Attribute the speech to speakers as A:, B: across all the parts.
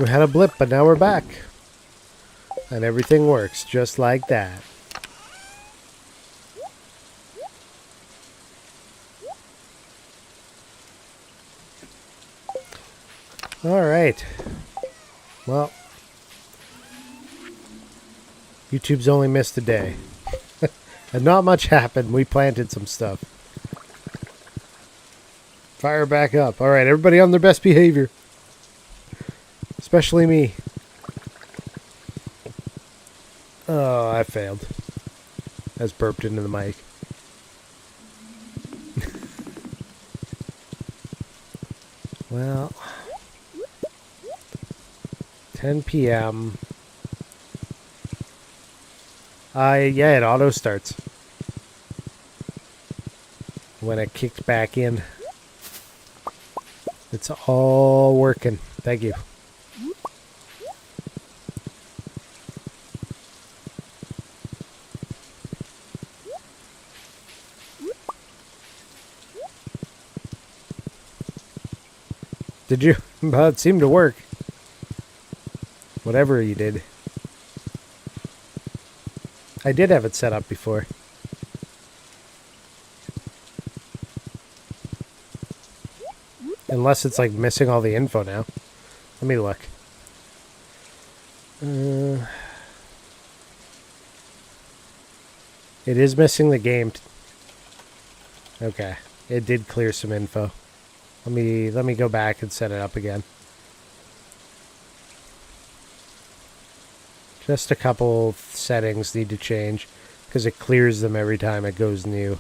A: We had a blip, but now we're back. And everything works just like that. Alright. Well, YouTube's only missed a day. And not much happened. We planted some stuff. Fire back up. Alright, everybody on their best behavior. Especially me. Oh, I failed. I was burped into the mic. Well, 10 p.m. Yeah, it auto starts when it kicks back in. It's all working. Thank you. Did you? Well, it seemed to work. Whatever you did. I did have it set up before. Unless it's like missing all the info now. Let me look. It is missing the game. Okay. It did clear some info. Let me go back and set it up again. Just a couple settings need to change because it clears them every time it goes new.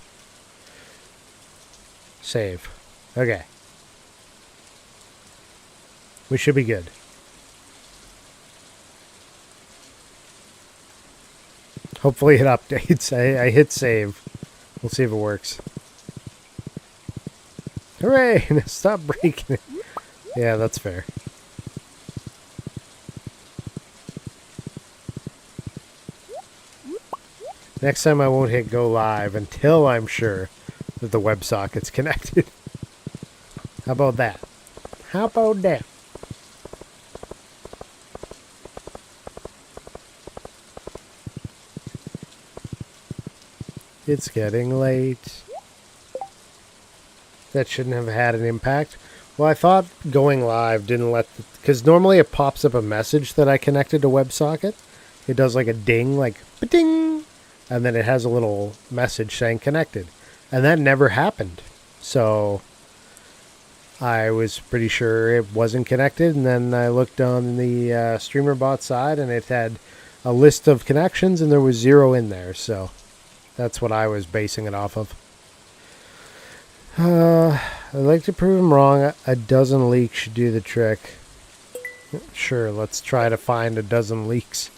A: Save. Okay. We should be good. Hopefully it updates. I hit save. We'll see if it works. Hooray! Stop breaking it. Yeah, that's fair. Next time I won't hit go live until I'm sure that the WebSocket's connected. How about that? How about that? It's getting late. That shouldn't have had an impact. Well, I thought going live didn't let... Because normally it pops up a message that I connected to WebSocket. It does like a ding, like, ba-ding! And then it has a little message saying connected. And that never happened. So I was pretty sure it wasn't connected. And then I looked on the StreamerBot side and it had a list of connections and there was 0 in there. So that's what I was basing it off of. I'd like to prove him wrong. A dozen leaks should do the trick. Sure, let's try to find a dozen leaks.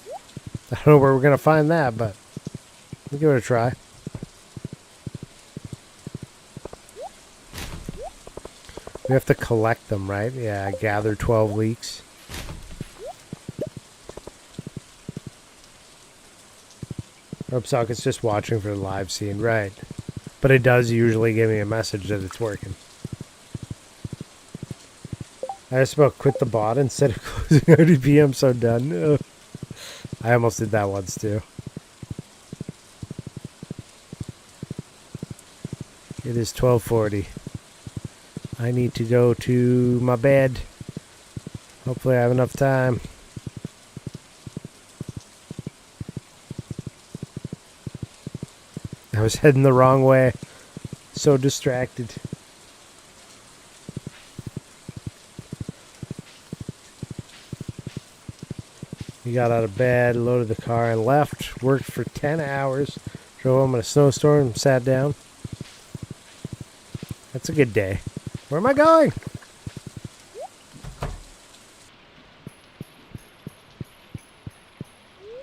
A: I don't know where we're going to find that, but we'll give it a try. We have to collect them, right? Yeah, gather 12 leaks. WebSocket's just watching for the live scene, right? But it does usually give me a message that it's working. I just about quit the bot instead of closing RDP. I'm so done. Ugh. I almost did that once too. It is 12:40. I need to go to my bed. Hopefully I have enough time. I was heading the wrong way. So distracted. We got out of bed, loaded the car, and left. Worked for 10 hours. Drove home in a snowstorm, sat down. That's a good day. Where am I going?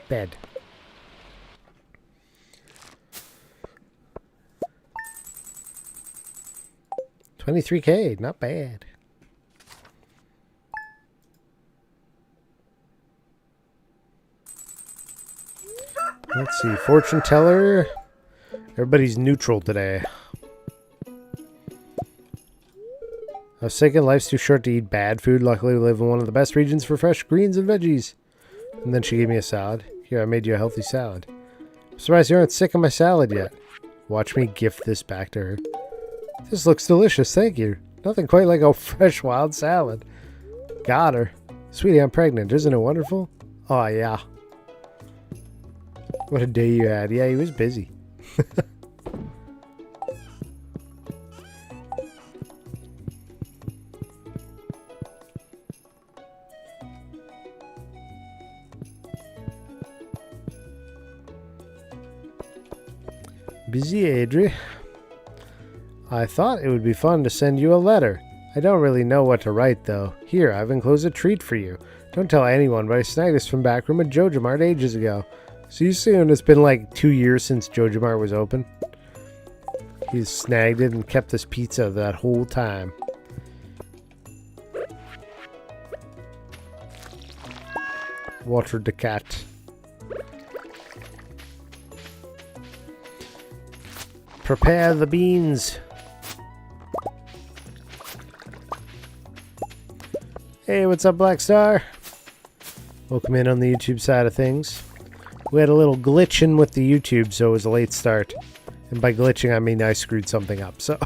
A: Bed. $23K, not bad. Let's see, fortune teller. Everybody's neutral today. I was thinking life's too short to eat bad food. Luckily, we live in one of the best regions for fresh greens and veggies. And then she gave me a salad. Here, I made you a healthy salad. I'm surprised you aren't sick of my salad yet. Watch me gift this back to her. This looks delicious, thank you. Nothing quite like a fresh wild salad. Got her. Sweetie, I'm pregnant. Isn't it wonderful? Oh, yeah. What a day you had. Yeah, he was busy. Busy, Adri. I thought it would be fun to send you a letter. I don't really know what to write, though. Here, I've enclosed a treat for you. Don't tell anyone, but I snagged this from back room at Jojamart ages ago. See you soon. It's been like 2 years since Jojamart was open. He's snagged it and kept this pizza that whole time. Water the cat. Prepare the beans. Hey, what's up, Black Star? Welcome in on the YouTube side of things. We had a little glitching with the YouTube, so it was a late start. And by glitching, I mean I screwed something up, so...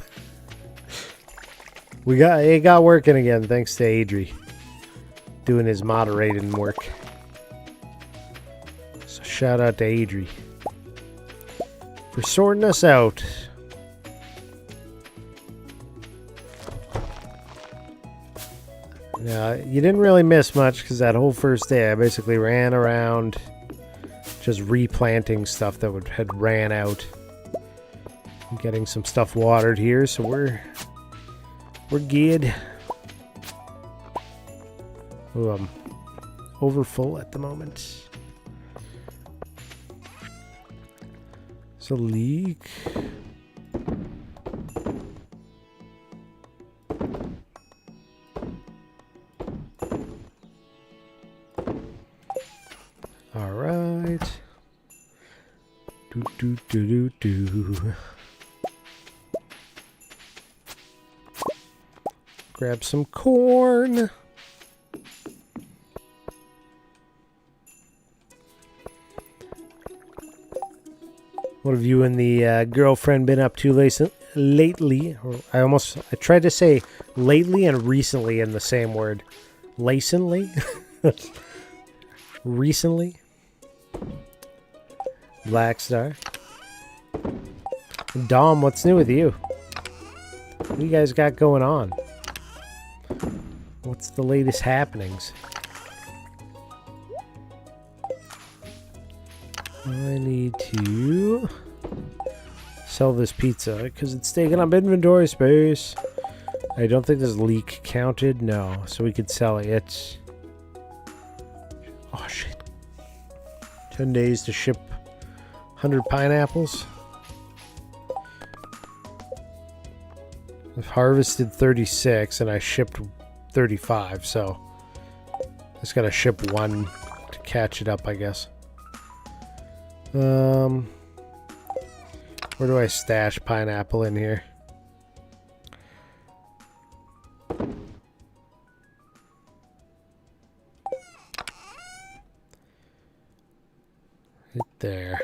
A: it got working again, thanks to Adri. Doing his moderating work. So shout out to Adri for sorting us out. Now, you didn't really miss much because that whole first day I basically ran around just replanting stuff that had ran out. I'm getting some stuff watered here, so we're good. Ooh, I'm over full at the moment. It's a leak. All right. Do. Grab some corn. What have you and the girlfriend been up to lately? I tried to say lately and recently in the same word. Lacently? Recently? Black Star. Dom, what's new with you? What do you guys got going on? What's the latest happenings? I need to sell this pizza because it's taking up inventory space. I don't think this leak counted. No, so we could sell it. Oh shit. 10 days to ship 100 pineapples. I've harvested 36 and I shipped 35, so I just gotta ship one to catch it up, I guess. Where do I stash pineapple in here? Right there.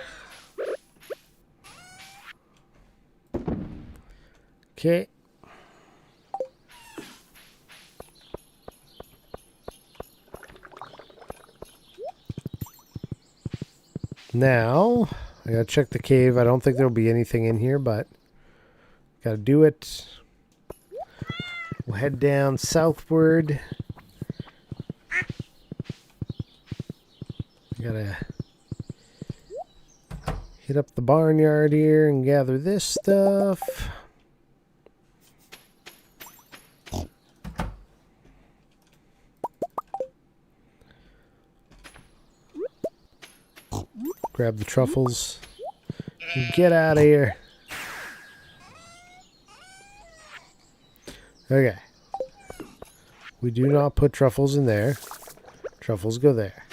A: Okay. Now, I gotta check the cave. I don't think there'll be anything in here, but gotta do it. We'll head down southward. Gotta hit up the barnyard here and gather this stuff. Grab the truffles and get out of here. Okay. We do not put truffles in there. Truffles go there.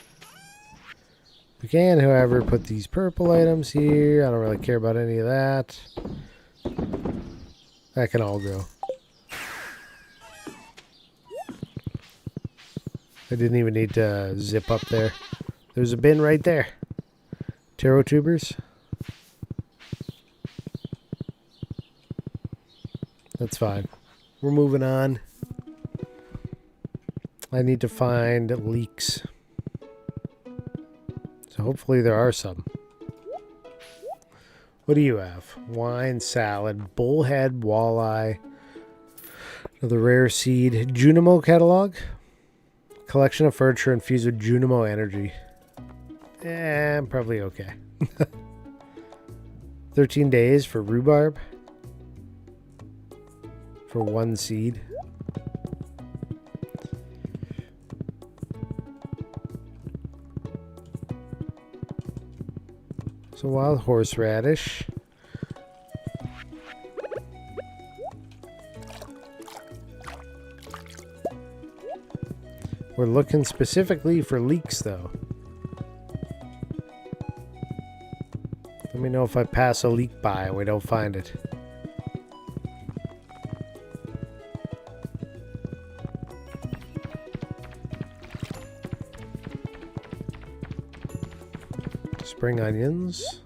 A: We can, however, put these purple items here. I don't really care about any of that. That can all go. I didn't even need to zip up there. There's a bin right there. Taro tubers. That's fine. We're moving on. I need to find leeks. So hopefully there are some. What do you have? Wine, salad, bullhead, walleye, another rare seed, Junimo catalog, collection of furniture infused with Junimo energy. I'm probably okay. 13 days for rhubarb for 1 seed. So wild horseradish. We're looking specifically for leeks, though. Let me know if I pass a leek by and we don't find it. Spring onions.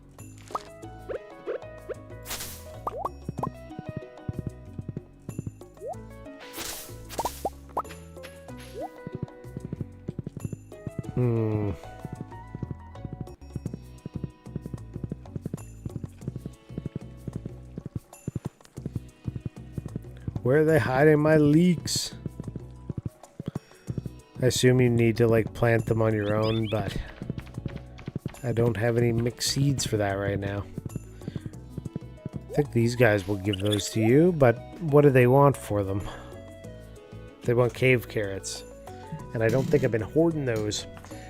A: Where are they hiding my leeks? I assume you need to like plant them on your own, but I don't have any mixed seeds for that right now. I think these guys will give those to you, but what do they want for them? They want cave carrots. And I don't think I've been hoarding those.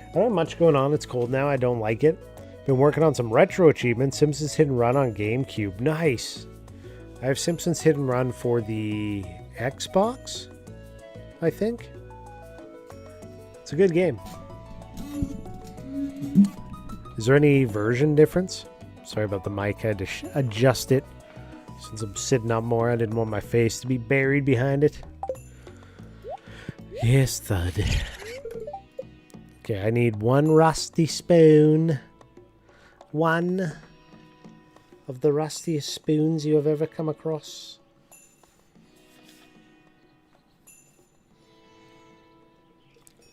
A: I don't have much going on. It's cold now. I don't like it. Been working on some retro achievements. Simpsons Hit and Run on GameCube. Nice. I have Simpsons Hit and Run for the Xbox, I think. It's a good game. Is there any version difference? Sorry about the mic. I had to adjust it since I'm sitting up more. I didn't want my face to be buried behind it. Yes, thud. Okay, I need 1 rusty spoon. 1 of the rustiest spoons you have ever come across.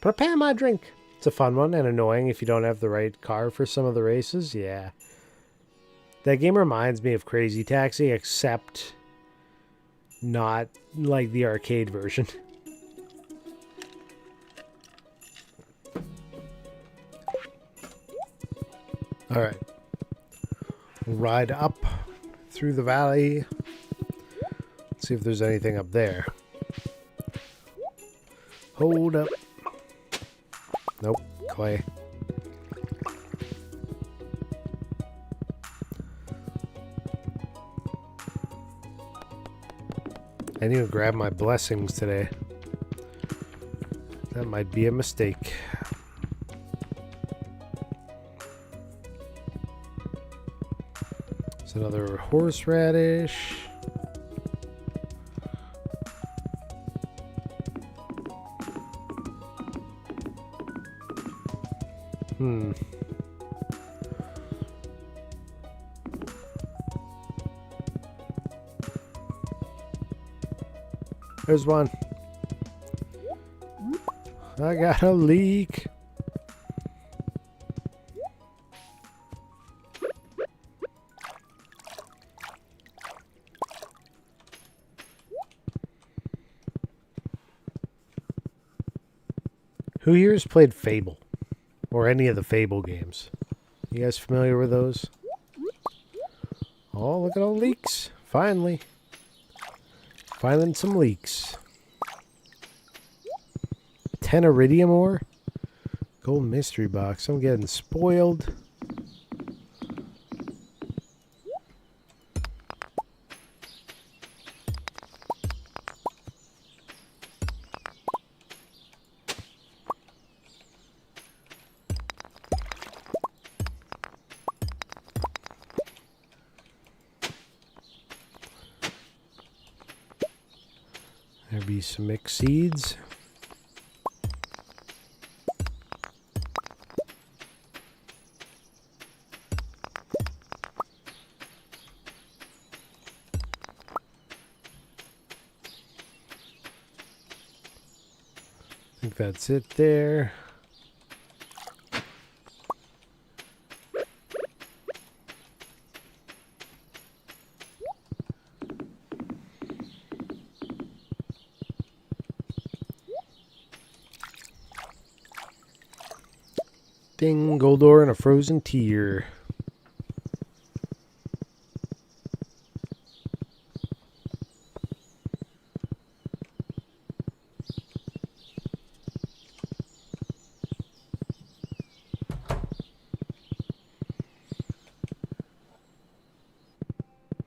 A: Prepare my drink. It's a fun one and annoying if you don't have the right car for some of the races. Yeah. That game reminds me of Crazy Taxi, except not like the arcade version. Alright. We'll ride up through the valley. Let's see if there's anything up there. Hold up. Nope, clay. I need to grab my blessings today. That might be a mistake. It's another horseradish. There's one. I got a leak. Who here has played Fable? Or any of the Fable games? You guys familiar with those? Oh, look at all the leaks. Finally. Finding some leaks. 10 iridium ore? Gold mystery box. I'm getting spoiled. There be some mixed seeds. think that's it there. Ding, gold ore and a frozen tear.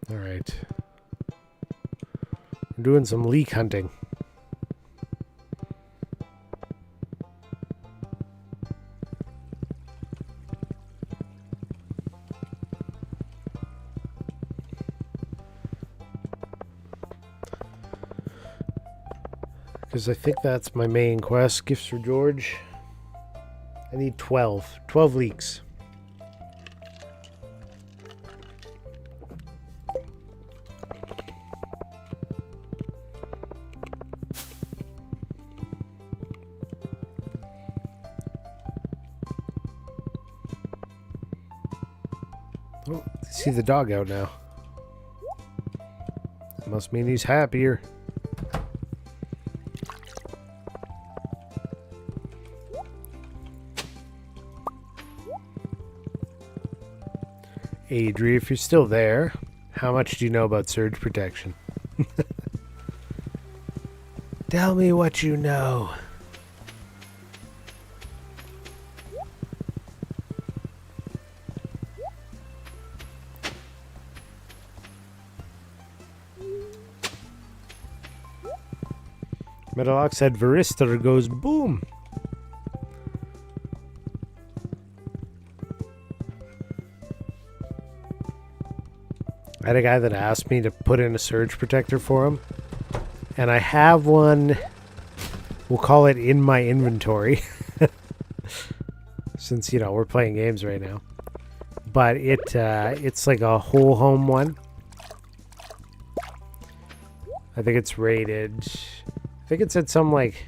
A: All right. I'm doing some leak hunting. Because I think that's my main quest. Gifts for George. I need 12. 12 leaks. Oh, I see the dog out now. Must mean he's happier. Adri, if you're still there, how much do you know about surge protection? Tell me what you know. Metal oxide varistor goes boom. I had a guy that asked me to put in a surge protector for him. And I have one, we'll call it in my inventory. Since, you know, we're playing games right now. But it's like a whole home one. I think it's rated, I think it's at some like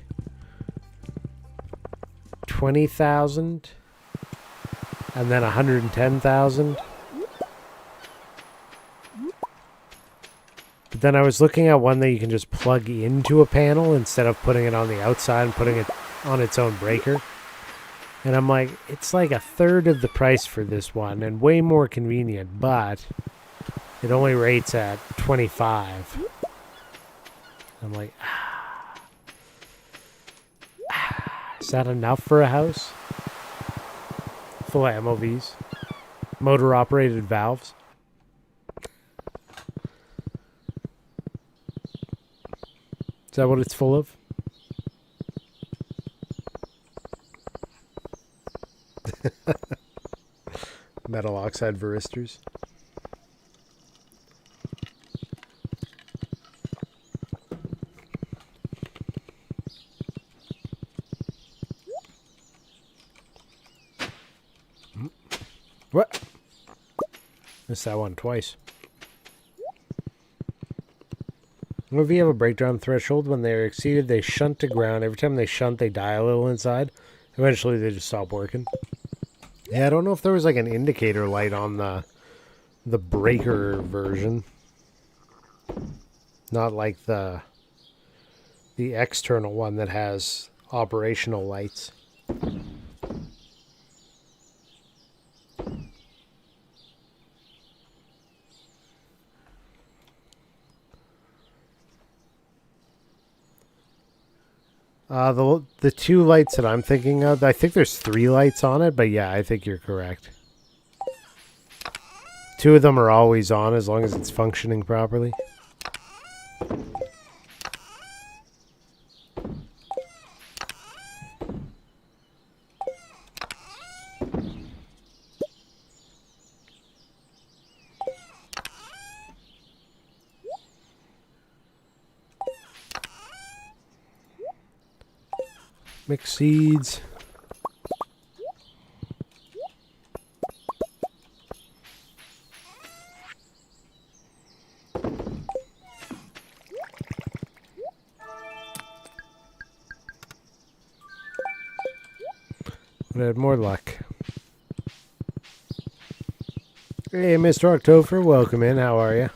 A: 20,000 and then 110,000. But then I was looking at one that you can just plug into a panel instead of putting it on the outside and putting it on its own breaker. And I'm like, it's like a third of the price for this one and way more convenient, but it only rates at 25. I'm like, is that enough for a house? Full of MOVs. Motor operated valves. Is that what it's full of? Metal oxide varistors. What? Missed that one twice. What if you have a breakdown threshold? When they're exceeded, they shunt to ground. Every time they shunt, they die a little inside. Eventually, they just stop working. Yeah, I don't know if there was like an indicator light on the breaker version. Not like the external one that has operational lights. The two lights that I'm thinking of, I think there's 3 lights on it, but yeah, I think you're correct. 2 of them are always on as long as it's functioning properly. Mix seeds. Would have had more luck. Hey, Mr. October, welcome in. How are you?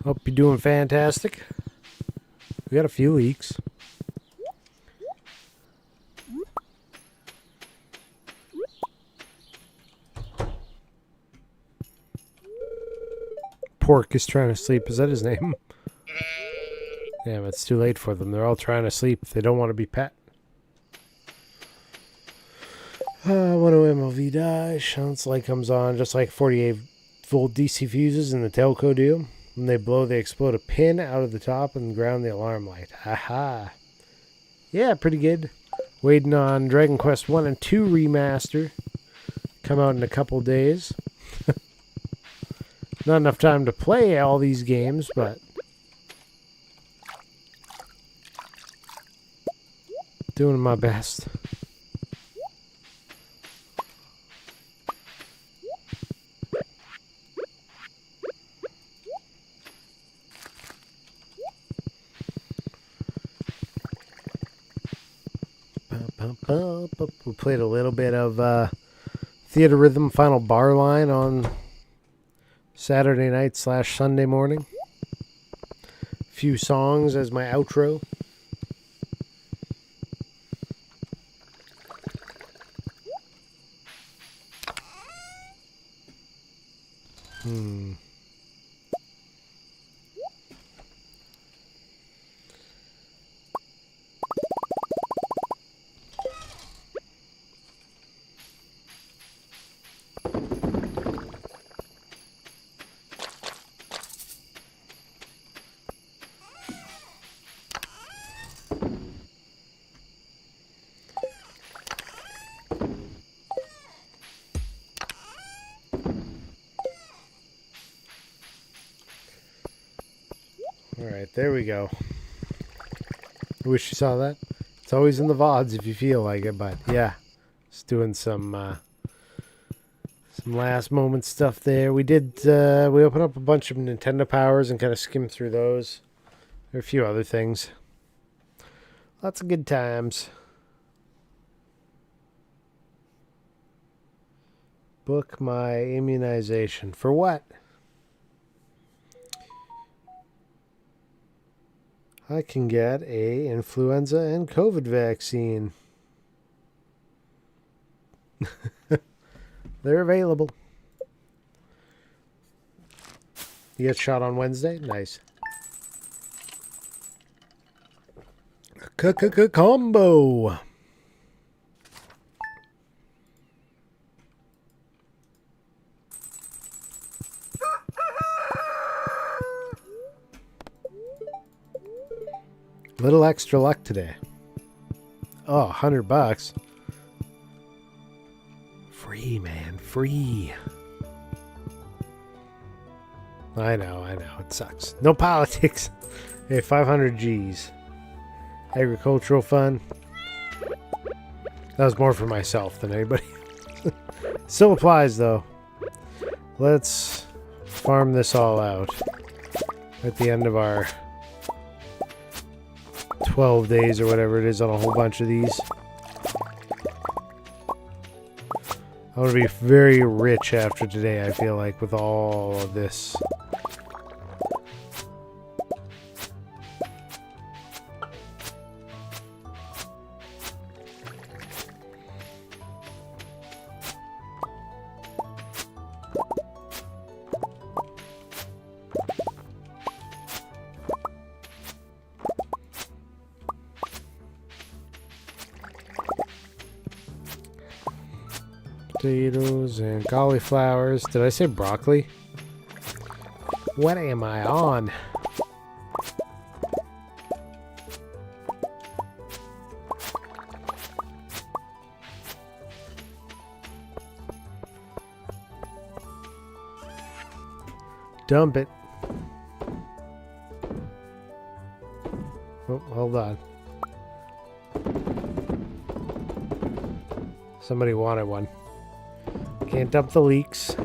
A: Hope you're doing fantastic. We got a few leaks. Pork is trying to sleep. Is that his name? Damn, it's too late for them. They're all trying to sleep. They don't want to be pet. When do MLV dies? Shunts light comes on just like 48-volt DC fuses in the telco do. When they blow, they explode a pin out of the top and ground the alarm light. Haha. Yeah, pretty good. Waiting on Dragon Quest 1 and 2 remaster. Come out in a couple days. Not enough time to play all these games, but doing my best. We played a little bit of Theater Rhythm Final Bar Line on Saturday night / Sunday morning. A few songs as my outro. Alright, there we go. I wish you saw that. It's always in the VODs if you feel like it, but yeah. Just doing some last moment stuff there. We opened up a bunch of Nintendo Powers and kind of skimmed through those. There are a few other things. Lots of good times. Book my immunization. For what? I can get a influenza and COVID vaccine. They're available. You get shot on Wednesday? Nice. Combo. Little extra luck today. Oh, $100. Free, man. Free. I know. It sucks. No politics. Hey, 500 G's. Agricultural fund. That was more for myself than anybody. Still applies, though. Let's farm this all out. At the end of our 12 days or whatever it is on a whole bunch of these. I'm going to be very rich after today, I feel like, with all of this. Potatoes and cauliflowers. Did I say broccoli? What am I on? Dump it. Oh, hold on. Somebody wanted one. Can't dump the leaks.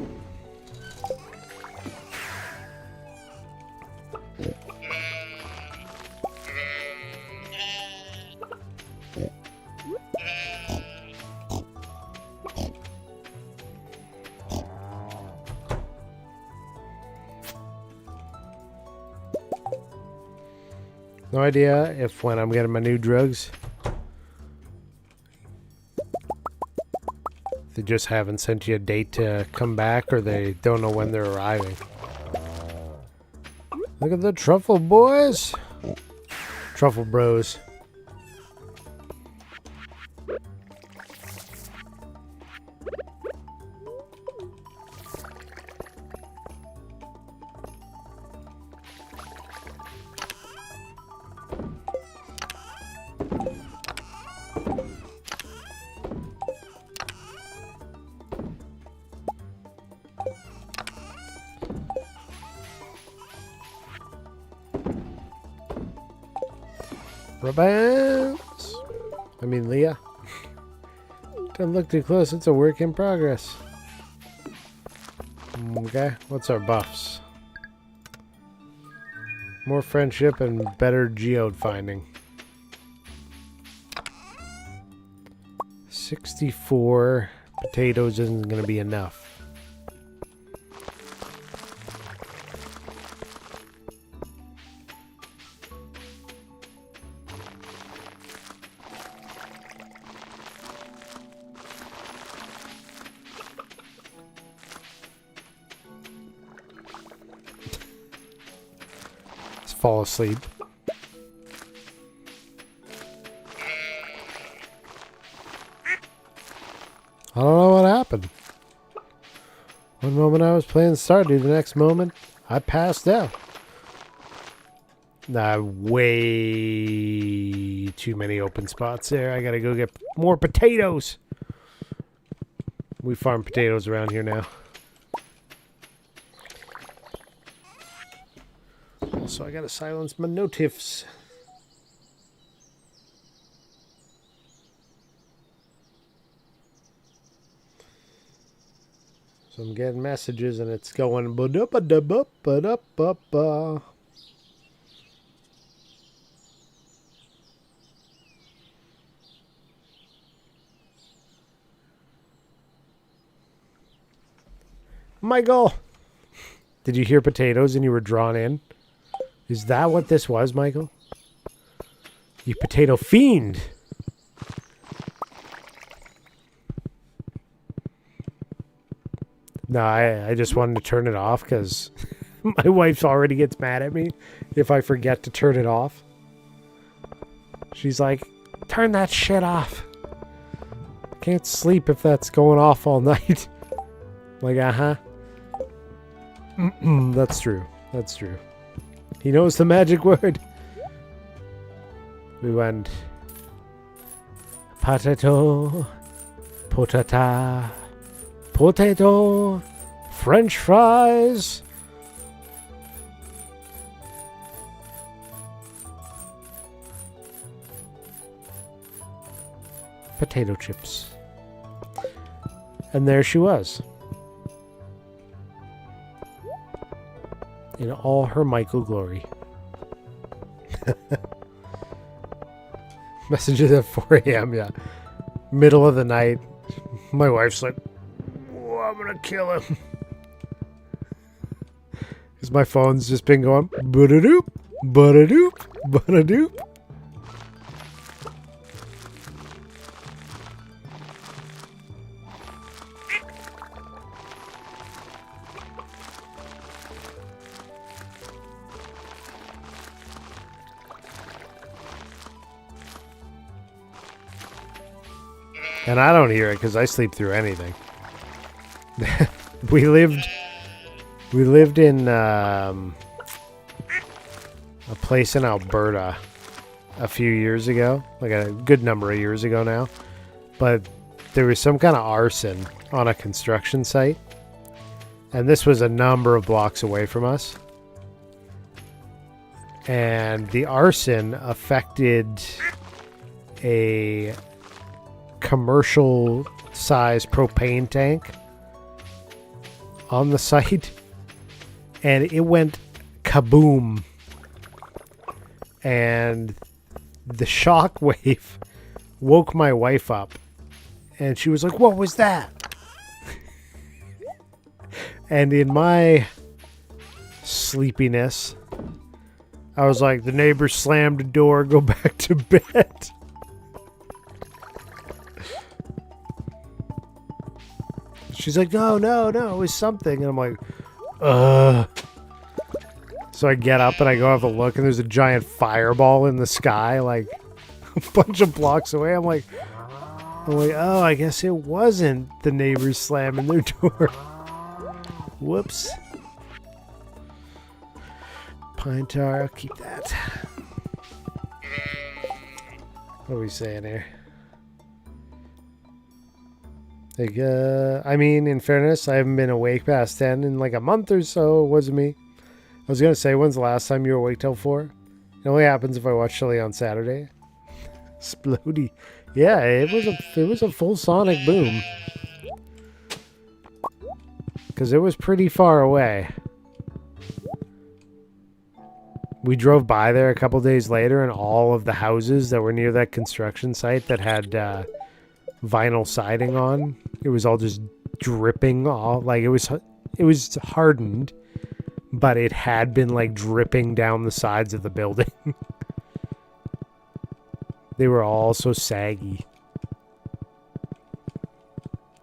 A: No idea if when I'm getting my new drugs, they just haven't sent you a date to come back, or they don't know when they're arriving. Look at the truffle boys. Truffle bros. Romance. I mean, Leah. Don't look too close. It's a work in progress. Okay. What's our buffs? More friendship and better geode finding. 64 potatoes isn't going to be enough. Fall asleep. I don't know what happened. One moment I was playing Stardew, the next moment I passed out. Nah, way too many open spots there. I gotta go get more potatoes. We farm potatoes around here now. So I gotta silence my notifs. So I'm getting messages and it's going ba-da-ba-da-ba-da-ba-ba-da-ba. Michael! Did you hear potatoes and you were drawn in? Is that what this was, Michael? You potato fiend! No, I just wanted to turn it off because my wife already gets mad at me if I forget to turn it off. She's like, turn that shit off. Can't sleep if that's going off all night. Like, uh-huh. That's true. That's true. He knows the magic word. We went potato, potata, potato, French fries. Potato chips. And there she was. In all her Michael glory. Messages at 4 a.m. Yeah. Middle of the night. My wife's like, oh, I'm gonna kill him. Because my phone's just been going, ba-da-doop, ba-da-doop, ba-da-doop. And I don't hear it because I sleep through anything. We lived in a place in Alberta a few years ago, like a good number of years ago now. But there was some kind of arson on a construction site. And this was a number of blocks away from us. And the arson affected a commercial size propane tank on the site, and it went kaboom, and the shock wave woke my wife up, and she was like, what was that? And in my sleepiness, I was like, the neighbor slammed the door, go back to bed. She's like, no, it was something. And I'm like, ugh. So I get up and I go have a look, and there's a giant fireball in the sky, like a bunch of blocks away. I'm like, oh, I guess it wasn't the neighbors slamming their door. Whoops. Pine tar, I'll keep that. What are we saying here? Like, I mean, in fairness, I haven't been awake past 10 in like a month or so. It wasn't me. I was gonna say, when's the last time you were awake till 4? It only happens if I watch Chili on Saturday. Splody. Yeah, it was a full sonic boom. Because it was pretty far away. We drove by there a couple days later, and all of the houses that were near that construction site that had vinyl siding on, it was all just dripping all, like it was hardened, but it had been like dripping down the sides of the building. They were all so saggy.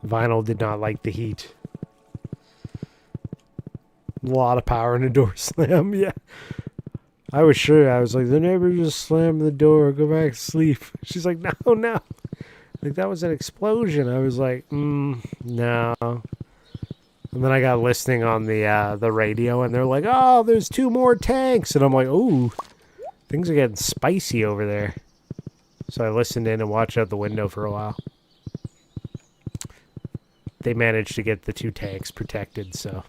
A: Vinyl did not like the heat. A lot of power in a door slam, yeah. I was sure. I was like, the neighbor just slammed the door. Go back to sleep. She's like, no. Like, that was an explosion. I was like, no. And then I got listening on the radio, and they're like, oh, there's 2 more tanks. And I'm like, ooh, things are getting spicy over there. So I listened in and watched out the window for a while. They managed to get the 2 tanks protected, so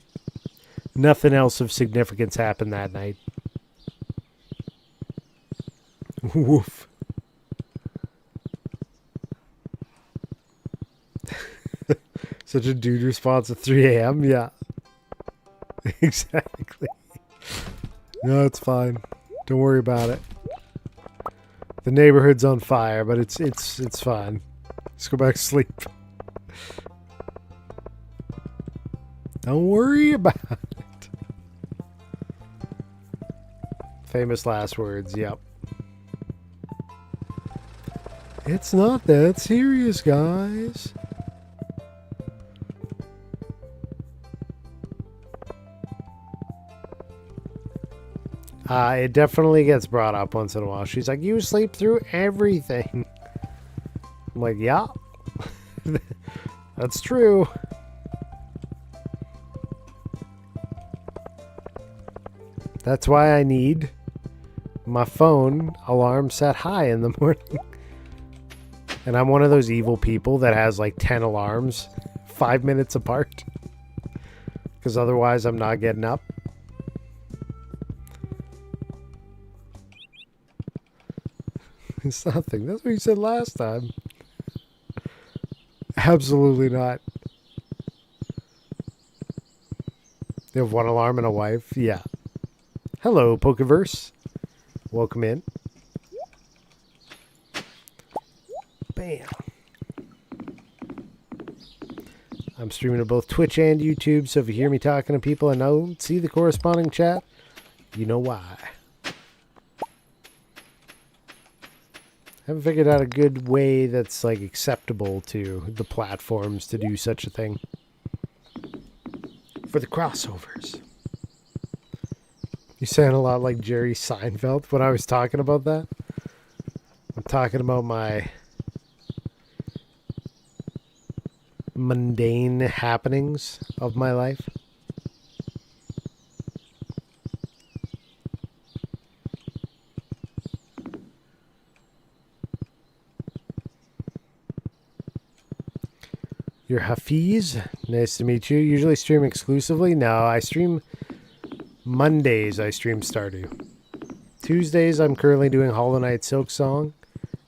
A: nothing else of significance happened that night. Woof. Such a dude response at 3 a.m. Yeah. Exactly. No, it's fine. Don't worry about it. The neighborhood's on fire, but it's fine. Just go back to sleep. Don't worry about it. Famous last words, yep. It's not that serious, guys. It definitely gets brought up once in a while. She's like, you sleep through everything. I'm like, yeah. That's true. That's why I need my phone alarm set high in the morning. And I'm one of those evil people that has like 10 alarms 5 minutes apart. Because otherwise I'm not getting up. It's nothing. That's what you said last time. Absolutely not. You have 1 alarm and a wife? Yeah. Hello, Pokeverse. Welcome in. Bam. I'm streaming to both Twitch and YouTube, so if you hear me talking to people and don't see the corresponding chat, you know why. Haven't figured out a good way that's like acceptable to the platforms to do such a thing. For the crossovers. You sound a lot like Jerry Seinfeld when I was talking about that. I'm talking about my mundane happenings of my life. You're Hafiz. Nice to meet you. Usually stream exclusively. No, I stream Mondays. I stream Stardew. Tuesdays, I'm currently doing Hollow Knight Silksong.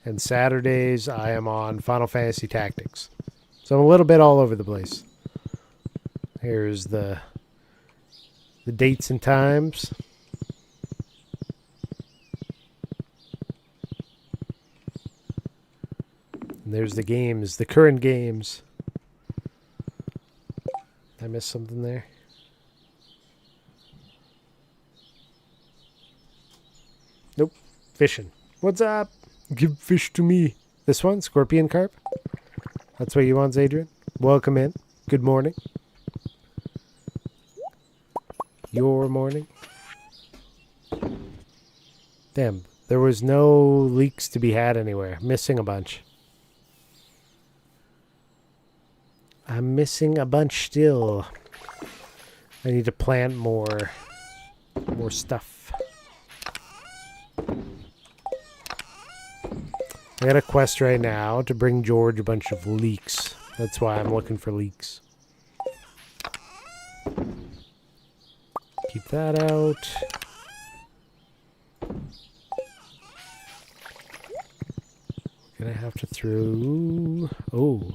A: And Saturdays, I am on Final Fantasy Tactics. So I'm a little bit all over the place. Here's the dates and times. And there's the games, the current games. I missed something there. Nope. Fishing. What's up? Give fish to me. This one? Scorpion carp? That's what you want, Adrian? Welcome in. Good morning. Your morning. Damn. There was no leeks to be had anywhere. Missing a bunch. I'm missing a bunch still. I need to plant more stuff. I got a quest right now to bring George a bunch of leeks. That's why I'm looking for leeks. Keep that out. Gonna have to throw... Oh.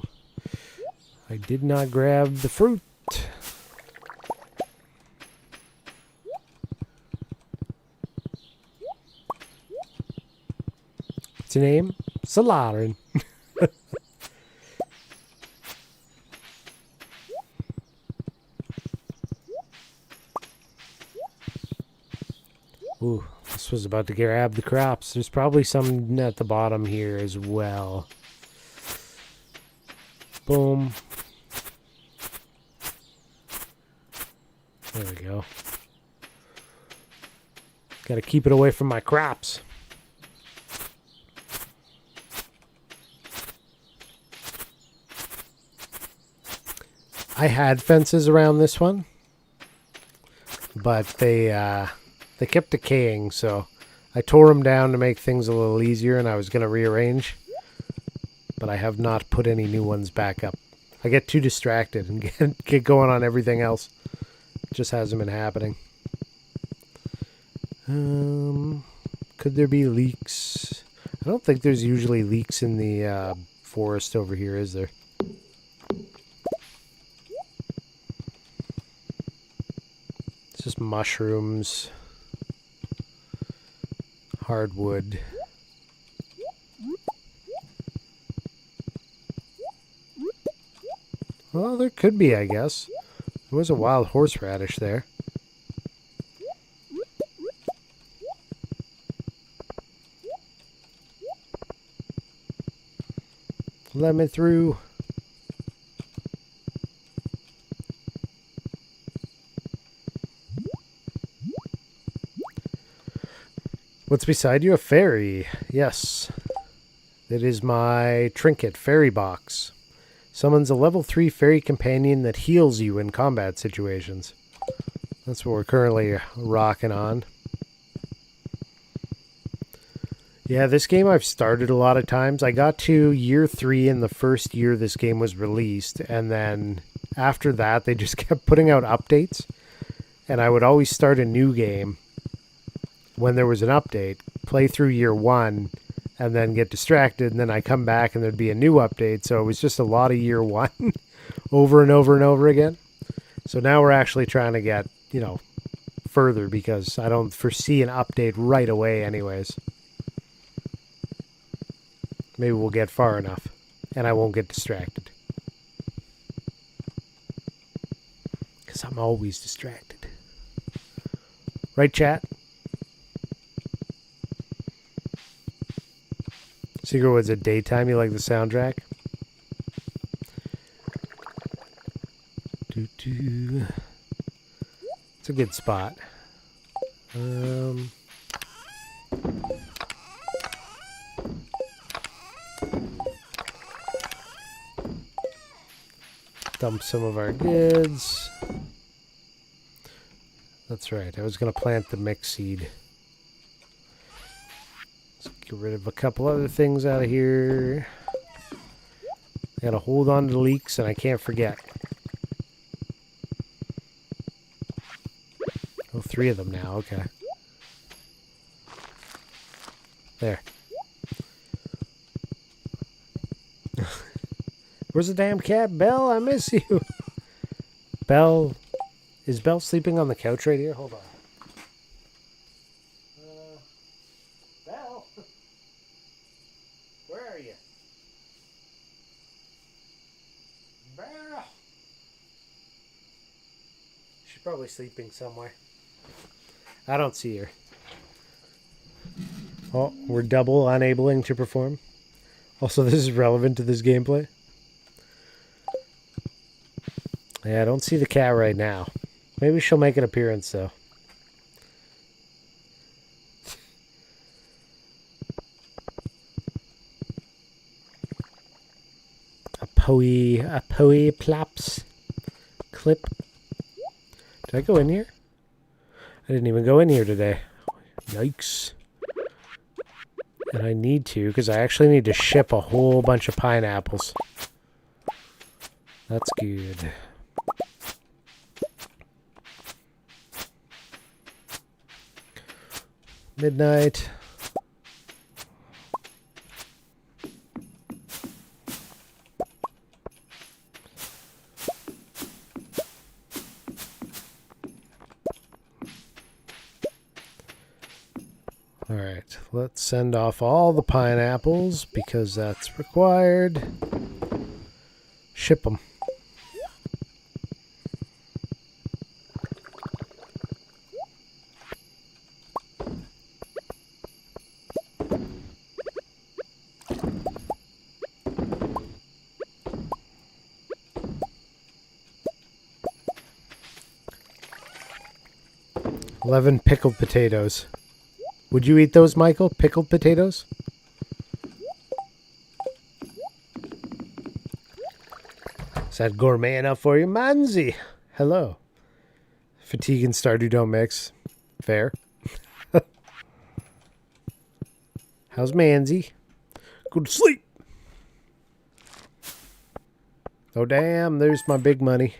A: I did not grab the fruit. What's your name? Sularin. Ooh, this was about to grab the crops. There's probably some at the bottom here as well. Boom. There we go. Gotta keep it away from my crops. I had fences around this one, but they kept decaying, so I tore them down to make things a little easier, and I was going to rearrange, but I have not put any new ones back up. I get too distracted and get going on everything else. It just hasn't been happening. Could there be leaks? I don't think there's usually leaks in the forest over here, is there? It's just mushrooms, hardwood. Well, there could be, I guess. There was a wild horseradish there. Let me through. What's beside you? A fairy. Yes. It is my trinket fairy box. Summons a level 3 fairy companion that heals you in combat situations. That's what we're currently rocking on. Yeah, this game I've started a lot of times. I got to year 3 in the first year this game was released, and then after that they just kept putting out updates, and I would always start a new game when there was an update, play through year 1, and then get distracted, and then I come back and there'd be a new update, so it was just a lot of year 1 over and over and over again. So now we're actually trying to get, further, because I don't foresee an update right away anyways. Maybe we'll get far enough, and I won't get distracted. Because I'm always distracted. Right, chat? Secretwood's at daytime. You like the soundtrack? It's a good spot. Dump some of our goods. That's right. I was going to plant the mix seed. Let's get rid of a couple other things out of here. I got to hold on to the leeks, and I can't forget. Oh, 3 of them now. Okay. There. Where's the damn cat? Belle, I miss you. Belle. Is Belle sleeping on the couch right here? Hold on. Belle? Where are you? Belle? She's probably sleeping somewhere. I don't see her. Oh, we're double unabling to perform. Also, this is relevant to this gameplay. Yeah, I don't see the cat right now. Maybe she'll make an appearance, though. A poe plops clip. Did I go in here? I didn't even go in here today. Yikes. And I need to, because I actually need to ship a whole bunch of pineapples. That's good. Midnight. Alright, let's send off all the pineapples because that's required. Ship them. $11 pickled potatoes. Would you eat those, Michael? Pickled potatoes? Is that gourmet enough for you? Manzi! Hello. Fatigue and Stardew don't mix. Fair. How's Manzi? Go to sleep! Oh, damn. There's my big money.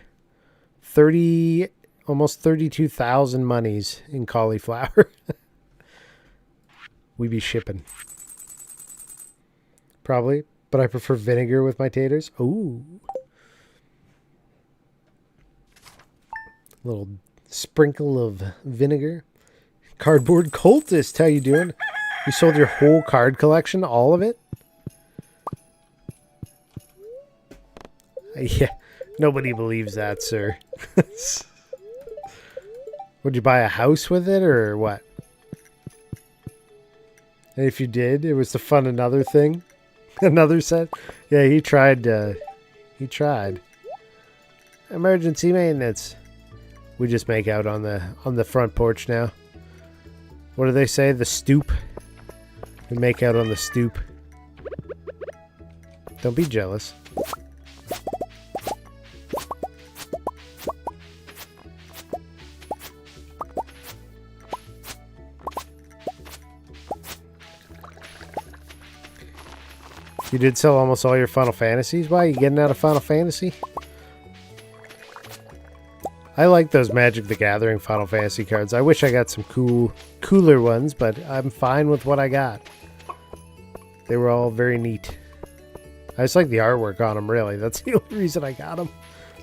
A: Almost 32,000 monies in cauliflower. We be shipping. Probably, but I prefer vinegar with my taters. Ooh. Little sprinkle of vinegar. Cardboard cultist, how you doing? You sold your whole card collection, all of it? Yeah, nobody believes that, sir. Would you buy a house with it, or what? And if you did, it was to fund another thing? Another set? Yeah, he tried. He tried. Emergency maintenance. We just make out on the front porch now. What do they say? The stoop. We make out on the stoop. Don't be jealous. You did sell almost all your Final Fantasies? Why? You getting out of Final Fantasy? I like those Magic the Gathering Final Fantasy cards. I wish I got some cooler ones, but I'm fine with what I got. They were all very neat. I just like the artwork on them, really. That's the only reason I got them.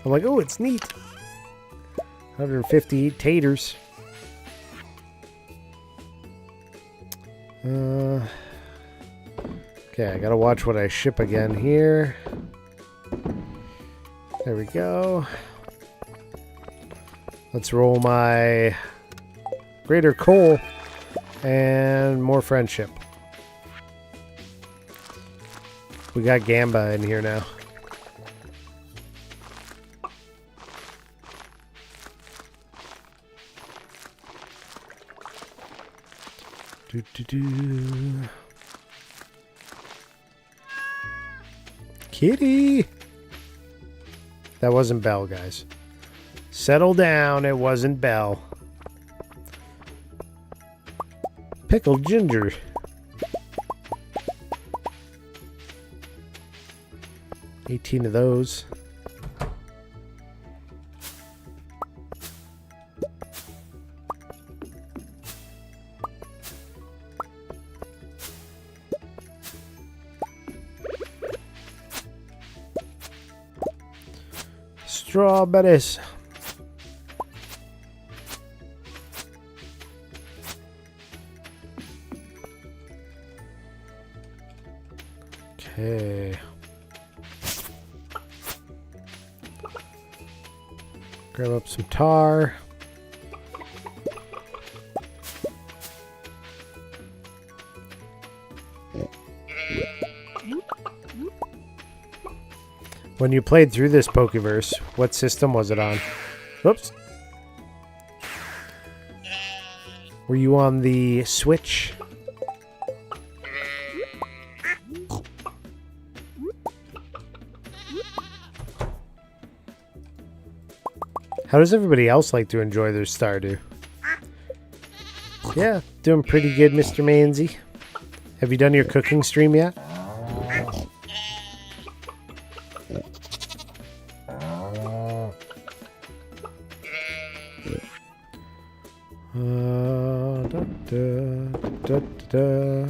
A: I'm like, oh, it's neat. 158 taters. Okay, I gotta watch what I ship again here. There we go. Let's roll my greater coal and more friendship. We got Gamba in here now. Kitty! That wasn't Belle, guys. Settle down, it wasn't Belle. Pickled ginger. $18 of those. Strawberries. Okay. Grab up some tar. When you played through this Pokeverse, what system was it on? Oops. Were you on the Switch? How does everybody else like to enjoy their Stardew? Yeah, doing pretty good, Mr. Manzi. Have you done your cooking stream yet? Da, da, da.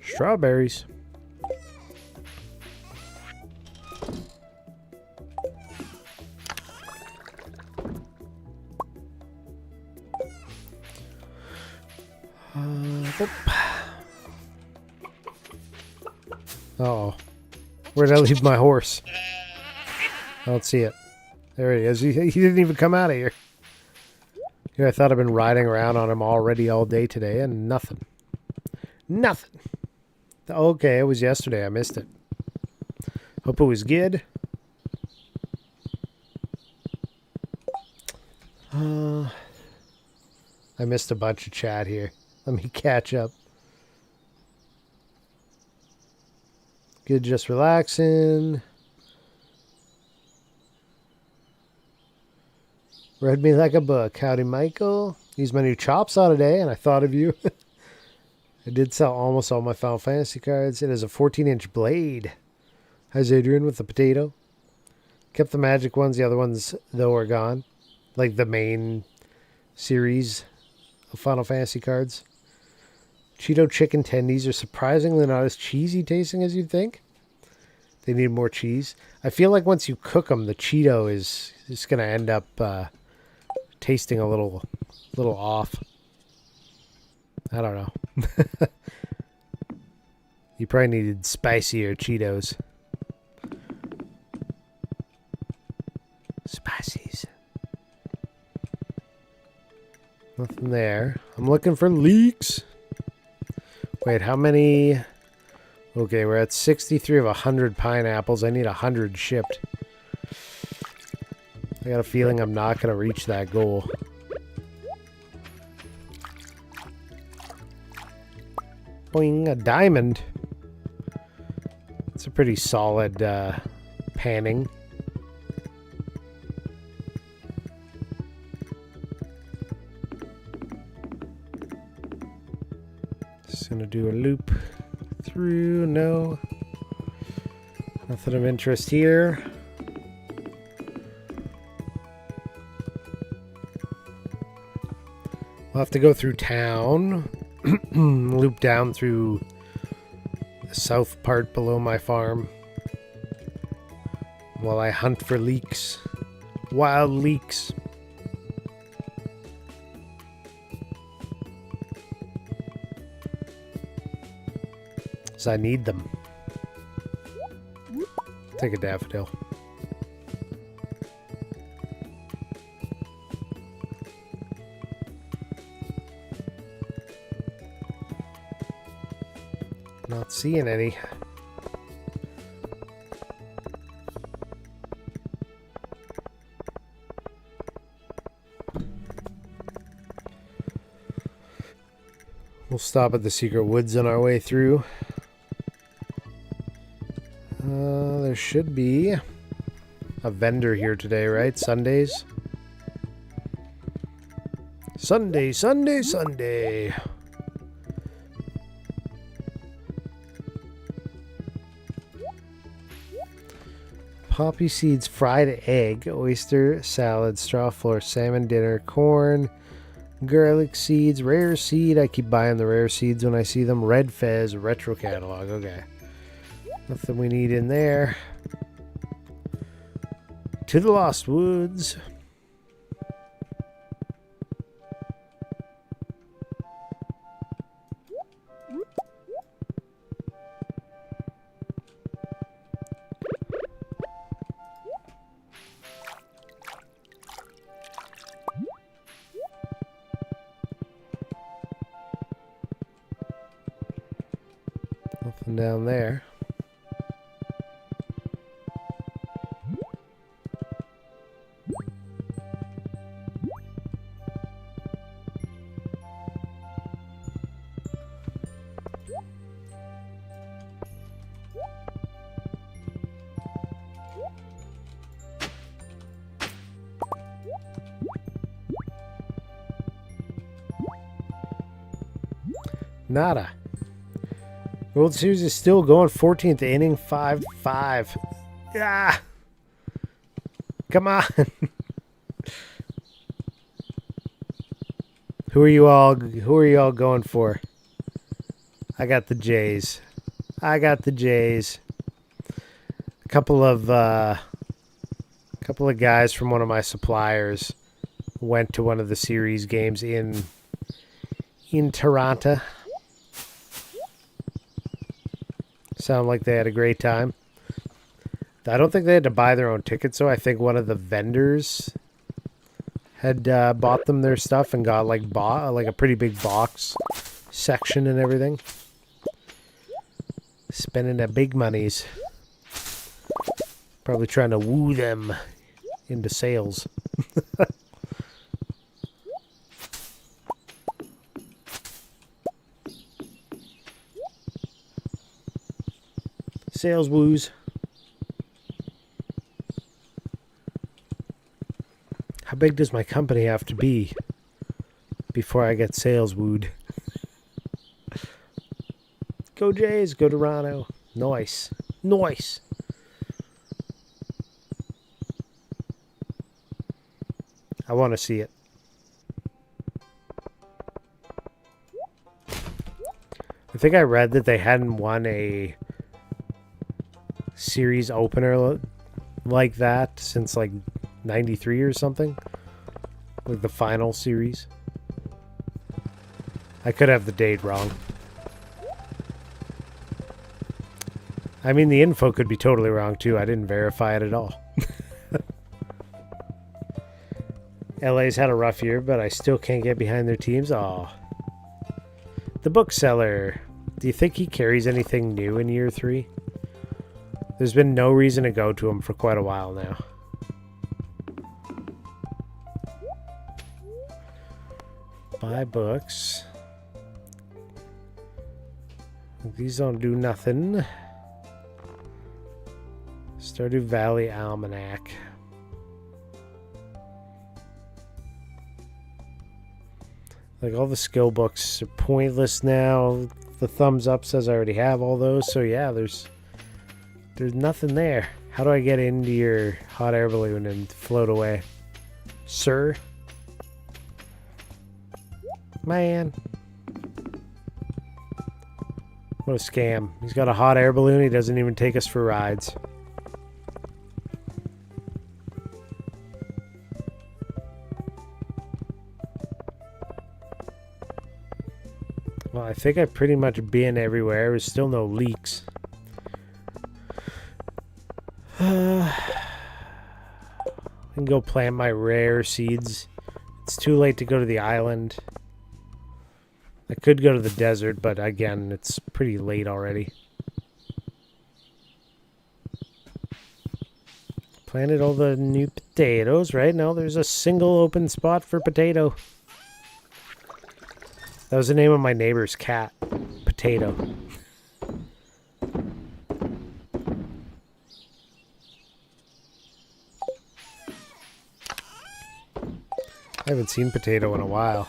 A: Strawberries. Uh-oh. Where did I leave my horse? I don't see it. There he is. He didn't even come out of here. Here, I thought I'd been riding around on him already all day today, and nothing. Nothing. Okay, it was yesterday. I missed it. Hope it was good. I missed a bunch of chat here. Let me catch up. Good, just relaxing. Read me like a book. Howdy, Michael. Used my new chop saw today, and I thought of you. I did sell almost all my Final Fantasy cards. It is a 14-inch blade. How's Adrian with the potato? Kept the magic ones. The other ones, though, are gone. Like the main series of Final Fantasy cards. Cheeto chicken tendies are surprisingly not as cheesy tasting as you'd think. They need more cheese. I feel like once you cook them, the Cheeto is just going to end up tasting a little off. I don't know. You probably needed spicier Cheetos. Spices. Nothing there. I'm looking for leeks. Wait, how many? Okay, we're at 63 of 100 pineapples. I need 100 shipped. I got a feeling I'm not going to reach that goal. Boing, a diamond. It's a pretty solid panning. Just gonna do a loop through. No. Nothing of interest here. We'll have to go through town. Loop down through the south part below my farm while I hunt for leeks. Wild leeks. Because I need them. Take a daffodil. Not seeing any. We'll stop at the secret woods on our way through. There should be a vendor here today, right? Sundays? Sunday, Sunday, Sunday. Poppy seeds, fried egg, oyster salad, straw floor, salmon dinner, corn, garlic seeds, rare seed. I keep buying the rare seeds when I see them. Red Fez, retro catalog. Okay. Nothing we need in there. To the Lost Woods. Nothing down there. Nada. World Series is still going. 14th inning, 5-5. Yeah. Come on. Who are you all going for? I got the Jays. A couple of guys from one of my suppliers went to one of the series games in Toronto. Sound like they had a great time. I don't think they had to buy their own tickets, so I think one of the vendors had bought them their stuff and got like a pretty big box section and everything. Spending their big monies. Probably trying to woo them into sales. Sales woos. How big does my company have to be before I get sales wooed? Go Jays, go Toronto. Nice. Nice. I want to see it. I think I read that they hadn't won a series opener like that since like 93 or something, like the final series. I could have the date wrong. I mean, the info could be totally wrong too. I didn't verify it at all. LA's had a rough year, but I still can't get behind their teams. Aw. The bookseller. Do you think he carries anything new in year 3? There's been no reason to go to him for quite a while now. Buy books. These don't do nothing. Stardew Valley Almanac. Like, all the skill books are pointless now. The thumbs up says I already have all those. So yeah, there's nothing there. How do I get into your hot air balloon and float away? Sir? Man. What a scam. He's got a hot air balloon. He doesn't even take us for rides. Well, I think I've pretty much been everywhere. There's still no leaks. I can go plant my rare seeds. It's too late to go to the island. I could go to the desert, but again, it's pretty late already. Planted all the new potatoes, right? No, there's a single open spot for potato. That was the name of my neighbor's cat. Potato. I haven't seen Potato in a while.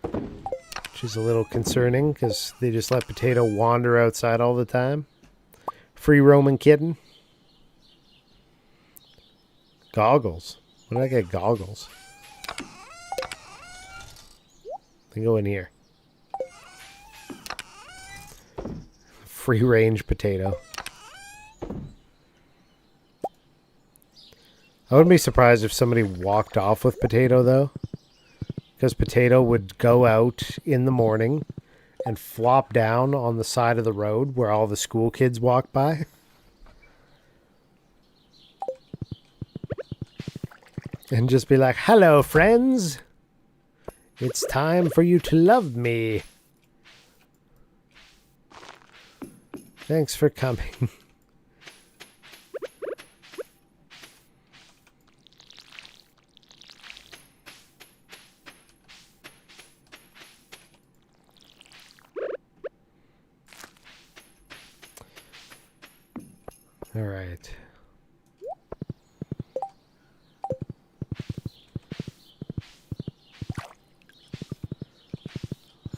A: Which is a little concerning, because they just let Potato wander outside all the time. Free roaming kitten. Goggles. When did I get goggles? They go in here. Free range Potato. I wouldn't be surprised if somebody walked off with Potato, though. Because Potato would go out in the morning and flop down on the side of the road where all the school kids walk by. And just be like, "Hello, friends. It's time for you to love me." Thanks for coming. All right.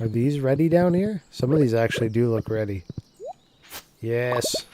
A: Are these ready down here? Some of these actually do look ready. Yes.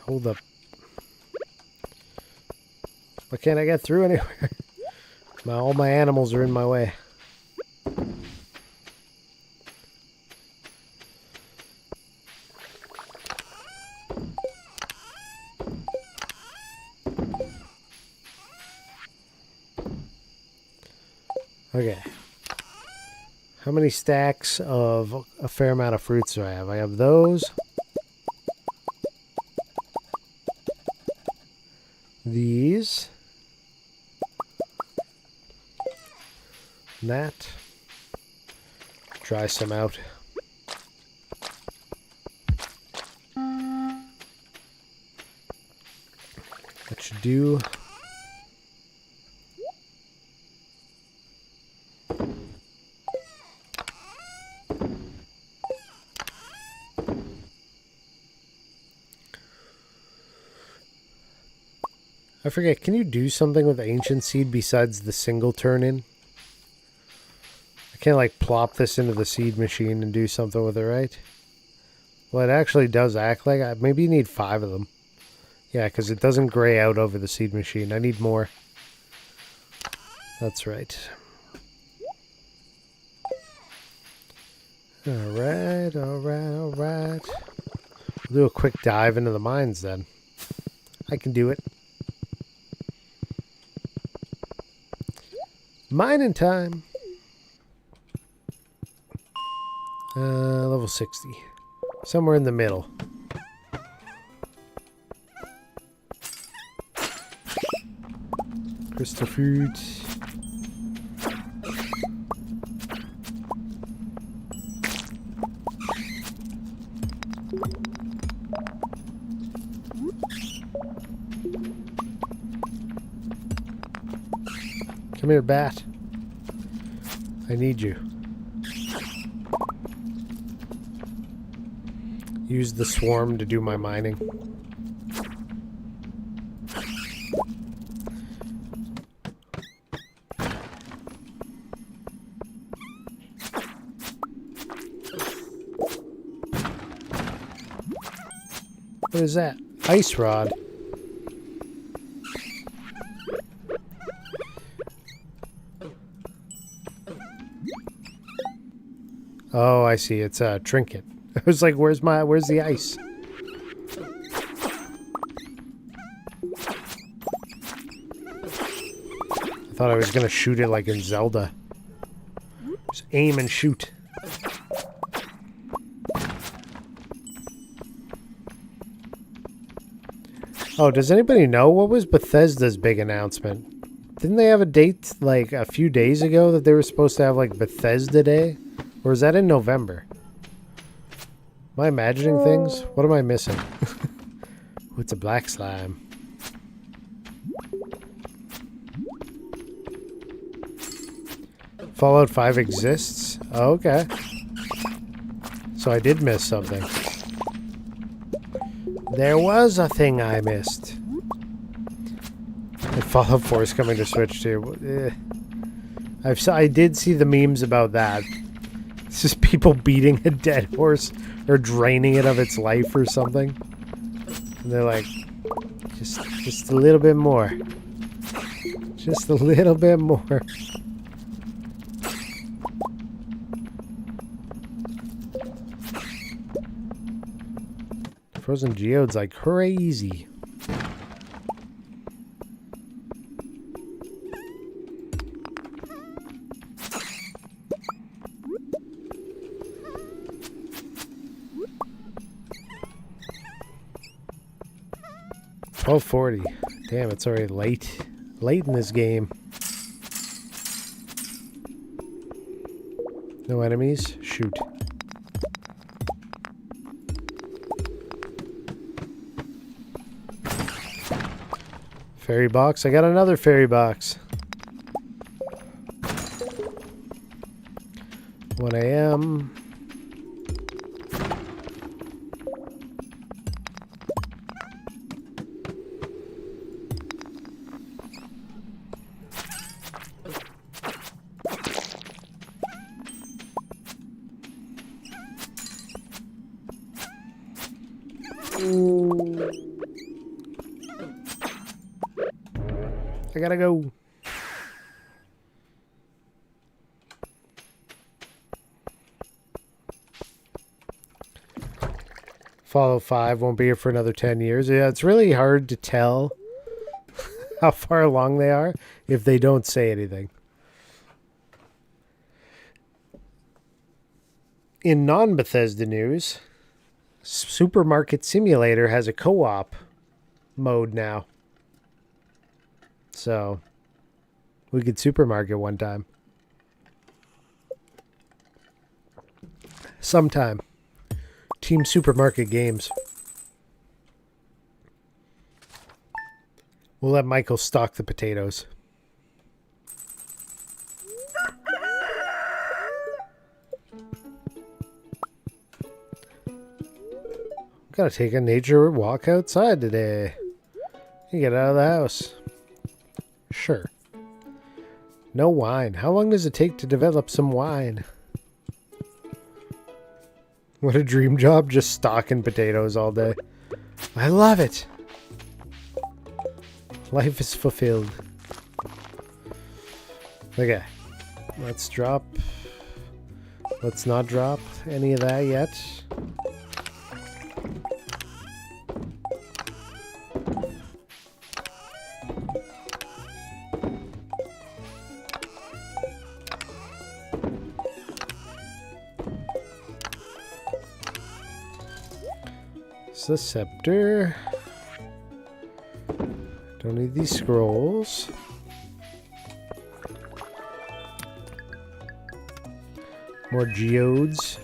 A: Hold up. Why can't I get through anywhere? All my animals are in my way. Okay. How many stacks of a fair amount of fruits do I have? I have those. These. That. Try some out. That should do. I forget, can you do something with ancient seed besides the single turn in? I can't like plop this into the seed machine and do something with it, right? Well, it actually does act like maybe you need 5 of them. Yeah, because it doesn't gray out over the seed machine. I need more. That's right. Alright, alright, alright. We'll do a quick dive into the mines then. I can do it. Mining time. Level 60. Somewhere in the middle. Crystal fruit. Come here, bat. I need you. Use the swarm to do my mining. What is that? Ice rod. Oh, I see. It's a trinket. I was like, where's the ice? I thought I was gonna shoot it like in Zelda. Just aim and shoot. Oh, does anybody know what was Bethesda's big announcement? Didn't they have a date like a few days ago that they were supposed to have like Bethesda Day? Or is that in November? Am I imagining things? What am I missing? Oh, it's a black slime. Fallout 5 exists? Oh, okay. So I did miss something. There was a thing I missed. And Fallout 4 is coming to Switch too. I did see the memes about that. It's just people beating a dead horse or draining it of its life or something. And they're like, just a little bit more. Just a little bit more. Frozen geodes like crazy. $12.40. Damn, it's already late. Late in this game. No enemies? Shoot. Fairy box. I got another fairy box. 1 a.m. I gotta go. Fallout 5 won't be here for another 10 years. Yeah, it's really hard to tell how far along they are if they don't say anything. In non-Bethesda news, Supermarket Simulator has a co-op mode now. So, we could supermarket one time. Sometime. Team Supermarket Games. We'll let Michael stock the potatoes. Gotta take a nature walk outside today. You get out of the house. Sure. No wine. How long does it take to develop some wine? What a dream job, just stocking potatoes all day. I love it. Life is fulfilled. Okay. Let's drop. Let's not drop any of that yet. The scepter. Don't need these scrolls. More geodes.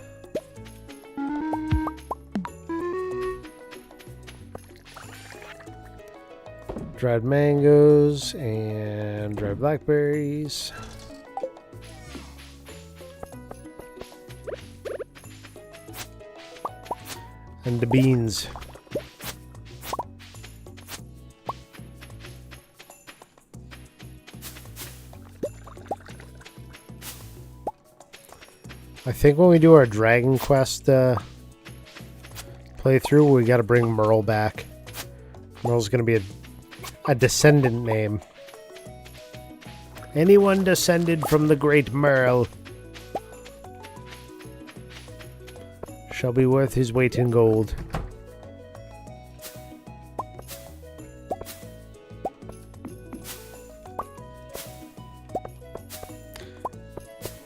A: Dried mangoes and dried blackberries. And the beans. I think when we do our Dragon Quest playthrough, we gotta bring Merle back. Merle's gonna be a descendant name. Anyone descended from the great Merle shall be worth his weight in gold.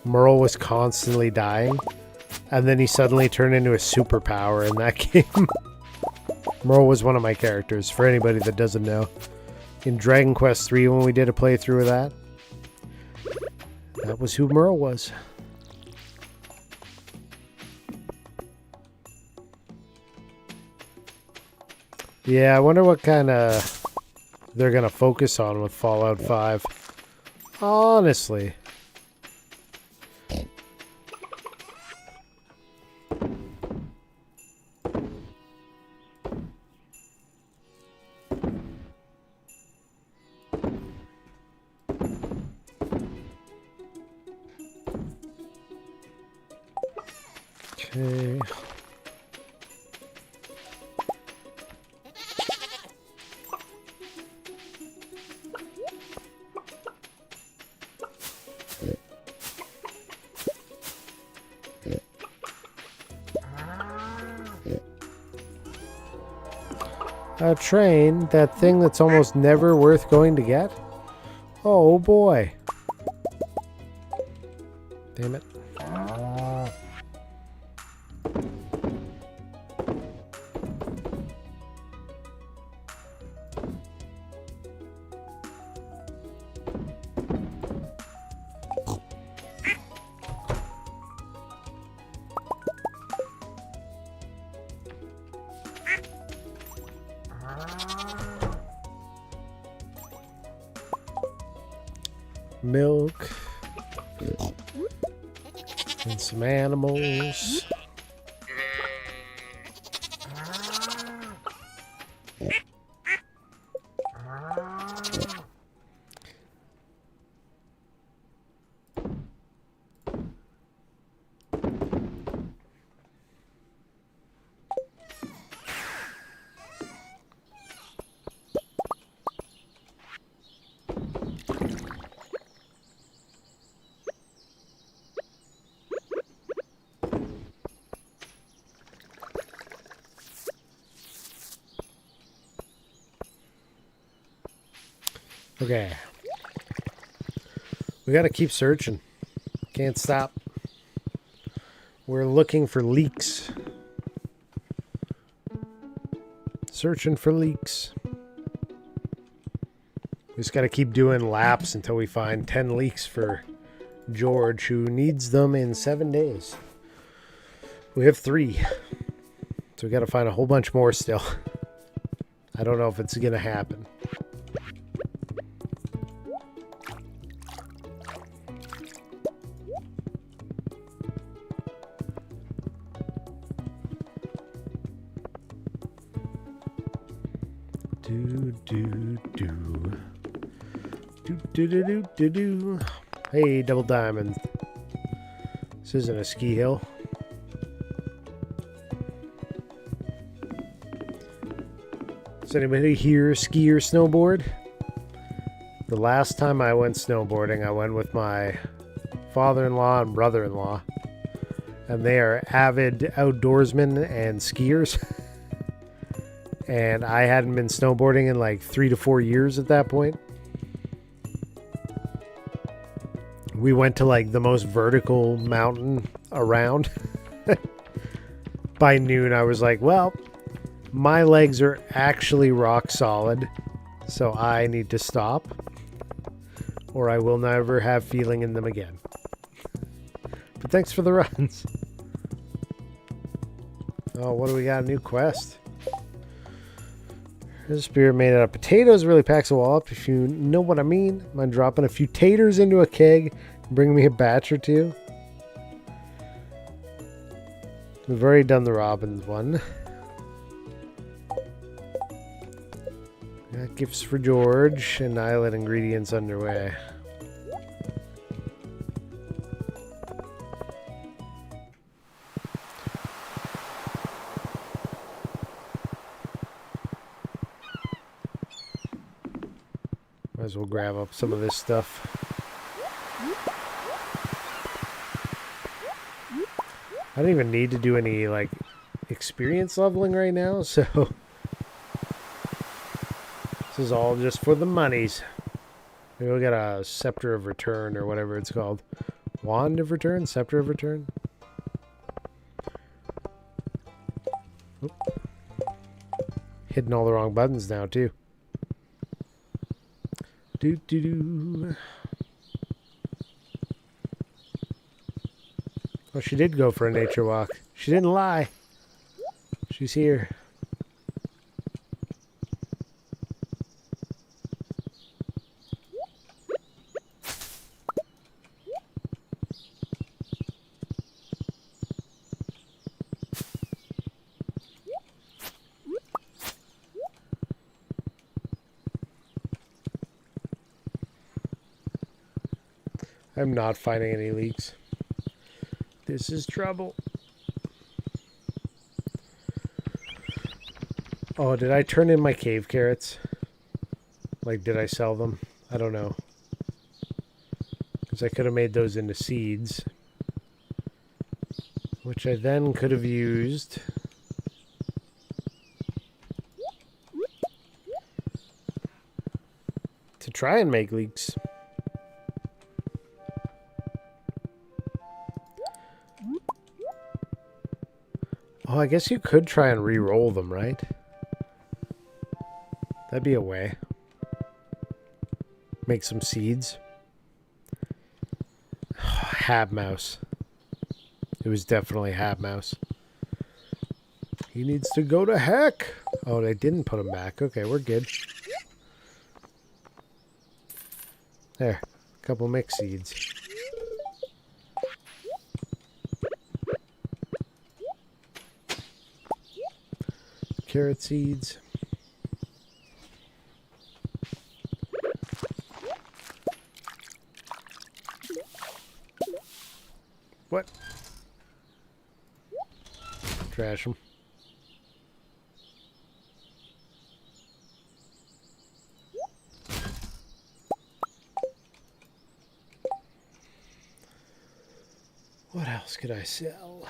A: Merle was constantly dying, and then he suddenly turned into a superpower in that game. Merle was one of my characters, for anybody that doesn't know. In Dragon Quest III, when we did a playthrough of that, that was who Merle was. Yeah, I wonder what kind of they're going to focus on with Fallout 5. Honestly. Okay. A train? That thing that's almost never worth going to get? Oh boy. Damn it. Milk. And some animals. Okay. We gotta keep searching. Can't stop. We're looking for leaks. Searching for leaks. We just gotta keep doing laps until we find 10 leaks for George, who needs them in 7 days. We have 3. So we gotta find a whole bunch more still. I don't know if it's gonna happen. Do. Hey, double diamond. This isn't a ski hill. Does anybody here ski or snowboard? The last time I went snowboarding, I went with my father-in-law and brother-in-law. And they are avid outdoorsmen and skiers. And I hadn't been snowboarding in like 3 to 4 years at that point. We went to like the most vertical mountain around. By noon, I was like, well, my legs are actually rock solid, so I need to stop, or I will never have feeling in them again. But thanks for the runs. Oh, what do we got? A new quest. There's a spear made out of potatoes. Really packs a wallop, if you know what I mean. I'm dropping a few taters into a keg and bring me a batch or two. We've already done the Robins one. Got gifts for George and island ingredients underway. Might as well grab up some of this stuff. I don't even need to do any, like, experience leveling right now, so... This is all just for the monies. Maybe we'll get a Scepter of Return, or whatever it's called. Wand of Return? Scepter of Return? Oop. Hitting all the wrong buttons now, too. Do. Oh, she did go for a nature walk. She didn't lie. She's here. I'm not finding any leaks. This is trouble. Oh, did I turn in my cave carrots? Like, did I sell them? I don't know. Because I could have made those into seeds. Which I then could have used try and make leeks. Oh, I guess you could try and re-roll them, right? That'd be a way. Make some seeds. Hab Mouse. It was definitely Hab Mouse. He needs to go to heck. Oh, they didn't put him back. Okay, we're good. There. A couple mixed seeds. Carrot seeds. What? Trash them. What else could I sell?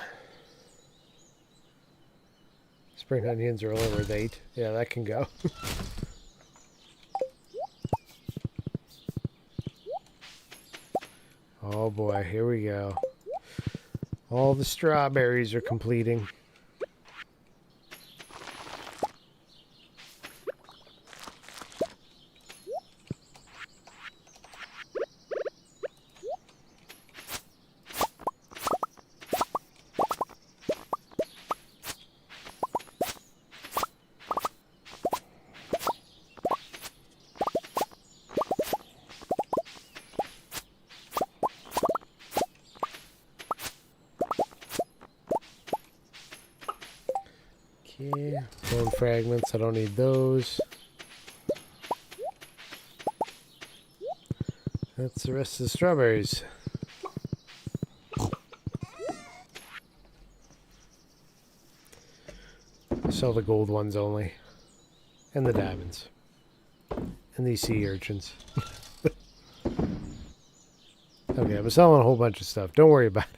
A: Spring onions are only worth 8. Yeah, that can go. Oh boy, here we go. All the strawberries are completing. Okay, bone fragments, I don't need those. That's the rest of the strawberries. Sell the gold ones only. And the diamonds. And these sea urchins. Okay, I'm selling a whole bunch of stuff. Don't worry about it.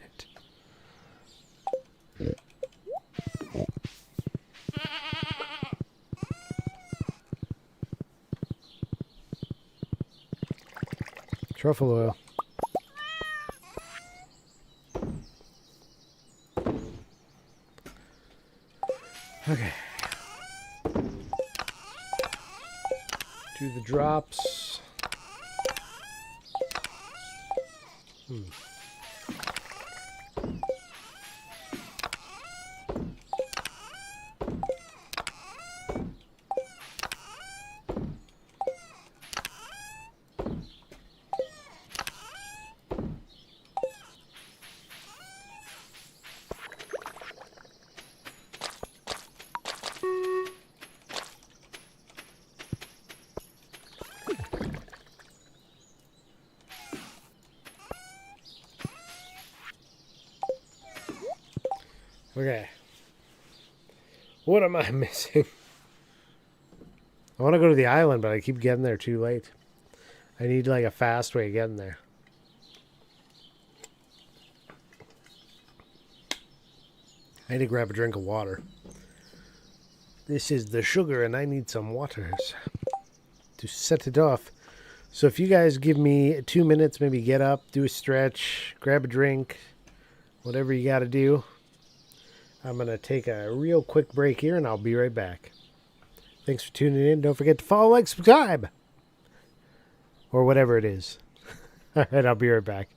A: Truffle oil. Okay. Do the drops. Okay. What am I missing? I want to go to the island, but I keep getting there too late. I need like a fast way of getting there. I need to grab a drink of water. This is the sugar, and I need some waters to set it off. So if you guys give me 2 minutes, maybe get up, do a stretch, grab a drink, whatever you got to do. I'm going to take a real quick break here, and I'll be right back. Thanks for tuning in. Don't forget to follow, like, subscribe. Or whatever it is. All right, I'll be right back.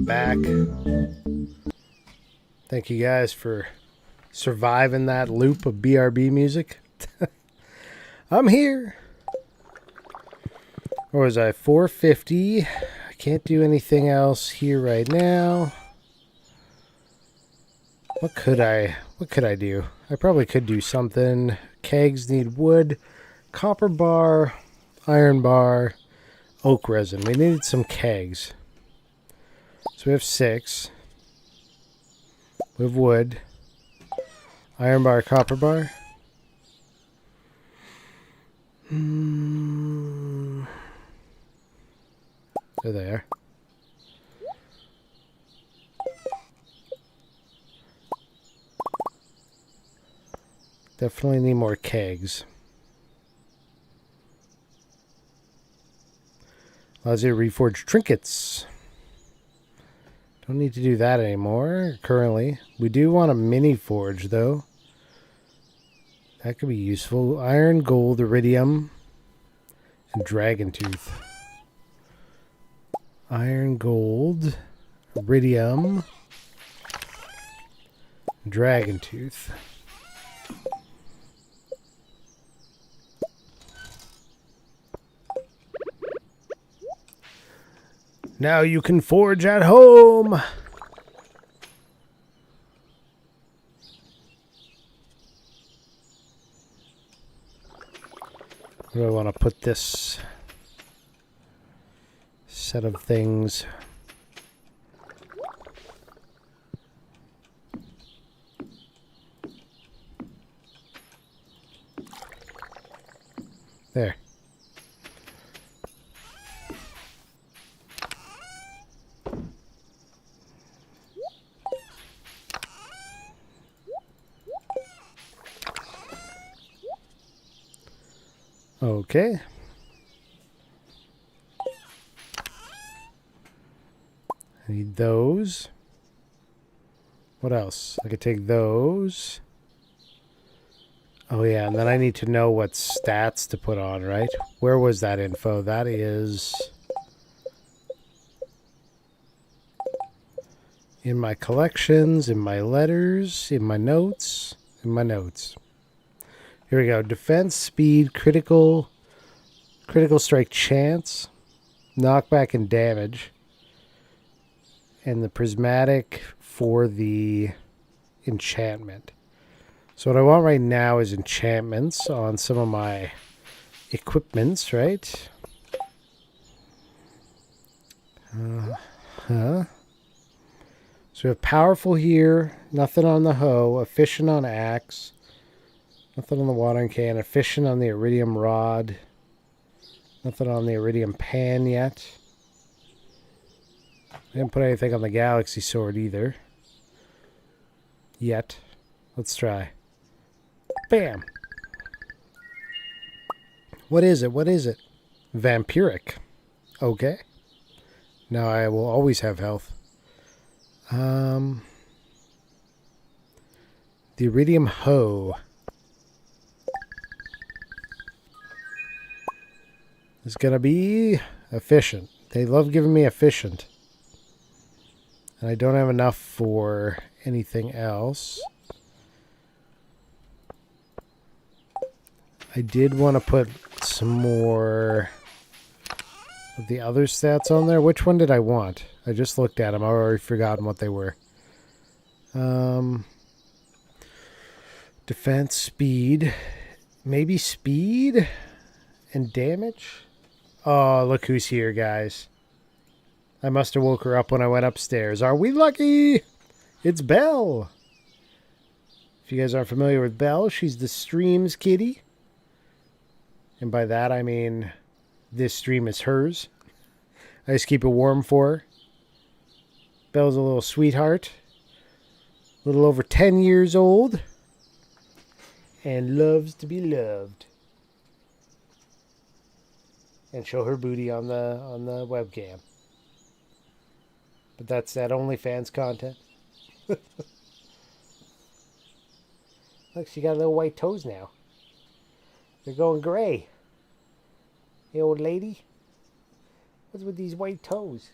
A: I'm back. Thank you guys for surviving that loop of BRB music. I'm here. Or was I 450? I can't do anything else here right now. What could I do? I probably could do something. Kegs need wood, copper bar, iron bar, oak resin. We needed some kegs. So we have 6. We have wood, iron bar, copper bar. They're there. Definitely need more kegs. Allows you to reforge trinkets. Don't need to do that anymore currently. We do want a mini forge though. That could be useful. Iron, gold, iridium, and dragon tooth. Iron, gold, iridium, dragon tooth. Now you can forge at home. Where do I want to put this set of things? There. Okay. I need those. What else? I could take those. Oh yeah, and then I need to know what stats to put on, right? Where was that info? That is in my collections, in my letters, in my notes, in my notes. Here we go. Defense, speed, critical strike chance, knockback and damage. And the prismatic for the enchantment. So what I want right now is enchantments on some of my equipments, right? So we have powerful here, nothing on the hoe, efficient on axe, nothing on the watering can, efficient on the iridium rod, nothing on the iridium pan yet. I didn't put anything on the galaxy sword either. Yet. Let's try. Bam! What is it? What is it? Vampiric. Okay. Now I will always have health. The iridium hoe is going to be efficient. They love giving me efficient. And I don't have enough for anything else. I did want to put some more of the other stats on there. Which one did I want? I just looked at them. I've already forgotten what they were. Defense, speed. Maybe speed and damage? Oh, look who's here, guys. I must have woke her up when I went upstairs. Are we lucky? It's Belle. If you guys aren't familiar with Belle, she's the stream's kitty. And by that, I mean this stream is hers. I just keep it warm for her. Belle's a little sweetheart. A little over 10 years old. And loves to be loved. And show her booty on the webcam. But that's that OnlyFans content. Look, she got little white toes now. They're going gray. The old lady. What's with these white toes?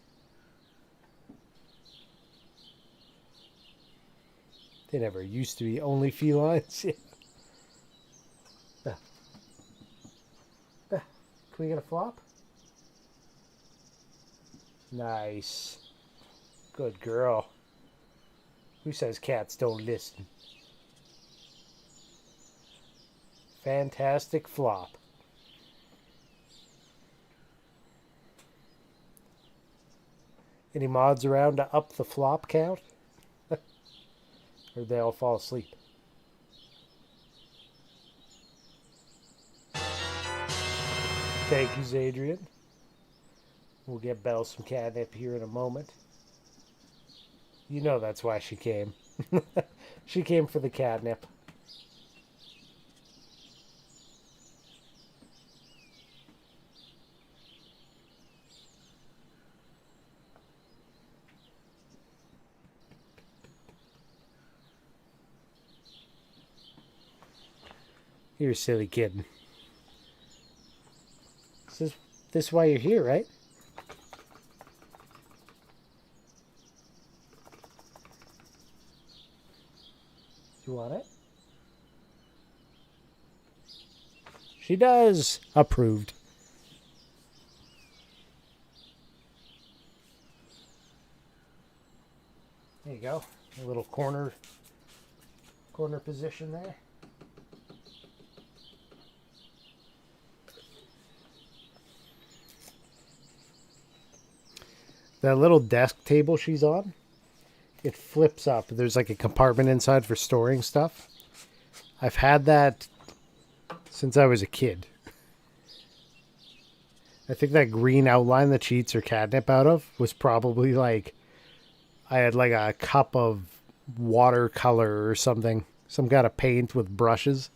A: They never used to be only felines. Yeah. Can we get a flop? Nice. Good girl. Who says cats don't listen? Fantastic flop. Any mods around to up the flop count? Or they all fall asleep? Thank you, Zadrian. We'll get Belle some catnip here in a moment. You know that's why she came. She came for the catnip. You're a silly kid. This is why you're here, right? You want it? She does. Approved. There you go. A little corner position there. That little desk table she's on, it flips up. There's like a compartment inside for storing stuff. I've had that since I was a kid. I think that green outline that she eats her catnip out of was probably like, I had like a cup of watercolor or something, some kind of paint with brushes,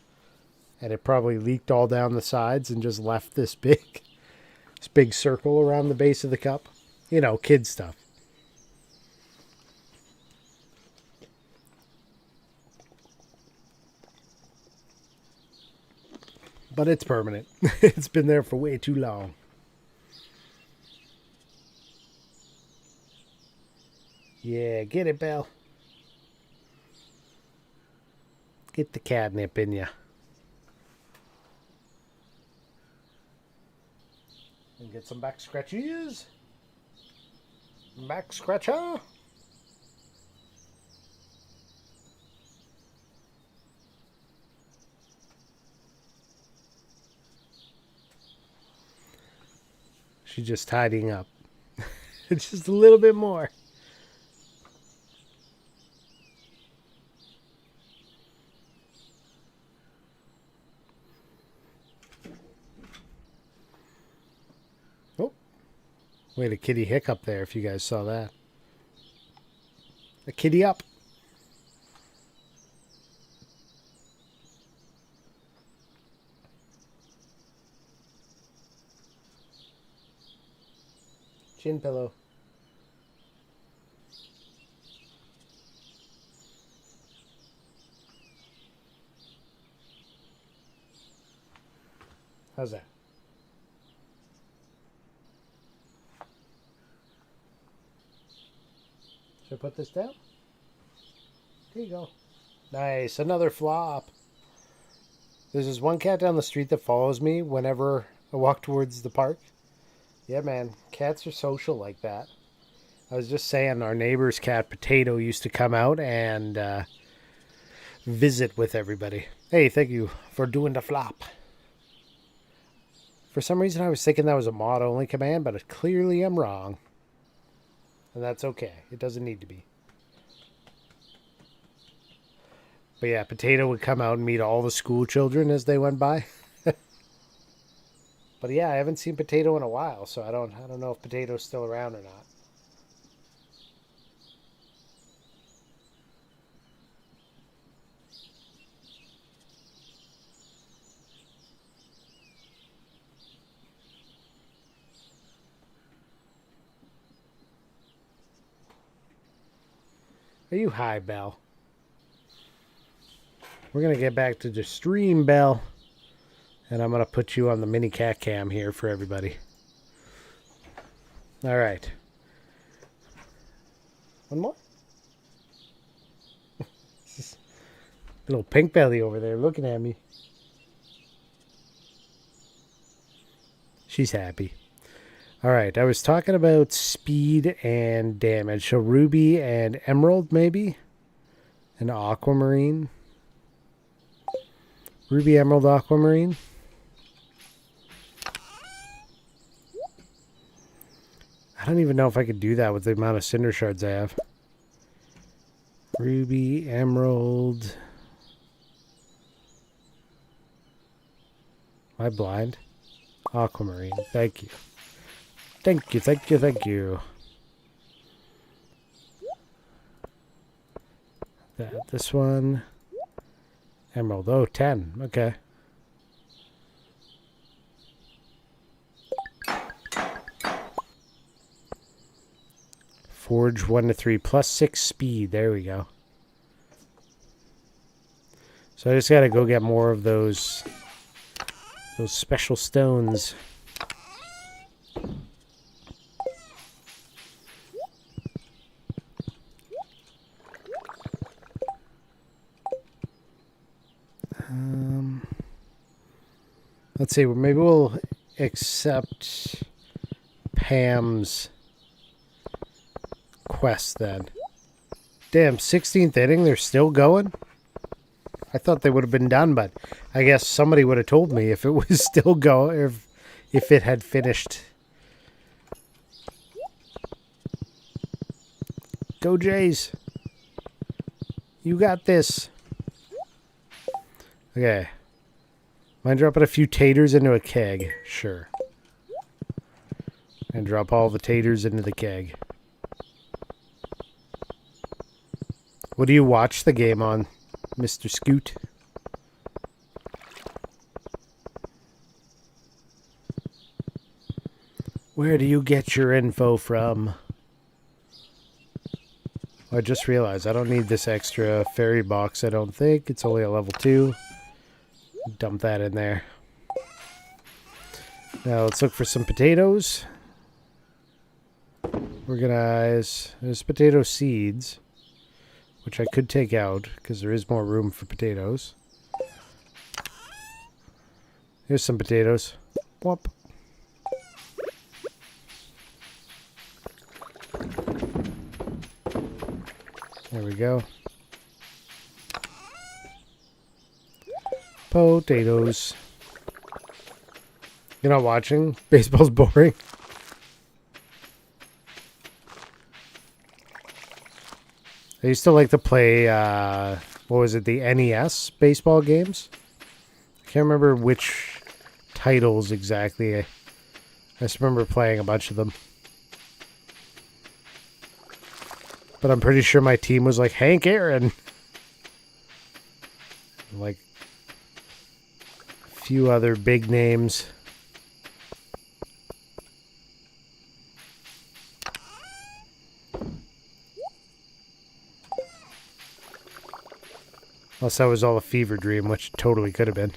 A: and it probably leaked all down the sides and just left this big circle around the base of the cup. You know, kid stuff. But it's permanent. It's been there for way too long. Yeah, get it, Belle. Get the catnip in ya. And get some back scratches. Back scratcher. She's just tidying up. It's just a little bit more. Oh. Wait, a kitty hiccup there if you guys saw that. A kitty up. Chin pillow. How's that? Should I put this down? There you go. Nice. Another flop. There's this one cat down the street that follows me whenever I walk towards the park. Yeah, man. Cats are social like that. I was just saying our neighbor's cat, Potato, used to come out and visit with everybody. Hey, thank you for doing the flop. For some reason, I was thinking that was a mod-only command, but clearly I'm wrong. And that's okay. It doesn't need to be. But yeah, Potato would come out and meet all the school children as they went by. But yeah, I haven't seen Potato in a while, so I don't know if Potato's still around or not. Are you high, Belle? We're going to get back to the stream, Belle. And I'm going to put you on the mini cat cam here for everybody. All right. One more? Little pink belly over there looking at me. She's happy. All right, I was talking about speed and damage. So ruby and emerald, maybe? And aquamarine. Ruby, emerald, aquamarine. I don't even know if I could do that with the amount of cinder shards I have. Ruby, emerald. Am I blind? Aquamarine. Thank you. Thank you, thank you, thank you. This one. Emerald. Oh, 10. Okay. Forge 1 to 3 plus 6 speed. There we go. So I just gotta go get more of those special stones. Let's see. Maybe we'll accept Pam's quest then. Damn, 16th inning. They're still going. I thought they would have been done, but I guess somebody would have told me if it was still going, if it had finished. Go Jays. You got this. Okay. Mind dropping a few taters into a keg? Sure. And drop all the taters into the keg. What do you watch the game on, Mr. Scoot? Where do you get your info from? I just realized I don't need this extra fairy box, I don't think. It's only a level 2. Dump that in there. Now let's look for some potatoes. Organize. There's potato seeds, which I could take out because there is more room for potatoes. Here's some potatoes. Whoop. There we go. Potatoes. You're not watching? Baseball's boring. I used to like to play, what was it, the NES baseball games? I can't remember which titles exactly. I just remember playing a bunch of them. But I'm pretty sure my team was like Hank Aaron. Like a few other big names. Unless that was all a fever dream, which totally could have been.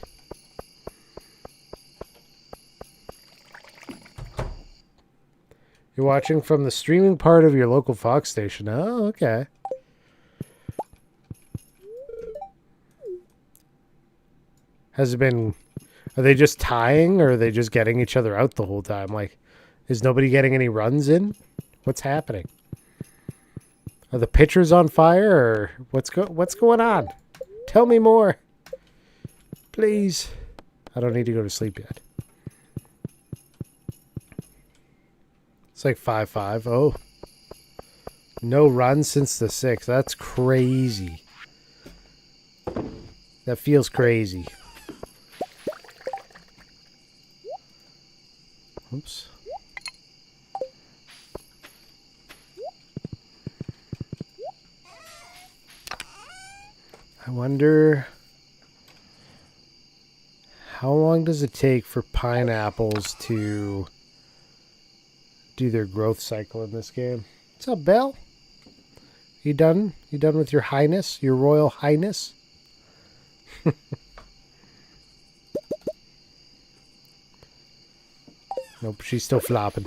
A: You're watching from the streaming part of your local Fox station. Oh, okay. Has it been... Are they just tying, or are they just getting each other out the whole time? Like, is nobody getting any runs in? What's happening? Are the pitchers on fire, or what's going on? Tell me more. Please. I don't need to go to sleep yet. It's like 5-5. Oh. No runs since the 6th. That's crazy. That feels crazy. Oops. I wonder... How long does it take for pineapples to do their growth cycle in this game? What's up, Belle? You done? You done with your highness? Your royal highness? Nope, she's still flopping.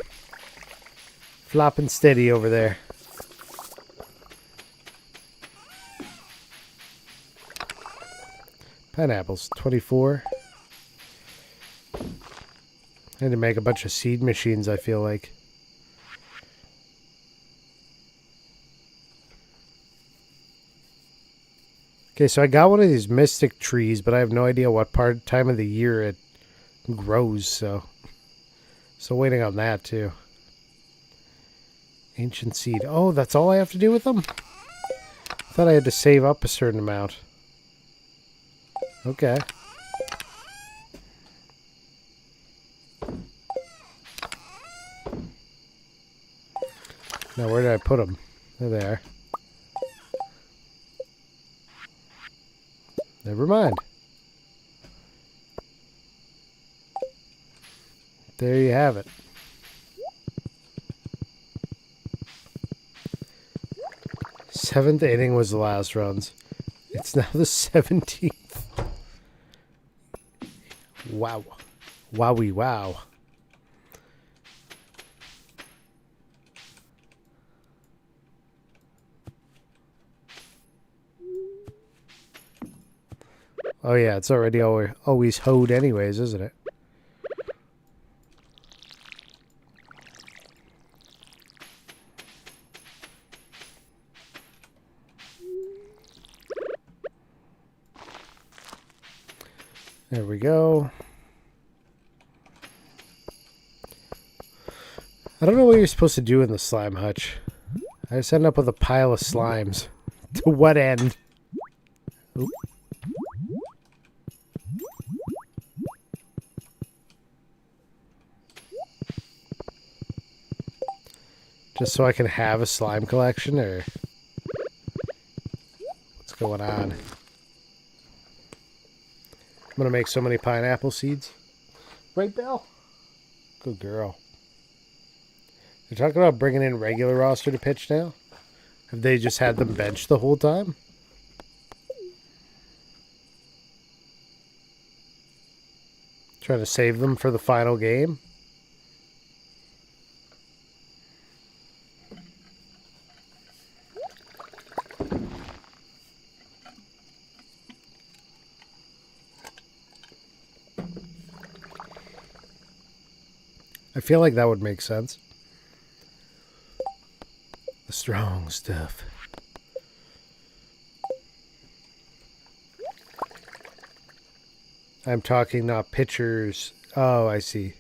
A: Flopping steady over there. Pineapples, 24. I need to make a bunch of seed machines, I feel like. Okay, so I got one of these mystic trees, but I have no idea what time of the year it grows, so waiting on that too. Ancient seed. Oh, that's all I have to do with them? I thought I had to save up a certain amount. Okay. Now, where did I put them? There they are. Never mind. There you have it. Seventh inning was the last runs. It's now the 17th. Wow. Wowie wow. Oh yeah, it's already always hoed anyways, isn't it? There we go. I don't know what you're supposed to do in the slime hutch. I just end up with a pile of slimes. To what end? Oop. Just so I can have a slime collection, or what's going on? I'm gonna make so many pineapple seeds. Right, Belle? Good girl. They're talking about bringing in regular roster to pitch now? Have they just had them benched the whole time? Trying to save them for the final game? I feel like that would make sense. The strong stuff. I'm talking not pitchers. Oh, I see.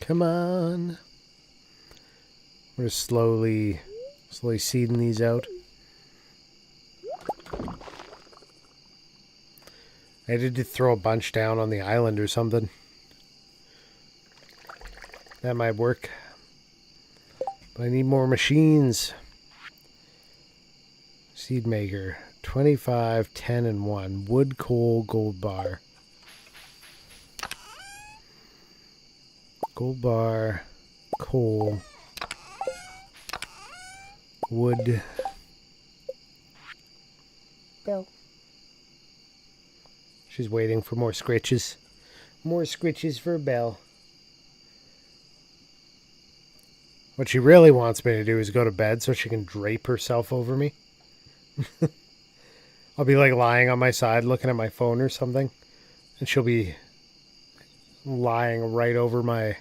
A: Come on. We're slowly seeding these out. I needed to throw a bunch down on the island or something. That might work. But I need more machines. Seed maker. 25, 10, and 1. Wood, coal, gold bar. Gold bar, coal, wood. Belle. She's waiting for more scritches. More scritches for Belle. What she really wants me to do is go to bed so she can drape herself over me. I'll be like lying on my side looking at my phone or something, and she'll be lying right over my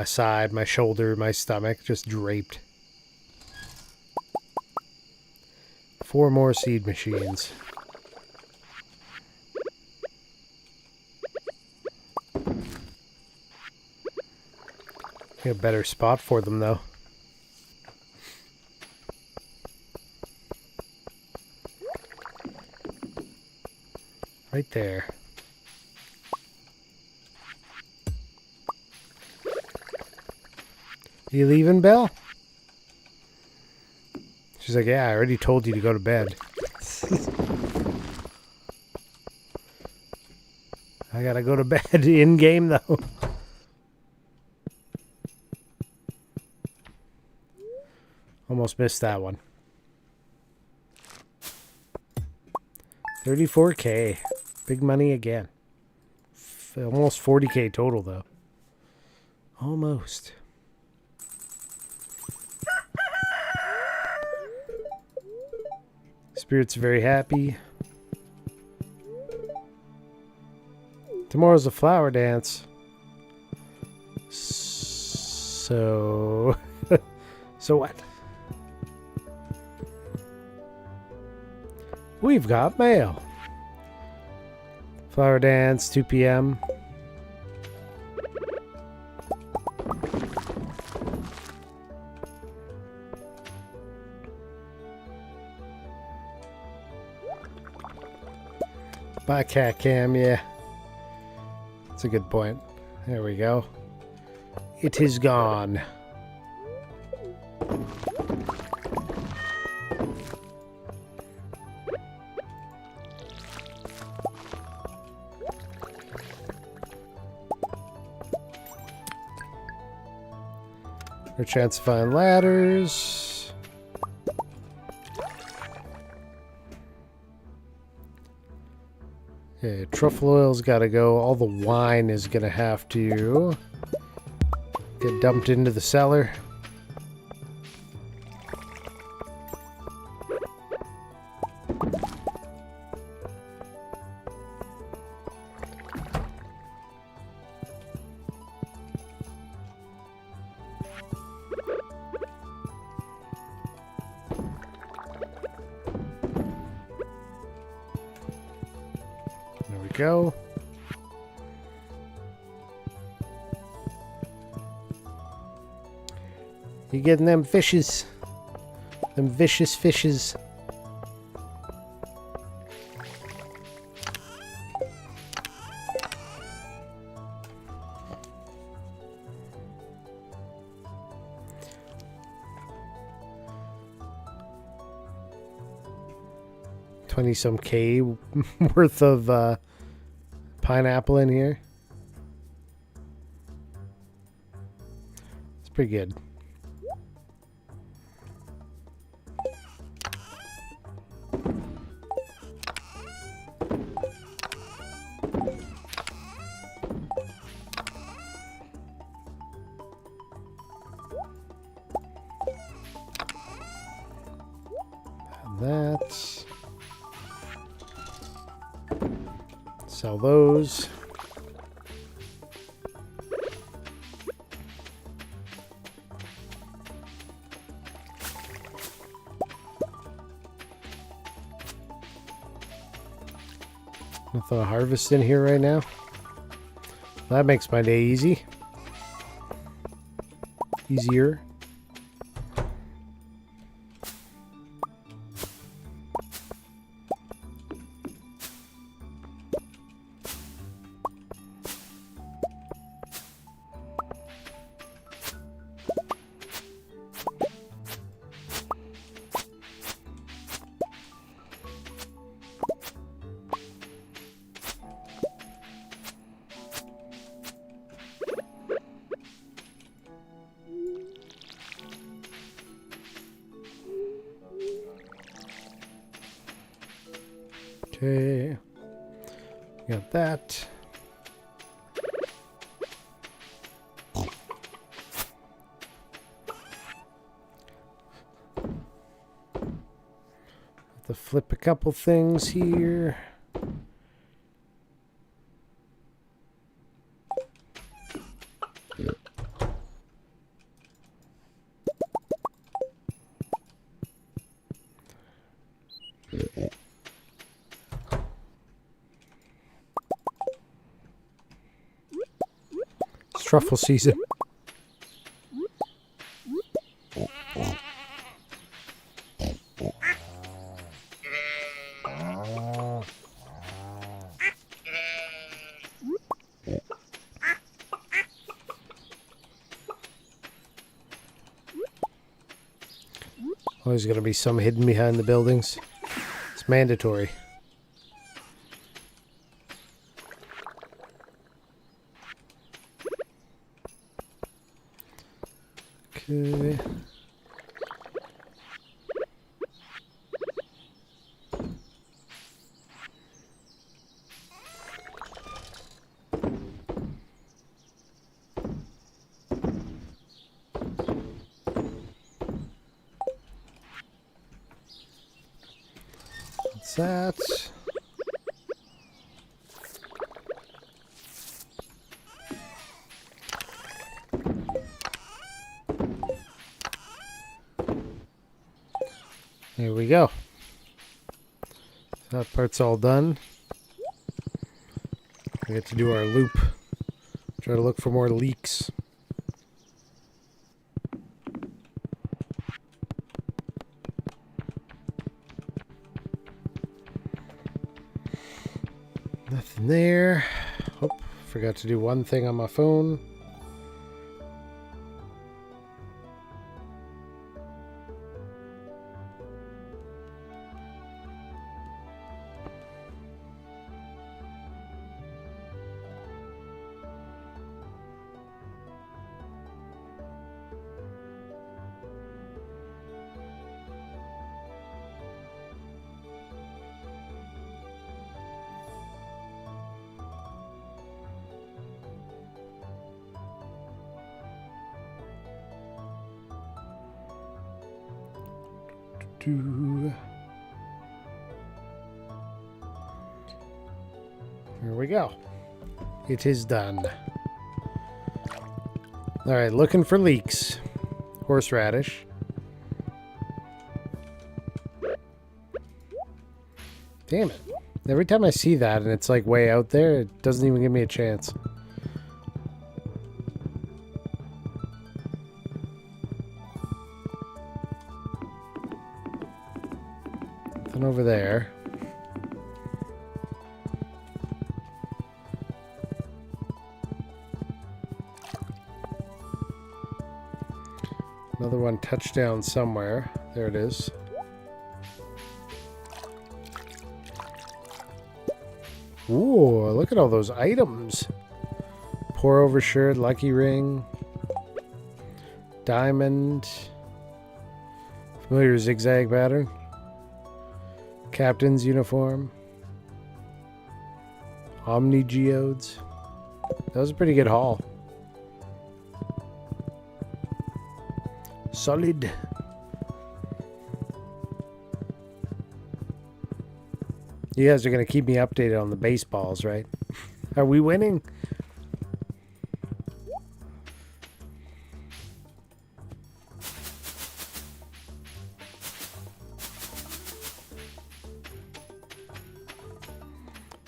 A: side, my shoulder, my stomach, just draped. 4 more seed machines. Get a better spot for them though. Right there. You leaving, Belle? She's like, yeah, I already told you to go to bed. I gotta go to bed in game though. Almost missed that one. 34K. Big money again. Almost 40K total, though. Almost. Spirit's very happy. Tomorrow's a flower dance. So... so what? We've got mail. Flower dance, 2 p.m. Bye, Cat Cam, yeah. That's a good point. There we go. It is gone. No chance to find ladders. Okay, truffle oil's gotta go. All the wine is gonna have to get dumped into the cellar. There we go. You getting them fishes? Them vicious fishes. $20-some K worth of pineapple in here. It's pretty good. That. Sell those. I'll throw a harvest in here right now. That makes my day easy. Easier. Okay, got that. Have to flip a couple things here. Truffle season. Always going to be some hidden behind the buildings. It's mandatory. Okay. that. There we go. That part's all done. We get to do our loop. Try to look for more leaks. Nothing there. Oh, forgot to do one thing on my phone. Here we go. It is done. Alright, looking for leaks. Horseradish. Damn it. Every time I see that and it's like way out there, it doesn't even give me a chance. Nothing over there. Another one touchdown somewhere. There it is. Ooh, look at all those items. Pour over shirt, lucky ring, diamond, familiar zigzag pattern, captain's uniform, omni geodes. That was a pretty good haul. Solid. You guys are going to keep me updated on the baseballs, right? Are we winning?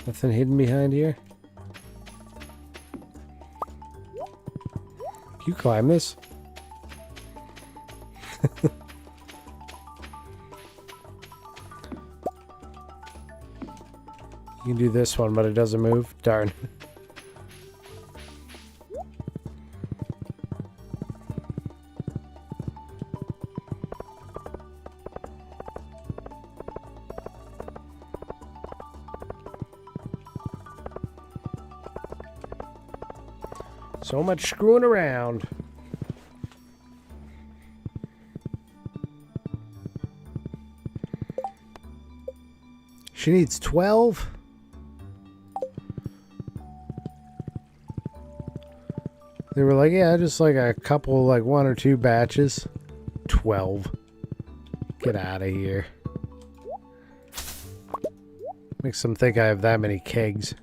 A: Nothing hidden behind here? Can you climb this? You can do this one, but it doesn't move. Darn. So much screwing around. She needs 12? They were like, yeah, just like a couple, like 1 or 2 batches. 12. Get out of here. Makes them think I have that many kegs.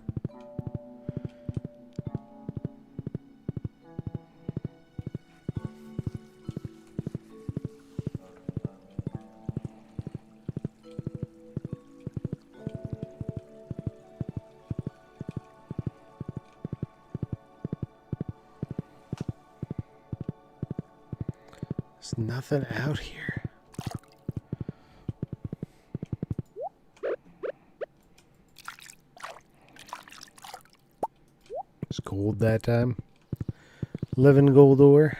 A: There's nothing out here. It's gold that time. Living gold ore.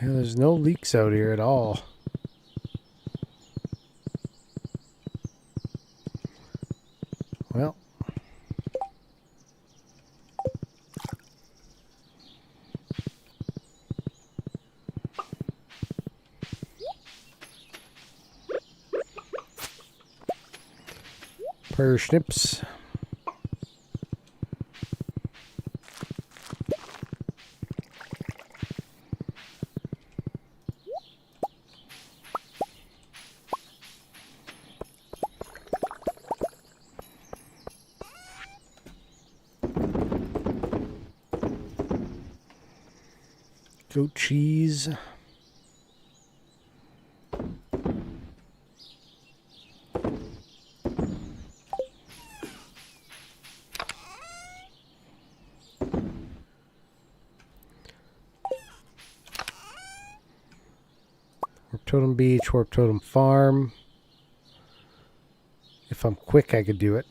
A: Yeah, there's no leaks out here at all. Well. Parsnips. Goat cheese. Warp Totem Beach, Warp Totem Farm. If I'm quick, I could do it.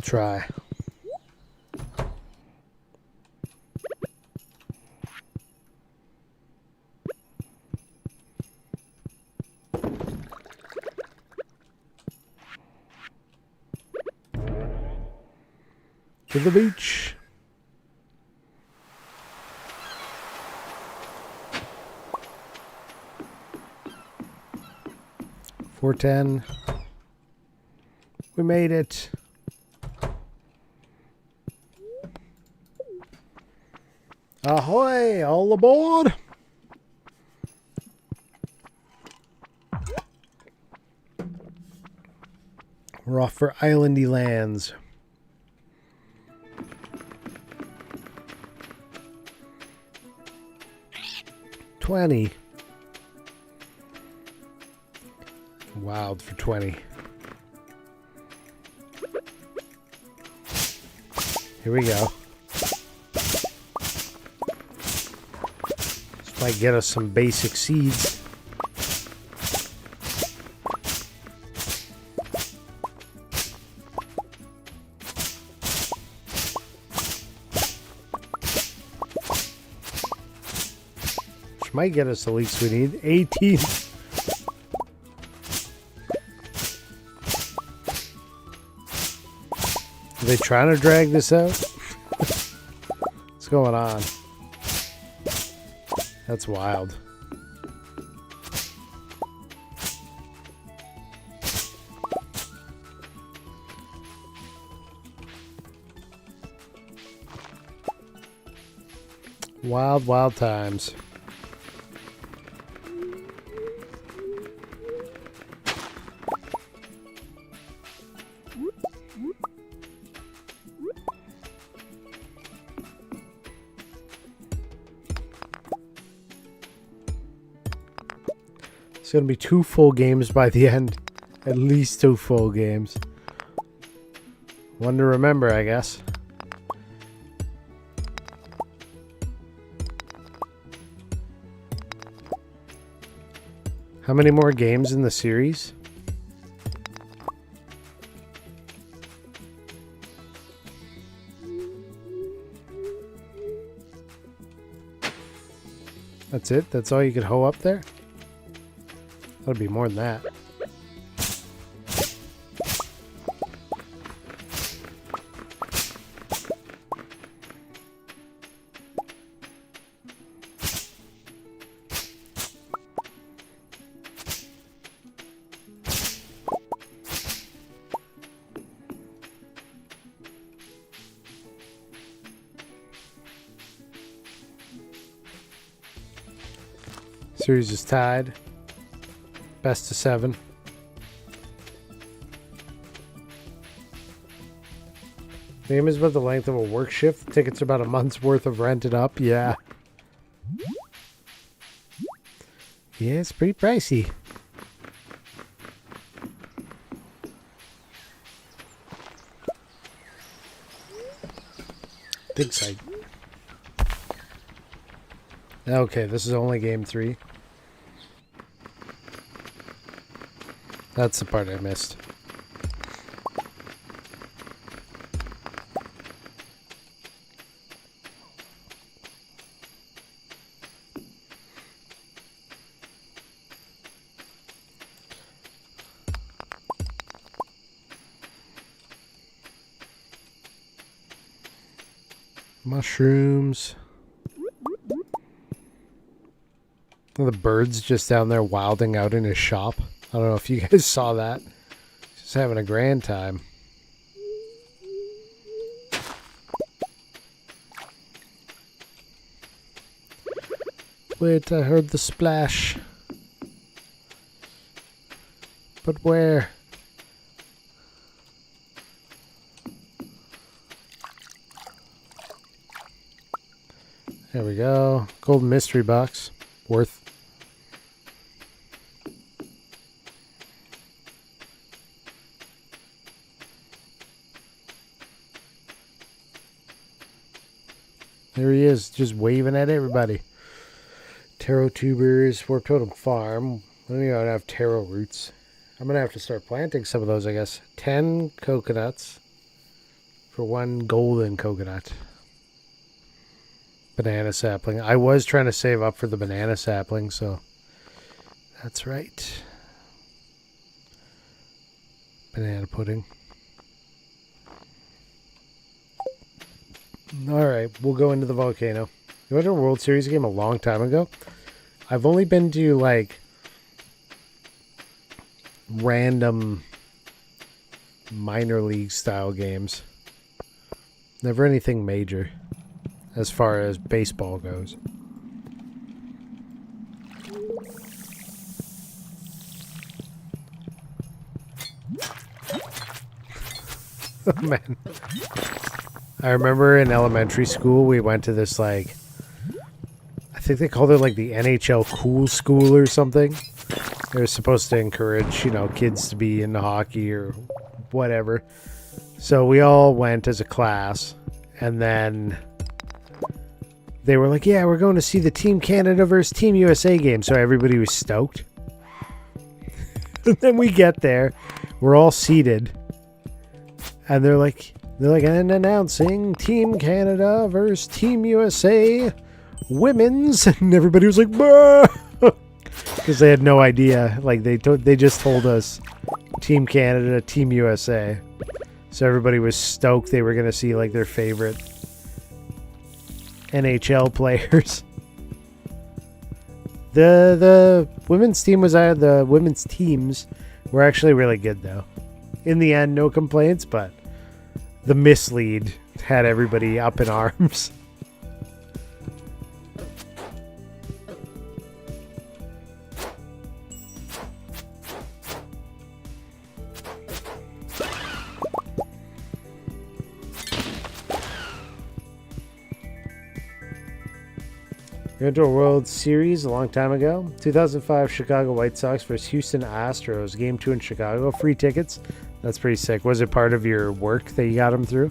A: Try. To the beach. $4.10. We made it. Ahoy! All aboard! We're off for islandy lands. $20. Wild for 20. Here we go. This might get us some basic seeds. Which might get us the leaks we need. 18. Are they trying to drag this out? What's going on? That's wild. Wild, wild times. It's going to be 2 full games by the end. At least 2 full games. One to remember, I guess. How many more games in the series? That's it? That's all you could hoe up there? That'd be more than that. Series is tied. Best of 7. The game is about the length of a work shift. Tickets are about a month's worth of rented up. Yeah. Yeah, it's pretty pricey. Dig site. Okay, this is only game 3. That's the part I missed. Mushrooms. The bird's just down there wilding out in his shop. I don't know if you guys saw that. Just having a grand time. Wait, I heard the splash. But where? There we go. Golden mystery box. Worth. There he is, just waving at everybody. Taro tubers, Warp Totem Farm. I don't even have taro roots. I'm going to have to start planting some of those, I guess. 10 coconuts for 1 golden coconut. Banana sapling. I was trying to save up for the banana sapling, so that's right. Banana pudding. Alright, we'll go into the volcano. You went to a World Series game a long time ago. I've only been to, like, random minor league style games. Never anything major as far as baseball goes. Oh, man. I remember in elementary school we went to this, like, I think they called it like the NHL Cool School or something. They were supposed to encourage, you know, kids to be into hockey or whatever. So we all went as a class, and then they were like, yeah, we're going to see the Team Canada versus Team USA game. So everybody was stoked. And then we get there, we're all seated, and they're like, and announcing Team Canada versus Team USA women's, and everybody was like, bah! Because they had no idea. Like, they just told us Team Canada, Team USA. So everybody was stoked they were going to see, like, their favorite NHL players. The women's team was the women's teams were actually really good, though. In the end, no complaints, but the mislead had everybody up in arms. We went to a World Series a long time ago. 2005 Chicago White Sox versus Houston Astros. Game 2 in Chicago. Free tickets. That's pretty sick. Was it part of your work that you got them through?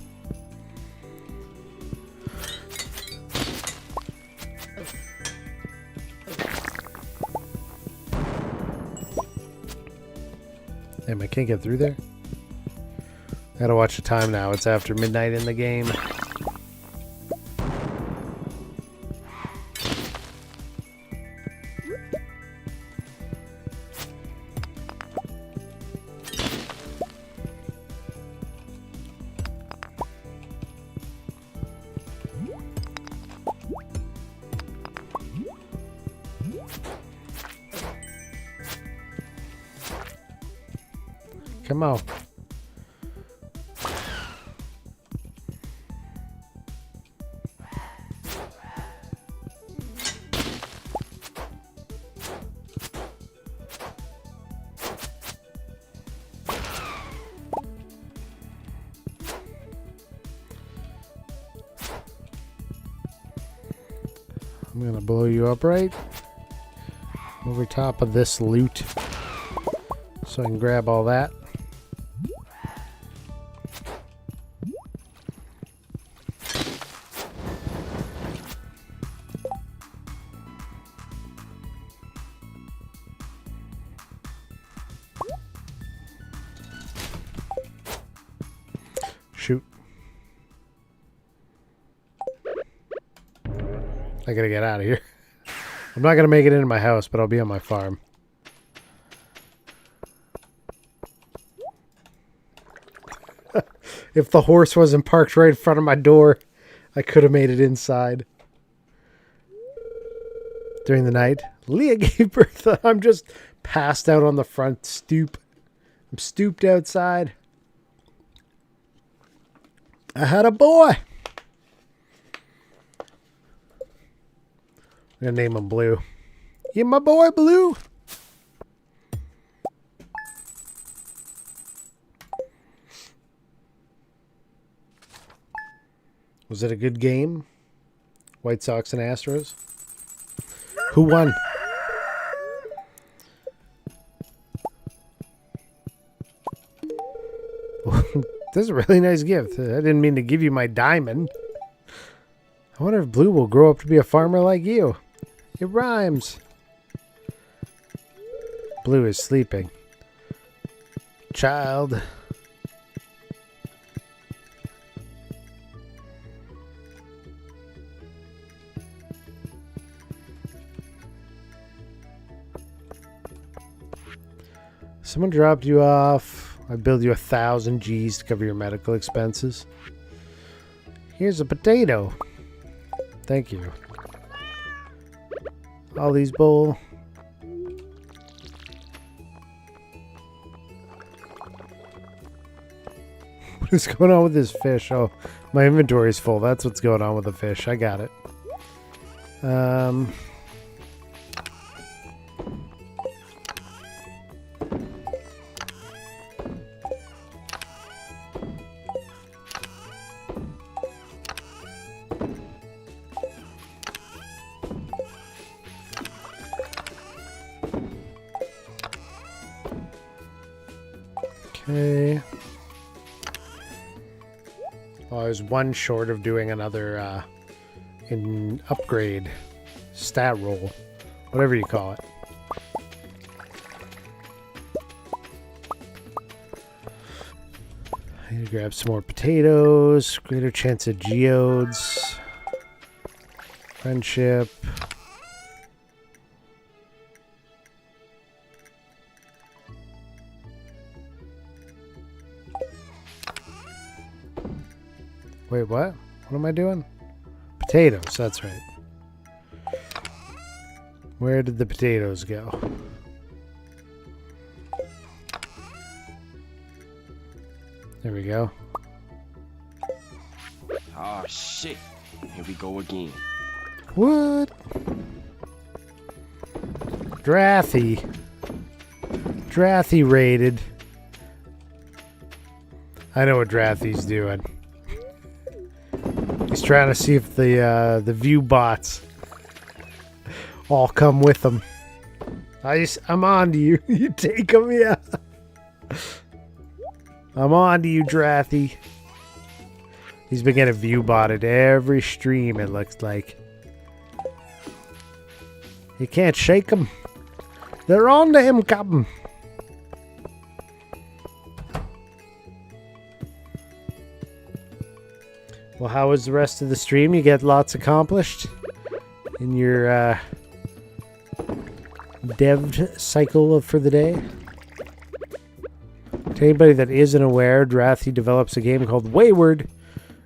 A: Damn, I can't get through there. Gotta watch the time now. It's after midnight in the game. Come on. I'm gonna blow you up right over top of this loot so I can grab all that. Shoot. I gotta get out of here. I'm not gonna make it into my house, but I'll be on my farm. If the horse wasn't parked right in front of my door, I could have made it inside. During the night, Leah gave birth. I'm just passed out on the front stoop. I'm stooped outside. I had a boy. I'm gonna name him Blue. You my boy, Blue. Was it a good game? White Sox and Astros? Who won? This is a really nice gift. I didn't mean to give you my diamond. I wonder if Blue will grow up to be a farmer like you. It rhymes. Blue is sleeping. Child. Someone dropped you off. I billed you 1,000 G's to cover your medical expenses. Here's a potato. Thank you. Ollie's bowl. What is going on with this fish? Oh, my inventory is full. That's what's going on with the fish. I got it. Okay. Well, I was one short of doing another upgrade stat roll, whatever you call it. I need to grab some more potatoes, greater chance of geodes, friendship. Wait, what? What am I doing? Potatoes, that's right. Where did the potatoes go? There we go.
B: Oh shit. Here we go again.
A: What? Drathy. Drathy raided. I know what Drathy's doing. He's trying to see if the view bots all come with him. I'm on to you. You take them, yeah. I'm on to you, Drathy. He's been getting view botted every stream, it looks like. You can't shake them. They're on to him, Captain. Well, how was the rest of the stream? You get lots accomplished in your dev cycle for the day? To anybody that isn't aware, Drathy develops a game called Wayward,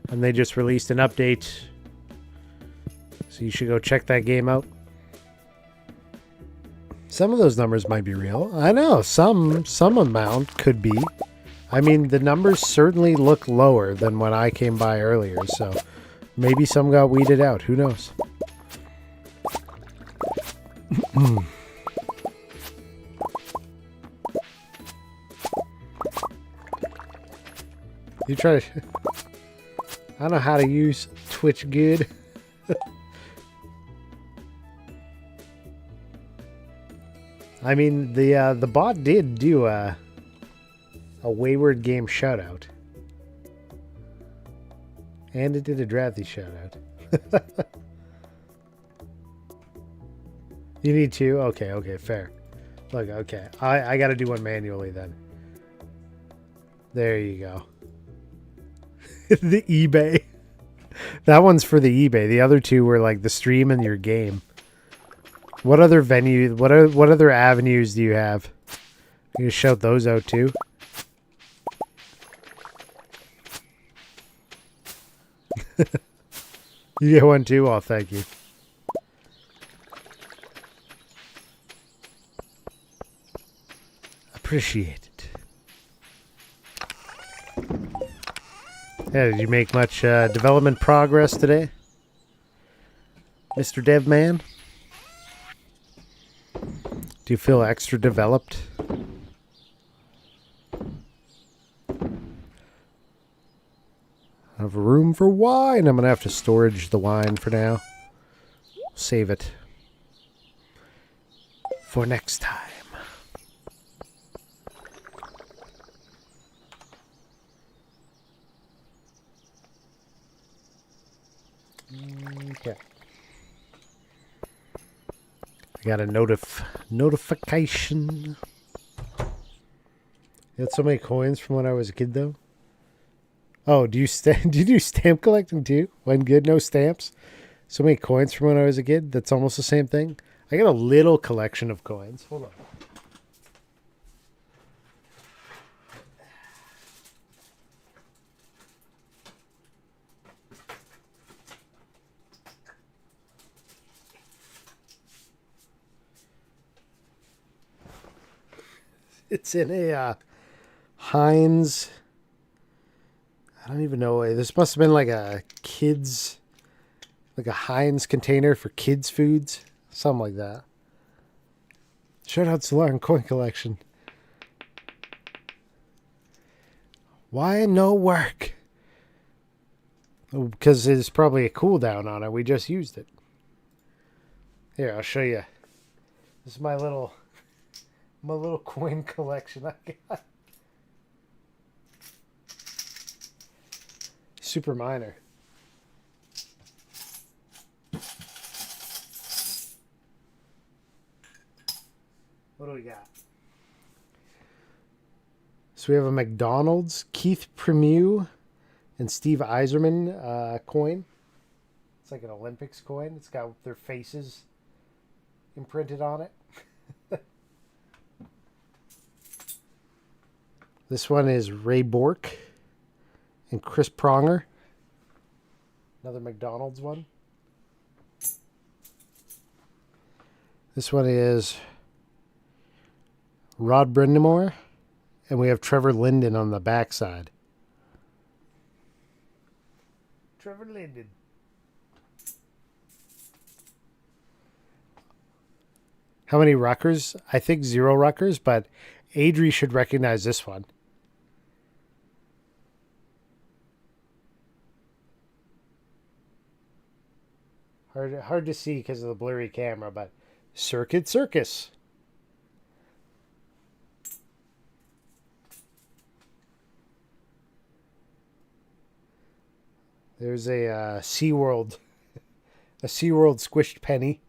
A: and they just released an update. So you should go check that game out. Some of those numbers might be real. I know, some amount could be. I mean, the numbers certainly look lower than when I came by earlier, so maybe some got weeded out. Who knows? You try to... I don't know how to use Twitch good. I mean, the bot did do a Wayward game shout out. And it did a Drathy shout out. You need two? Okay, fair. Look, okay. I gotta do one manually then. There you go. The eBay. That one's for the eBay. The other two were like the stream and your game. What other venue? What other avenues do you have? You shout those out too. You get one too? Oh, thank you. Appreciate it. Yeah, did you make much development progress today, Mr. Devman? Do you feel extra developed? have room for wine. I'm going to have to storage the wine for now. Save it for next time. Okay. I got a notification. You had so many coins from when I was a kid, though. Oh, do you do stamp collecting too? When good, no stamps. So many coins from when I was a kid. That's almost the same thing. I got a little collection of coins. Hold on. It's in a Heinz. I don't even know. This must have been like a kids, like a Heinz container for kids' foods. Something like that. Shout out Sularin coin collection. Why no work? Oh, because there's probably a cooldown on it. We just used it. Here, I'll show you. This is my little coin collection I got. Super minor. What do we got? So we have a McDonald's, Keith Primieux, and Steve Eiserman coin. It's like an Olympics coin. It's got their faces imprinted on it. This one is Ray Bork and Chris Pronger. Another McDonald's one. This one is Rod Brindamore. And we have Trevor Linden on the backside. Trevor Linden. How many Ruckers? I think 0 Ruckers, but Adri should recognize this one. Hard to see because of the blurry camera, but Circuit Circus. There's a SeaWorld squished penny.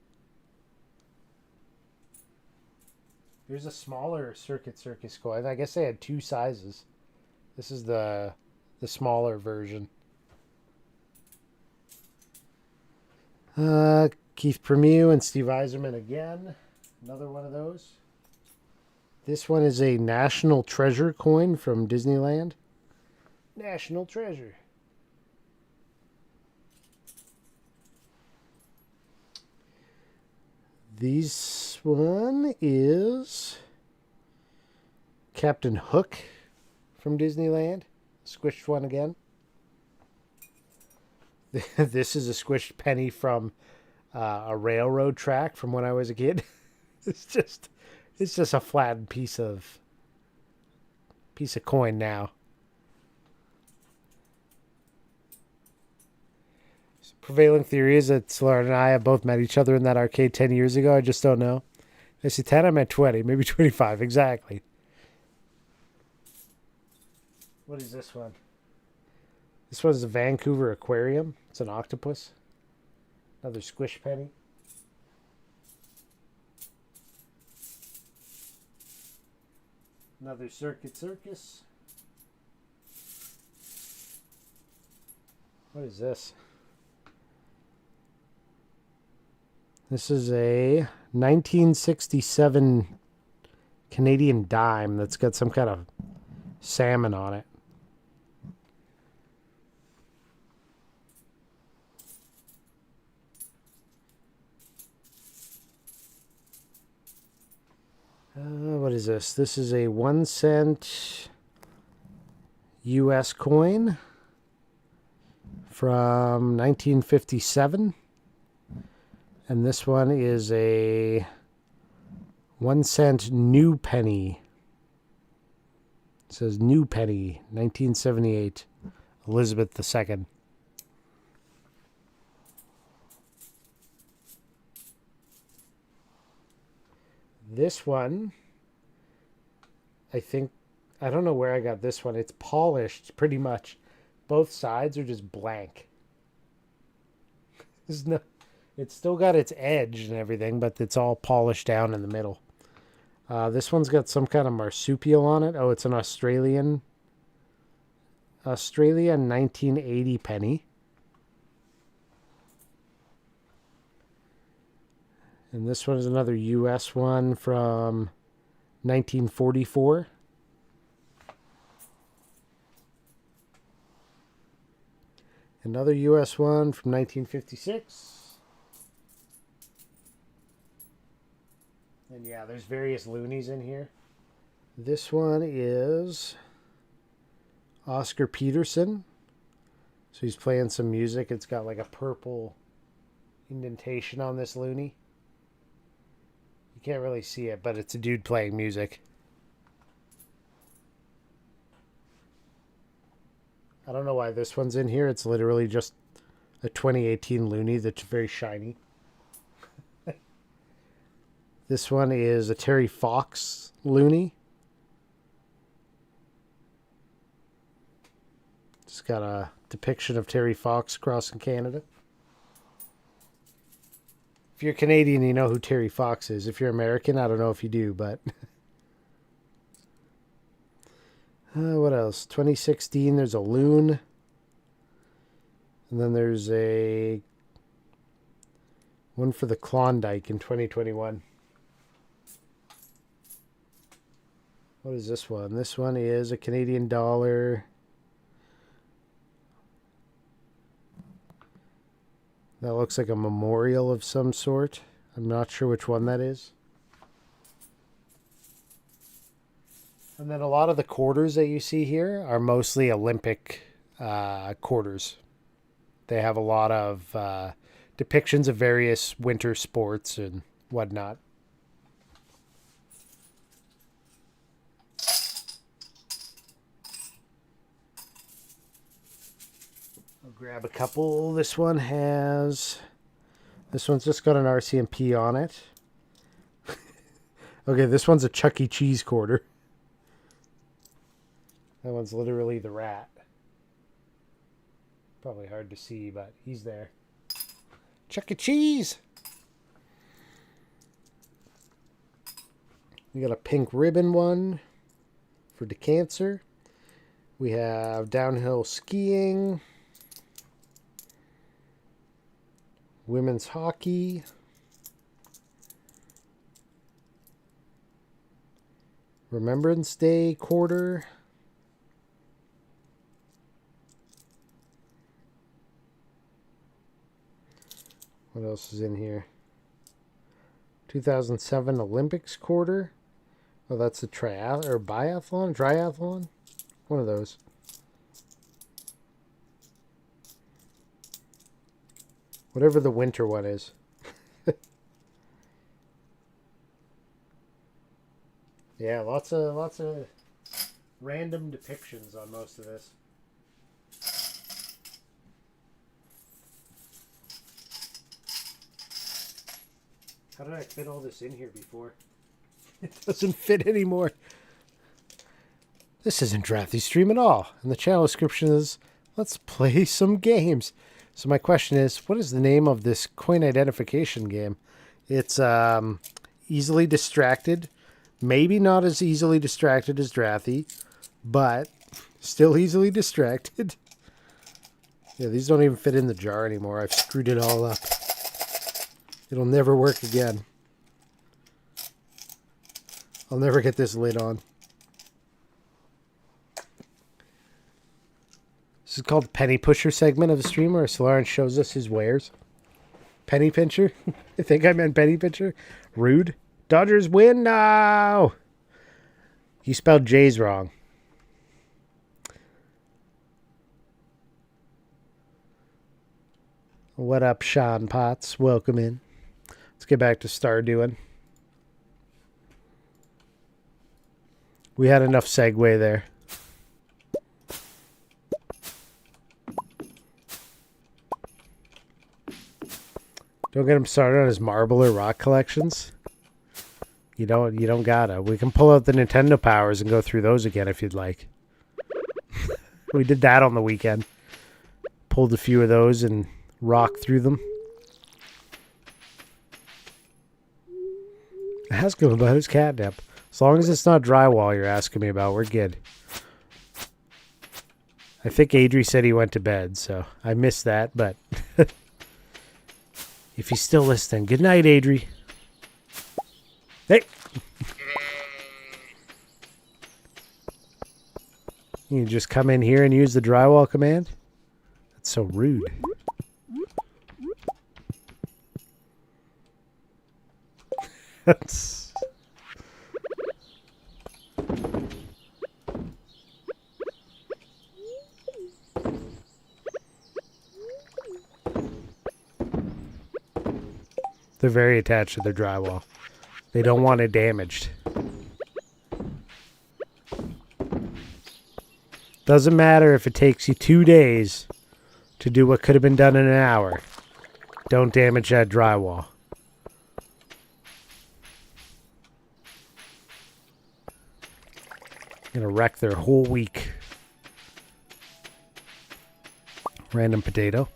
A: There's a smaller Circuit Circus coin. I guess they had 2 sizes. This is the smaller version. Keith Primieux and Steve Eiserman again. Another one of those. This one is a National Treasure coin from Disneyland. National Treasure. This one is Captain Hook from Disneyland. Squished one again. This is a squished penny from a railroad track from when I was a kid. It's just a flat piece of coin now. Prevailing theory is that Sularin and I have both met each other in that arcade 10 years ago. I just don't know. I say 10, I meant 20, maybe 25, exactly. What is this one? This one's a Vancouver Aquarium. It's an octopus. Another squish penny. Another Circuit Circus. What is this? This is a 1967 Canadian dime that's got some kind of salmon on it. What is this? This is a 1 cent US coin from 1957. And this one is a 1 cent new penny. It says new penny, 1978, Elizabeth II. This one, I think, I don't know where I got this one. It's polished pretty much. Both sides are just blank. There's no, it's still got its edge and everything, but it's all polished down in the middle. This one's got some kind of marsupial on it. Oh, it's an Australia 1980 penny. And this one is another US one from 1944. Another US one from 1956. And yeah, there's various loonies in here. This one is Oscar Peterson. So he's playing some music. It's got like a purple indentation on this loony. You can't really see it, but it's a dude playing music. I don't know why this one's in here. It's literally just a 2018 loony that's very shiny. This one is a Terry Fox loony. It's got a depiction of Terry Fox crossing Canada. If you're Canadian, you know who Terry Fox is. If you're American, I don't know if you do, but... what else? 2016, there's a loon. And then there's a one for the Klondike in 2021. What is this one? This one is a Canadian dollar. That looks like a memorial of some sort. I'm not sure which one that is. And then a lot of the quarters that you see here are mostly Olympic quarters. They have a lot of depictions of various winter sports and whatnot. I'll grab a couple. This one's just got an RCMP on it. Okay, this one's a Chuck E. Cheese quarter. That one's literally the rat. Probably hard to see, but he's there. Chuck E. Cheese! We got a pink ribbon one for the cancer. We have downhill skiing. Women's hockey. Remembrance Day quarter. What else is in here? 2007 Olympics quarter. Oh, that's a triathlon? One of those. Whatever the winter one is. Yeah, lots of random depictions on most of this. How did I fit all this in here before? It doesn't fit anymore. This isn't Drafty Stream at all. And the channel description is, let's play some games. So my question is, what is the name of this coin identification game? It's easily distracted. Maybe not as easily distracted as Drafty, but still easily distracted. Yeah, these don't even fit in the jar anymore. I've screwed it all up. It'll never work again. I'll never get this lid on. This is called the Penny Pusher segment of the stream where Sularin shows us his wares. Penny Pincher? I think I meant Penny Pincher. Rude. Dodgers win now! You spelled J's wrong. What up, Sean Potts? Welcome in. Let's get back to Stardew. We had enough segue there. Don't get him started on his marble or rock collections. You don't gotta. We can pull out the Nintendo powers and go through those again if you'd like. We did that on the weekend. Pulled a few of those and rocked through them. Ask him about his catnip. As long as it's not drywall you're asking me about, we're good. I think Adri said he went to bed, so I missed that, but if he's still listening, good night, Adri. Hey! You just come in here and use the drywall command? That's so rude. That's... They're very attached to their drywall. They don't want it damaged. Doesn't matter if it takes you 2 days to do what could have been done in an hour. Don't damage that drywall. Gonna wreck their whole week. Random potato.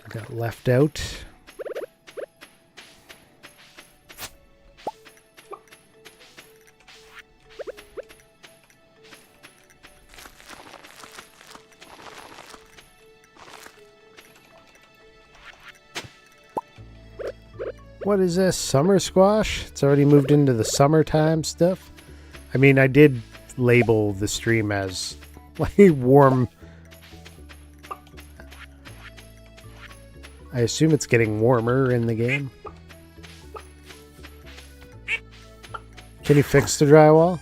A: Got left out. What is this? Summer squash? It's already moved into the summertime stuff. I mean, I did label the stream as like warm. I assume it's getting warmer in the game. Can you fix the drywall?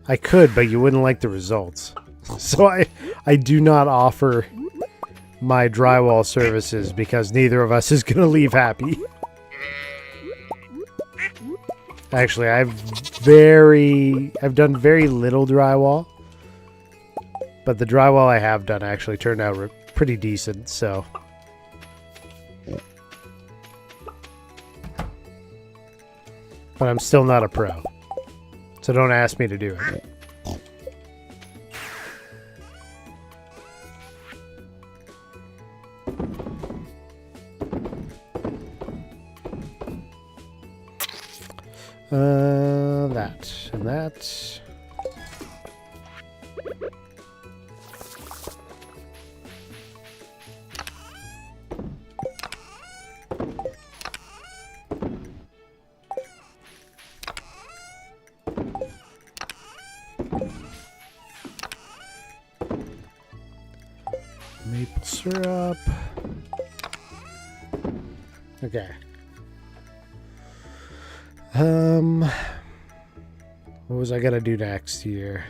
A: I could, but you wouldn't like the results. So I do not offer my drywall services because neither of us is going to leave happy. Actually, I've done very little drywall, but the drywall I have done actually turned out pretty decent, so. But I'm still not a pro, so don't ask me to do it. That and that. Maple syrup. Okay. What was I gonna do next here?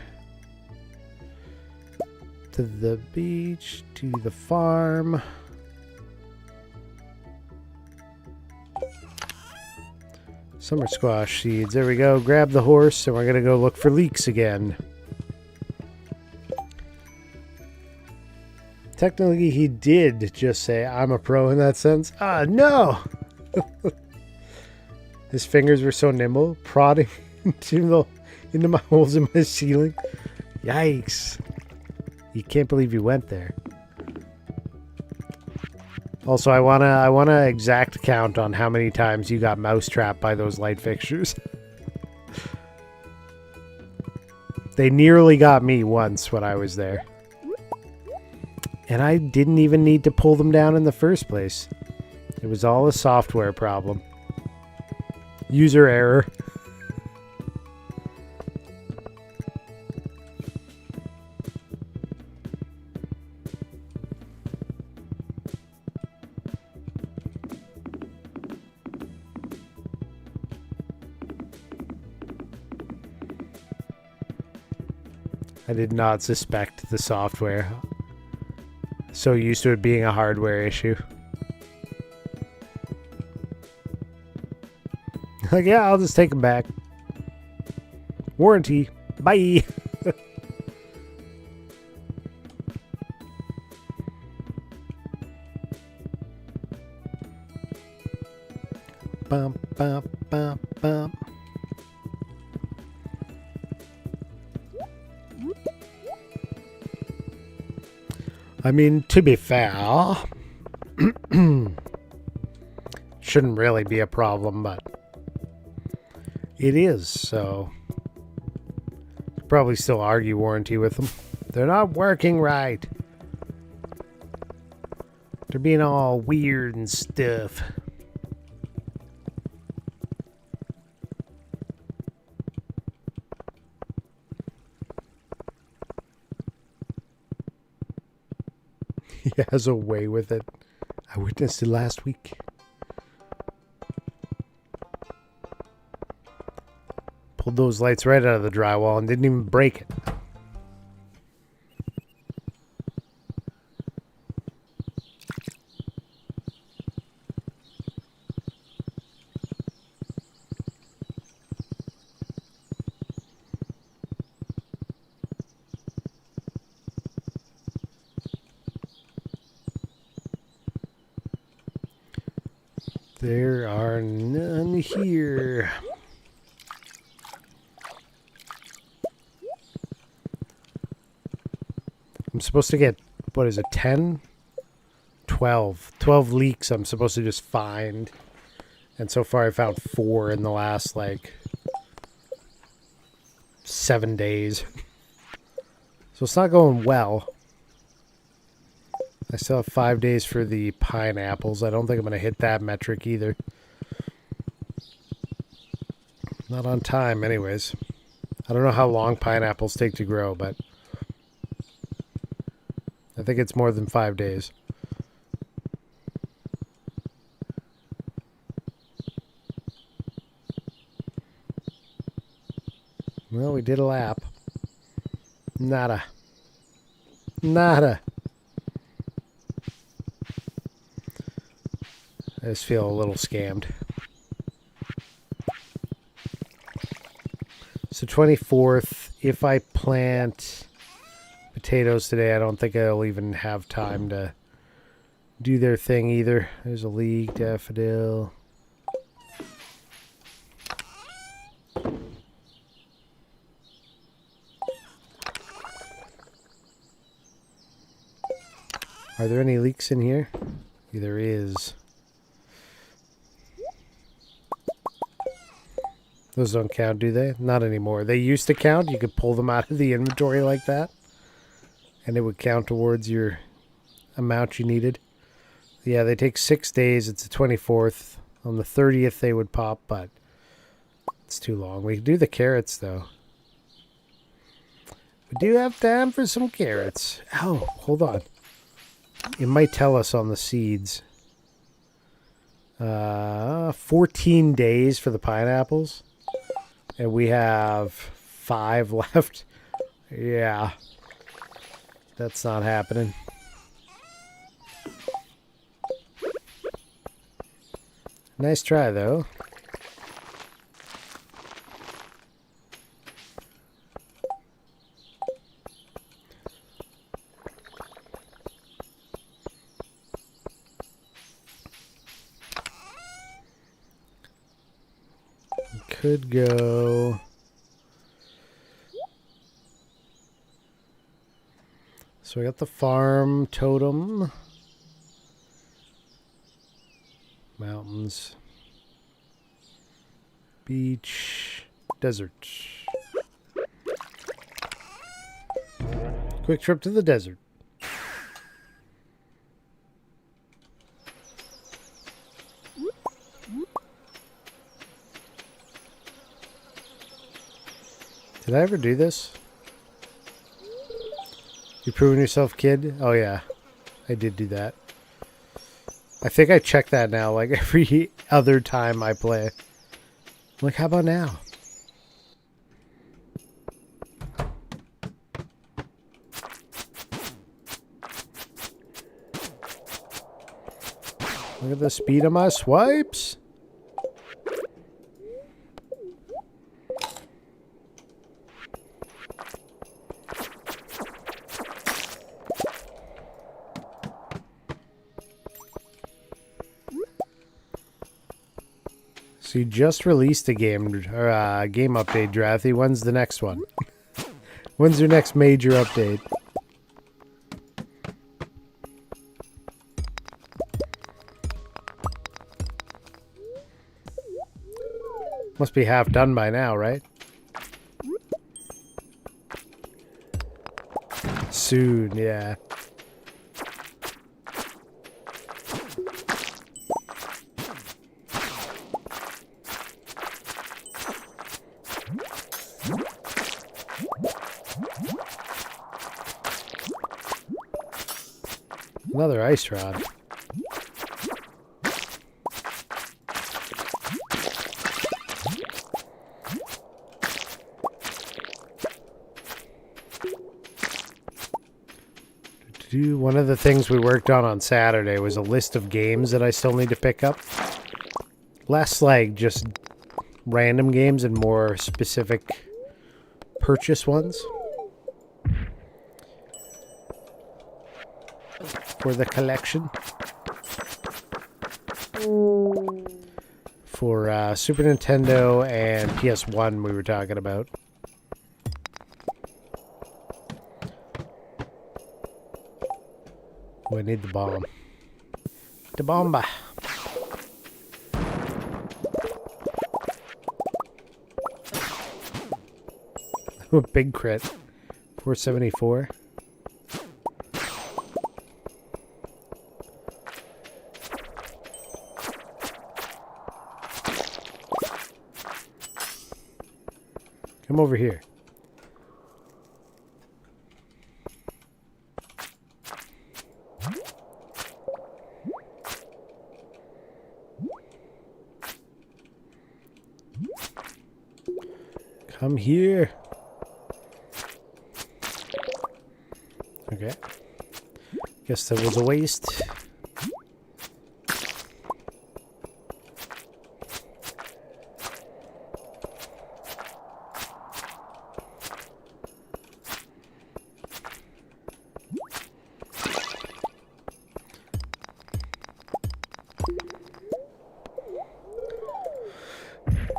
A: To the beach, to the farm. Summer squash seeds. There we go. Grab the horse, and we're gonna go look for leeks again. Technically, he did just say, I'm a pro in that sense. Ah, no! His fingers were so nimble, prodding into my holes in my ceiling. Yikes. You can't believe you went there. Also, I wanna exact count on how many times you got mousetrapped by those light fixtures. They nearly got me once when I was there. And I didn't even need to pull them down in the first place. It was all a software problem. User error. I did not suspect the software. So used to it being a hardware issue. Like, yeah, I'll just take them back. Warranty. Bye. Bum, bum, bum, bum. I mean, to be fair, shouldn't really be a problem, but it is, so probably still argue warranty with them. They're not working right. They're being all weird and stuff. He has a way with it. I witnessed it last week. Pulled those lights right out of the drywall and didn't even break it. There are none here. I'm supposed to get, what is it, 10? 12. 12 leaks I'm supposed to just find. And so far I found 4 in the last, 7 days. So it's not going well. I still have 5 days for the pineapples. I don't think I'm going to hit that metric either. Not on time, anyways. I don't know how long pineapples take to grow, but I think it's more than 5 days. Well, we did a lap. Nada. Nada. I just feel a little scammed. So 24th, if I plant potatoes today, I don't think I'll even have time to do their thing either. There's a leek, daffodil. Are there any leeks in here? Yeah, there is. Those don't count, do they? Not anymore. They used to count. You could pull them out of the inventory like that, and it would count towards your amount you needed. Yeah, they take 6 days. It's the 24th. On the 30th, they would pop, but it's too long. We can do the carrots, though. We do have time for some carrots. Oh, hold on. It might tell us on the seeds. 14 days for the pineapples. And we have 5 left. Yeah. That's not happening. Nice try, though. Could go. So we got the farm totem. Mountains. Beach. Desert. Quick trip to the desert. Did I ever do this? You proving yourself, kid? Oh, yeah. I did do that. I think I check that now, like, every other time I play. Like, how about now? Look at the speed of my swipes. So you just released a game or game update, Drathy. When's the next one? When's your next major update? Must be half done by now, right? Soon, yeah. Another ice rod. One of the things we worked on Saturday was a list of games that I still need to pick up. Less like just random games and more specific purchase ones. For the collection. For Super Nintendo and PS1 we were talking about. Oh, I need the bomb. The bomba. Oh, big crit. 474. Come over here. Come here. Okay. Guess that was a waste.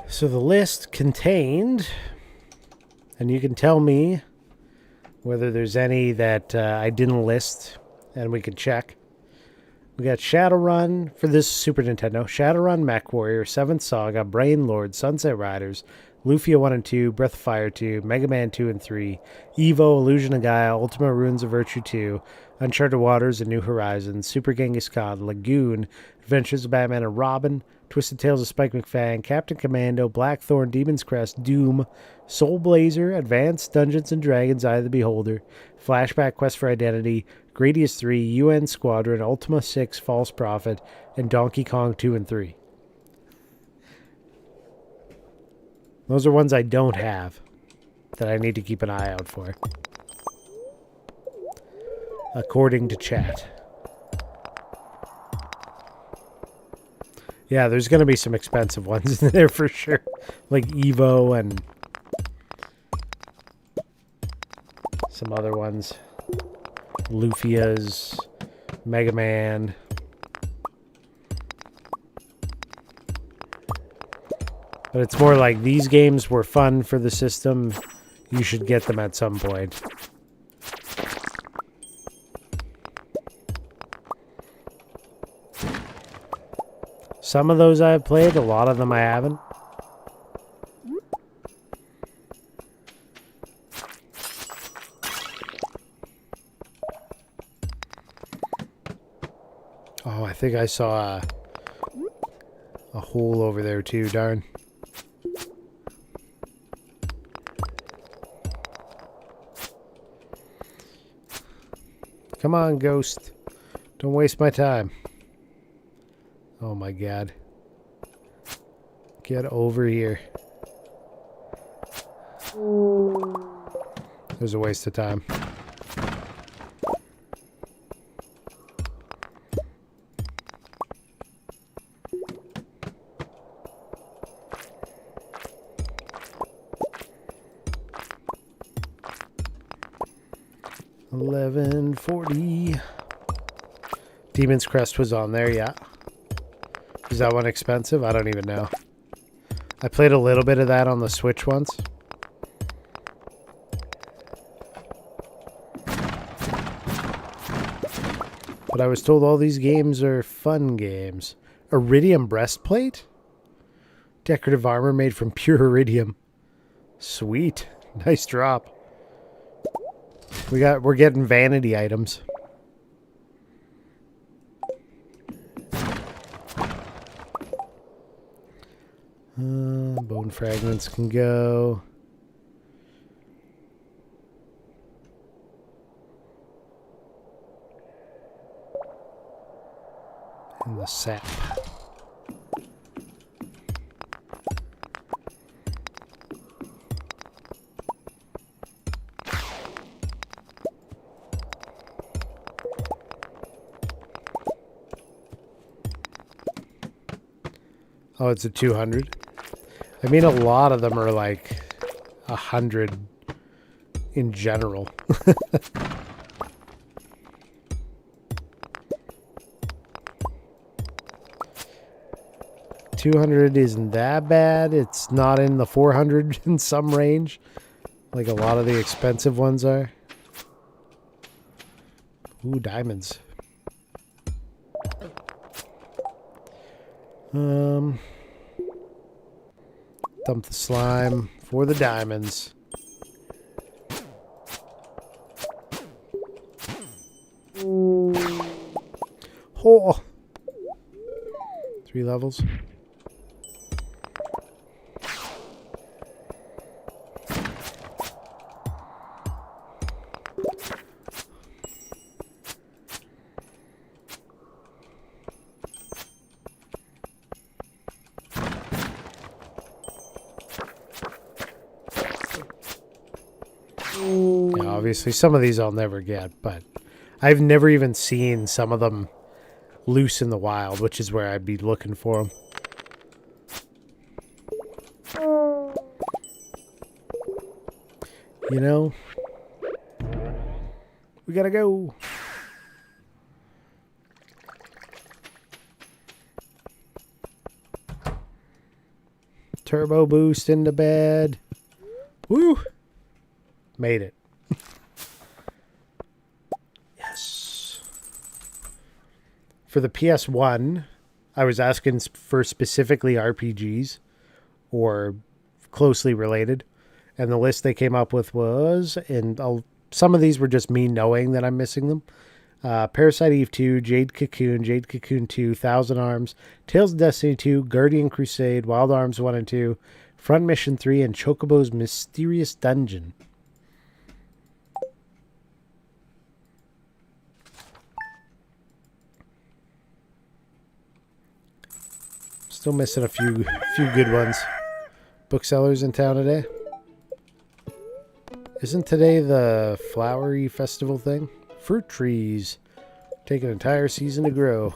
A: So the list contained, and you can tell me whether there's any that I didn't list, and we can check. We got Shadowrun for this Super Nintendo, Shadowrun, Mech Warrior, 7th Saga, Brain Lord, Sunset Riders, Lufia 1 and 2, Breath of Fire 2, Mega Man 2 and 3, Evo, Illusion of Gaia, Ultima Runes of Virtue 2, Uncharted Waters and New Horizons, Super Genghis Khan, Lagoon, Adventures of Batman and Robin, Twisted Tales of Spike McFang, Captain Commando, Blackthorn, Demon's Crest, Doom, Soul Blazer, Advanced Dungeons and Dragons, Eye of the Beholder, Flashback Quest for Identity, Gradius 3, UN Squadron, Ultima 6, False Prophet, and Donkey Kong 2 and 3. Those are ones I don't have that I need to keep an eye out for. According to chat. Yeah, there's going to be some expensive ones in there for sure. Like Evo and some other ones. Lufia's, Mega Man. But it's more like these games were fun for the system. You should get them at some point. Some of those I've played, a lot of them I haven't. Oh, I think I saw a hole over there too, darn. Come on, ghost. Don't waste my time. Oh my god. Get over here. It was a waste of time. $11.40. Demon's Crest was on there, yeah. Is that one expensive? I don't even know. I played a little bit of that on the Switch once. But I was told all these games are fun games. Iridium breastplate? Decorative armor made from pure iridium. Sweet. Nice drop. We're getting vanity items. Bone fragments can go. And the sap. Oh, it's a 200. I mean, a lot of them are like 100 in general. 200 isn't that bad. It's not in the 400 in some range, like a lot of the expensive ones are. Ooh, diamonds. Dump the slime for the diamonds. Oh! 3 levels. Yeah, obviously, some of these I'll never get, but I've never even seen some of them loose in the wild, which is where I'd be looking for them. You know, we gotta go. Turbo boost into bed. Woo! Made it. Yes. For the PS1, I was asking for specifically RPGs or closely related. And the list they came up with was, and some of these were just me knowing that I'm missing them. Parasite Eve 2, Jade Cocoon 2, Thousand Arms, Tales of Destiny 2, Guardian Crusade, Wild Arms 1 and 2, Front Mission 3, and Chocobo's Mysterious Dungeon. Still missing a few good ones. Booksellers in town today. Isn't today the flowery festival thing? Fruit trees take an entire season to grow.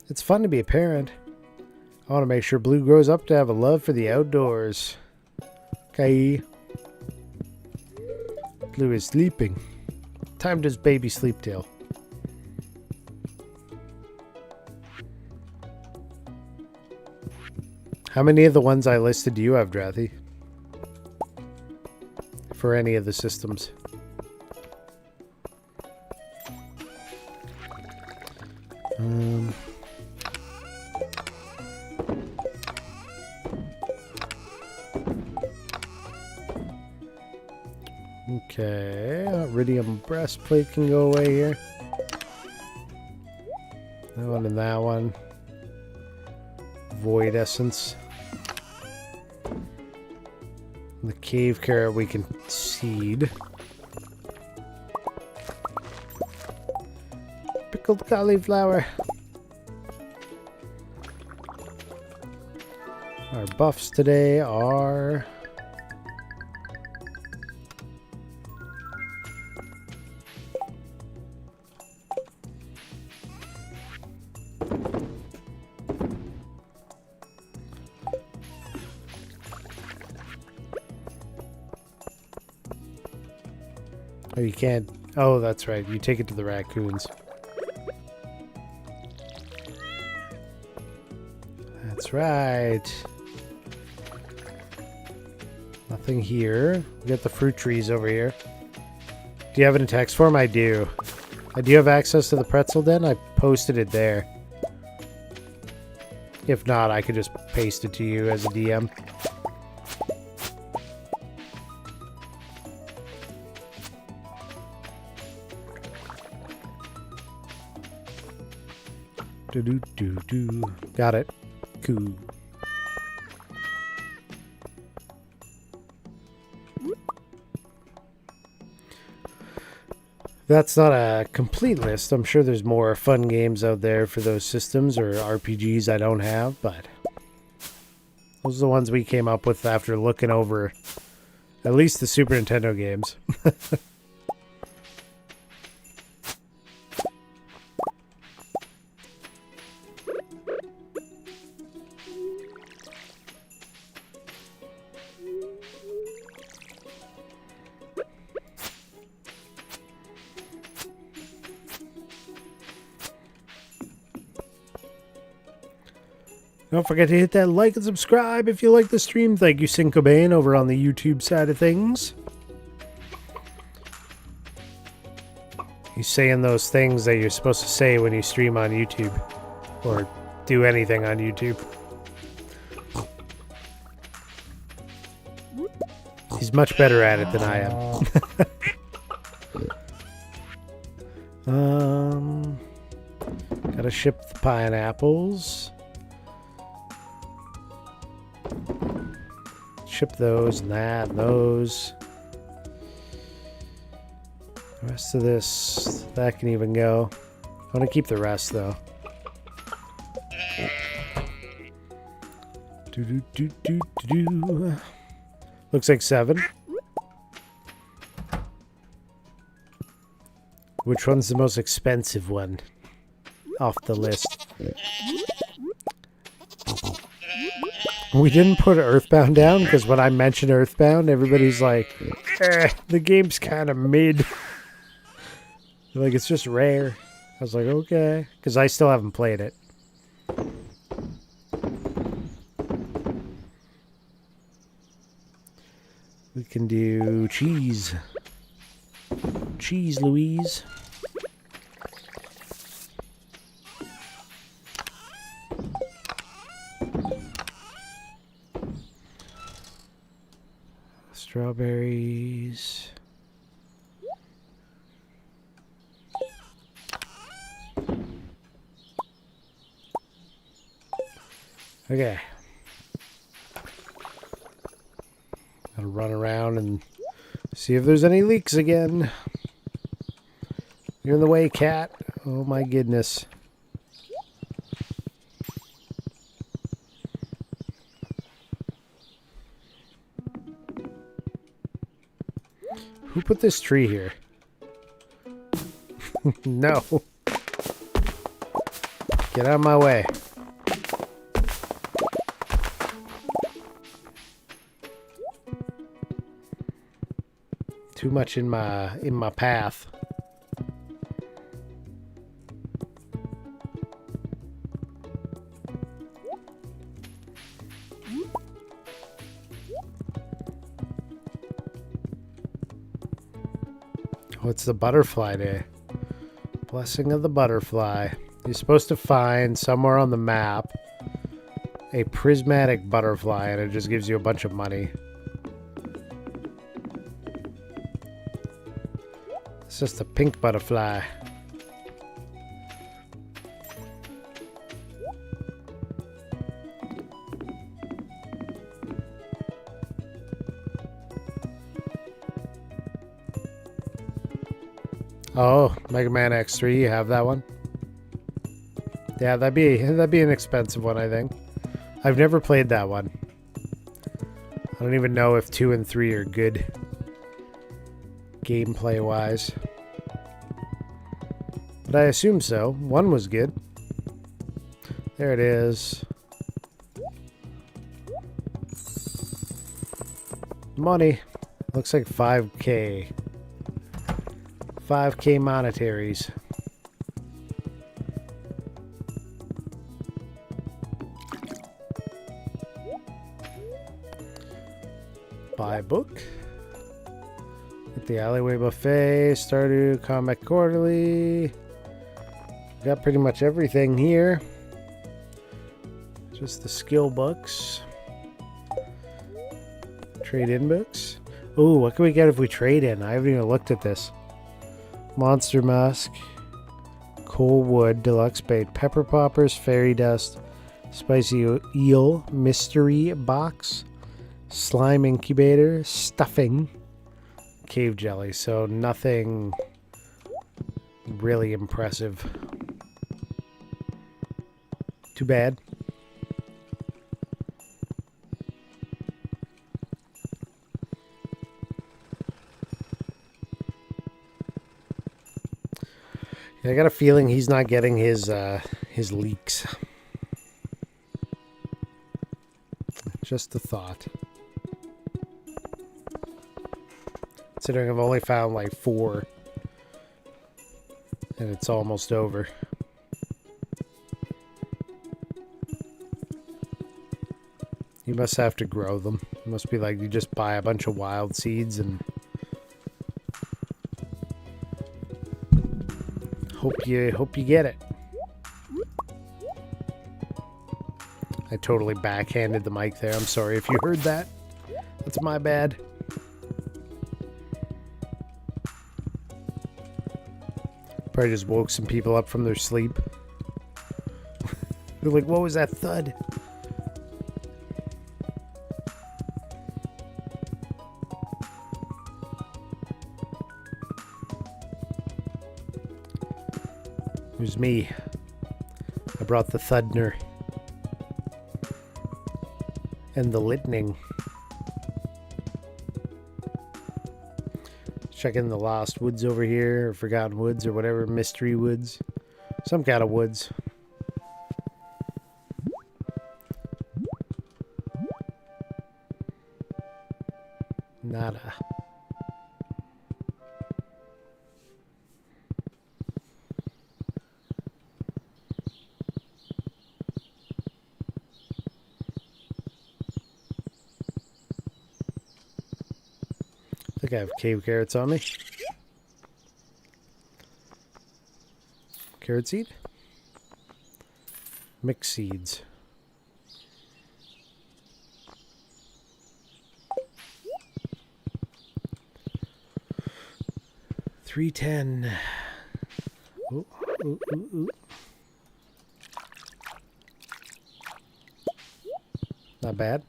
A: It's fun to be a parent. I want to make sure Blue grows up to have a love for the outdoors. Okay. Blue is sleeping. Time does baby sleep till. How many of the ones I listed do you have, Drathy? For any of the systems. Okay, iridium breastplate can go away here. That one and that one. Void essence. The cave carrot we can seed. Pickled cauliflower. Our buffs today are... Oh, you can't... Oh, that's right. You take it to the raccoons. That's right. Nothing here. We got the fruit trees over here. Do you have it in text form? I do. I do have access to the pretzel den. I posted it there. If not, I could just paste it to you as a DM. Do. Got it. Cool. That's not a complete list. I'm sure there's more fun games out there for those systems or RPGs I don't have, but those are the ones we came up with after looking over at least the Super Nintendo games. Don't forget to hit that like and subscribe if you like the stream. Thank you, Sin Cobain, over on the YouTube side of things. He's saying those things that you're supposed to say when you stream on YouTube. Or do anything on YouTube. He's much better at it than I am. Gotta ship the pineapples. Ship those and that and those. The rest of this, that can even go. I want to keep the rest though. Looks like 7. Which one's the most expensive one off the list? We didn't put Earthbound down because when I mentioned Earthbound, everybody's like, the game's kind of mid. Like, it's just rare. I was like, okay. Because I still haven't played it. We can do cheese. Cheese, Louise. Strawberries. Okay. Gotta run around and see if there's any leaks again. You're in the way, cat. Oh my goodness. Who put this tree here? No. Get out of my way. Too much in my path. Oh, it's the butterfly day. Blessing of the butterfly. You're supposed to find somewhere on the map a prismatic butterfly, and it just gives you a bunch of money. It's just a pink butterfly. Oh, Mega Man X3, you have that one? Yeah, that'd be an expensive one, I think. I've never played that one. I don't even know if 2 and 3 are good gameplay wise. But I assume so. 1 was good. There it is. Money. Looks like 5K. 5K monetaries. Buy a book. Get the Alleyway Buffet, Stardew, Comic Quarterly. Got pretty much everything here. Just the skill books. Trade-in books. Ooh, what can we get if we trade in? I haven't even looked at this. Monster Mask. Coal Wood, Deluxe Bait, Pepper Poppers, Fairy Dust, Spicy Eel, Mystery Box, Slime Incubator, Stuffing, Cave Jelly. So nothing really impressive. Too bad. I got a feeling he's not getting his leaks. Just a thought. Considering I've only found like 4. And it's almost over. You must have to grow them. It must be like you just buy a bunch of wild seeds and hope you get it. I totally backhanded the mic there. I'm sorry if you heard that. That's my bad. Probably just woke some people up from their sleep. They're like, what was that thud? It was me. I brought the thudner. And the litning. Checking the lost woods over here, or forgotten woods, or whatever, mystery woods. Some kind of woods. Nada. I think I have cave carrots on me. Carrot seed? Mixed seeds. $3.10. Ooh, ooh, ooh, ooh. Not bad.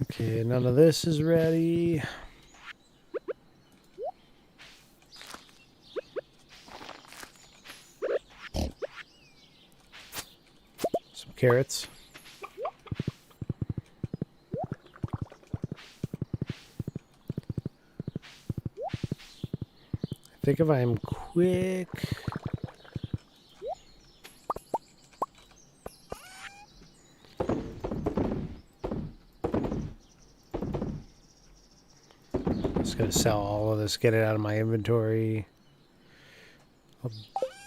A: Okay, none of this is ready. Some carrots. I think if I'm quick... Just gonna sell all of this, get it out of my inventory. I'll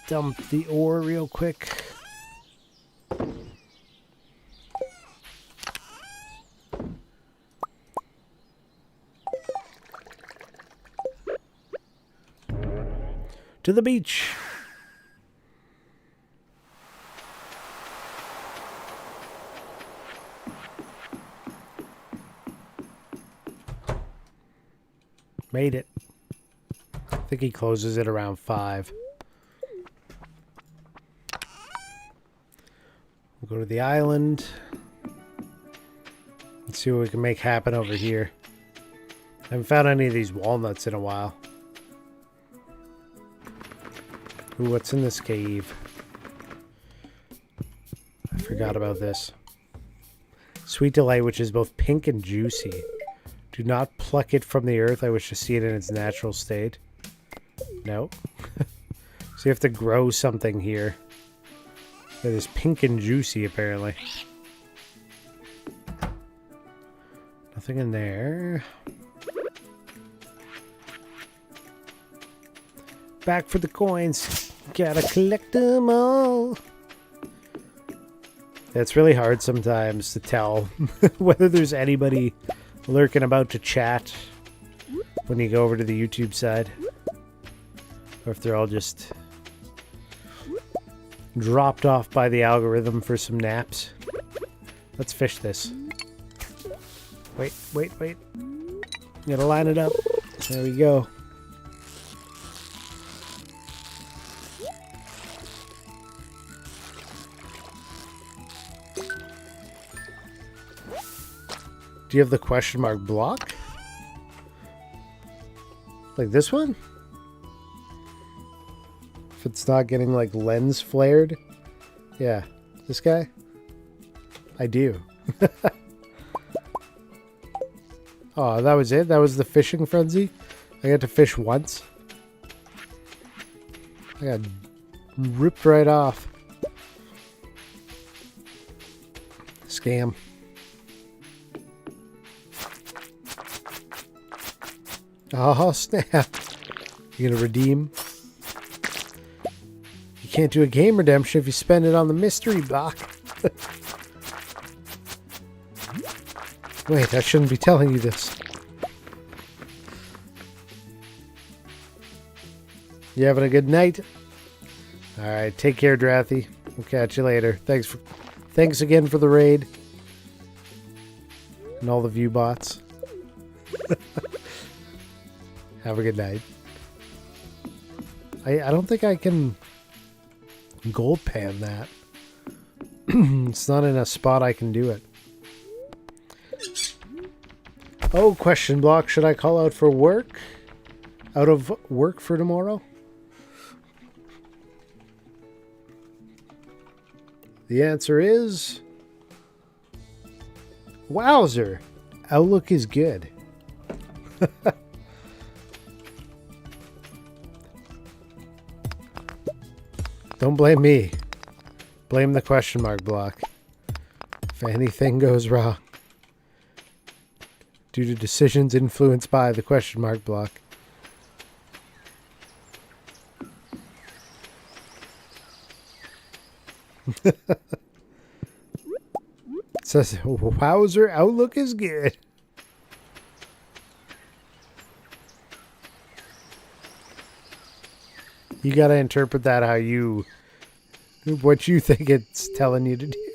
A: dump the ore real quick. To the beach. Made it. I think he closes it around 5. We'll go to the island. Let's see what we can make happen over here. I haven't found any of these walnuts in a while. Ooh, what's in this cave? I forgot about this. Sweet Delight, which is both pink and juicy. Do not pluck it from the earth. I wish to see it in its natural state. No. So you have to grow something here that is pink and juicy, apparently. Nothing in there. Back for the coins. Gotta collect them all. It's really hard sometimes to tell whether there's anybody lurking about to chat when you go over to the YouTube side, or if they're all just dropped off by the algorithm for some naps. Let's fish this. Wait. Gotta line it up. There we go. Do you have the question mark block? Like this one? If it's not getting like lens flared? Yeah. This guy? I do. Oh, that was it? That was the fishing frenzy? I got to fish once? I got ripped right off. Scam. Oh, snap. You gonna redeem? You can't do a game redemption if you spend it on the mystery block. Wait, I shouldn't be telling you this. You having a good night? Alright, take care, Drathy. We'll catch you later. Thanks again for the raid. And all the view bots. Have a good night. I don't think I can gold pan that. It's not in a spot I can do it. Oh, question block. Should I call out for work? Out of work for tomorrow? The answer is... Wowzer. Outlook is good. Don't blame me. Blame the question mark block. If anything goes wrong. Due to decisions influenced by the question mark block. It says, Wowzer, Outlook is good. You gotta interpret that how you... what you think it's telling you to do.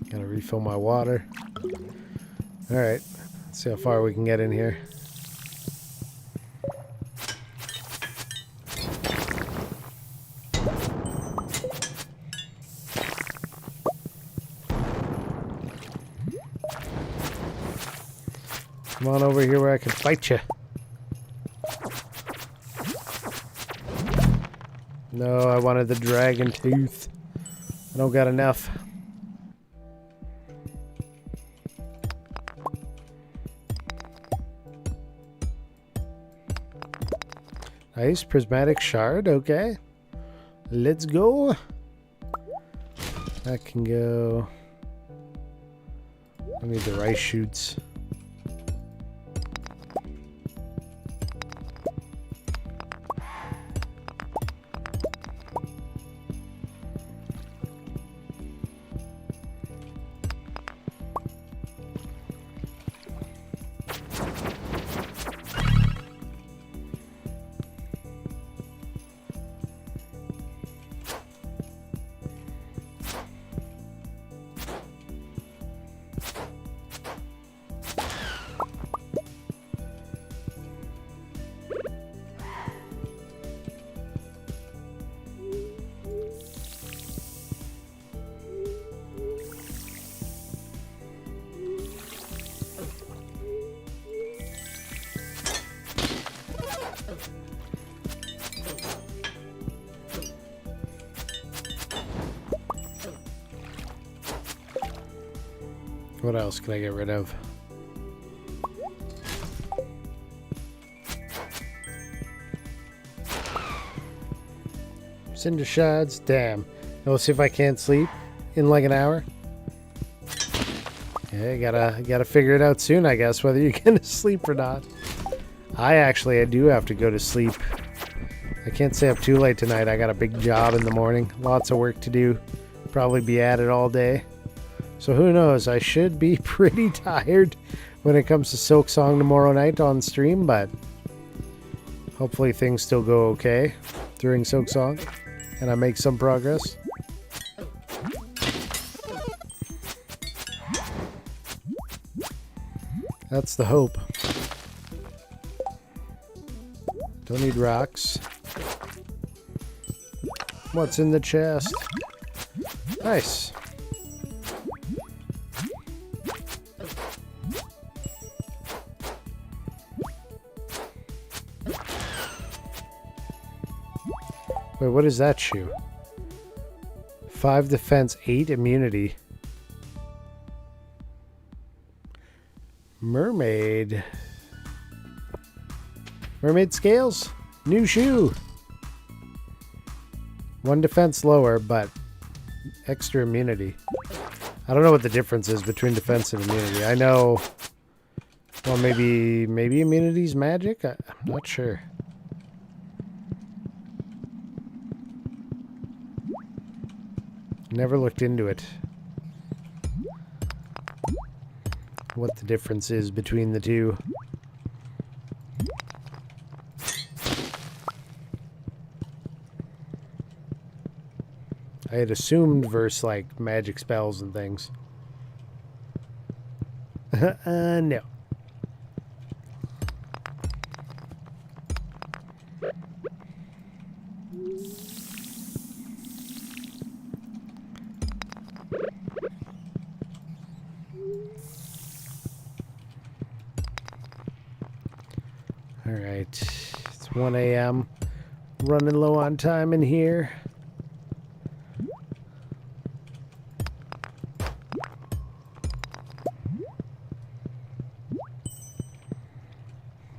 A: Gotta refill my water. Alright, let's see how far we can get in here. Come on over here where I can fight you. No, I wanted the dragon tooth. I don't got enough. Nice, prismatic shard, okay. Let's go. That can go. I need the rice shoots. What else can I get rid of? Cinder shards. Damn. We'll see if I can't sleep in like an hour. Yeah, gotta figure it out soon, I guess, whether you're gonna sleep or not. I do have to go to sleep. I can't stay up too late tonight. I got a big job in the morning. Lots of work to do. Probably be at it all day. So who knows? I should be pretty tired when it comes to Silk Song tomorrow night on stream, but hopefully things still go okay during Silk Song and I make some progress. That's the hope. Don't need rocks. What's in the chest? Nice. Wait, what is that shoe? 5 defense, 8 immunity. Mermaid. Mermaid scales? New shoe. 1 defense lower, but extra immunity. I don't know what the difference is between defense and immunity. I know... Well, maybe immunity's magic? I'm not sure. Never looked into it. What the difference is between the two. I had assumed versus like magic spells and things. No. Alright, it's 1 a.m. Running low on time in here.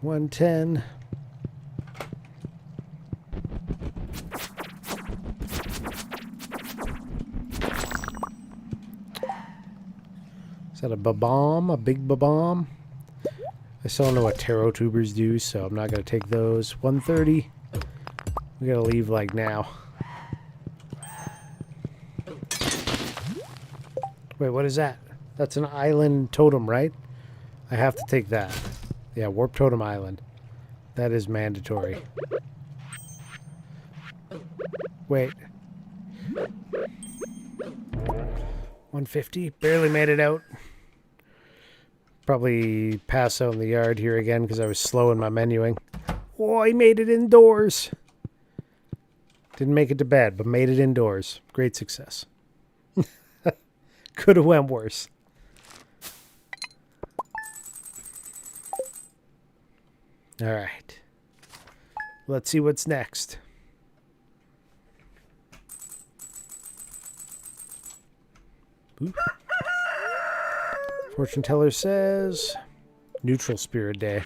A: $110. Is that a ba-bomb? A big ba-bomb? I still don't know what tarot tubers do, so I'm not going to take those. 130. We got to leave like now. Wait, what is that? That's an island totem, right? I have to take that. Yeah, Warp Totem Island. That is mandatory. Wait. 150. Barely made it out. Probably pass out in the yard here again because I was slow in my menuing. Oh, I made it indoors. Didn't make it to bed, but made it indoors. Great success. Could have went worse. All right. Let's see what's next. Ooh. Fortune teller says neutral spirit day.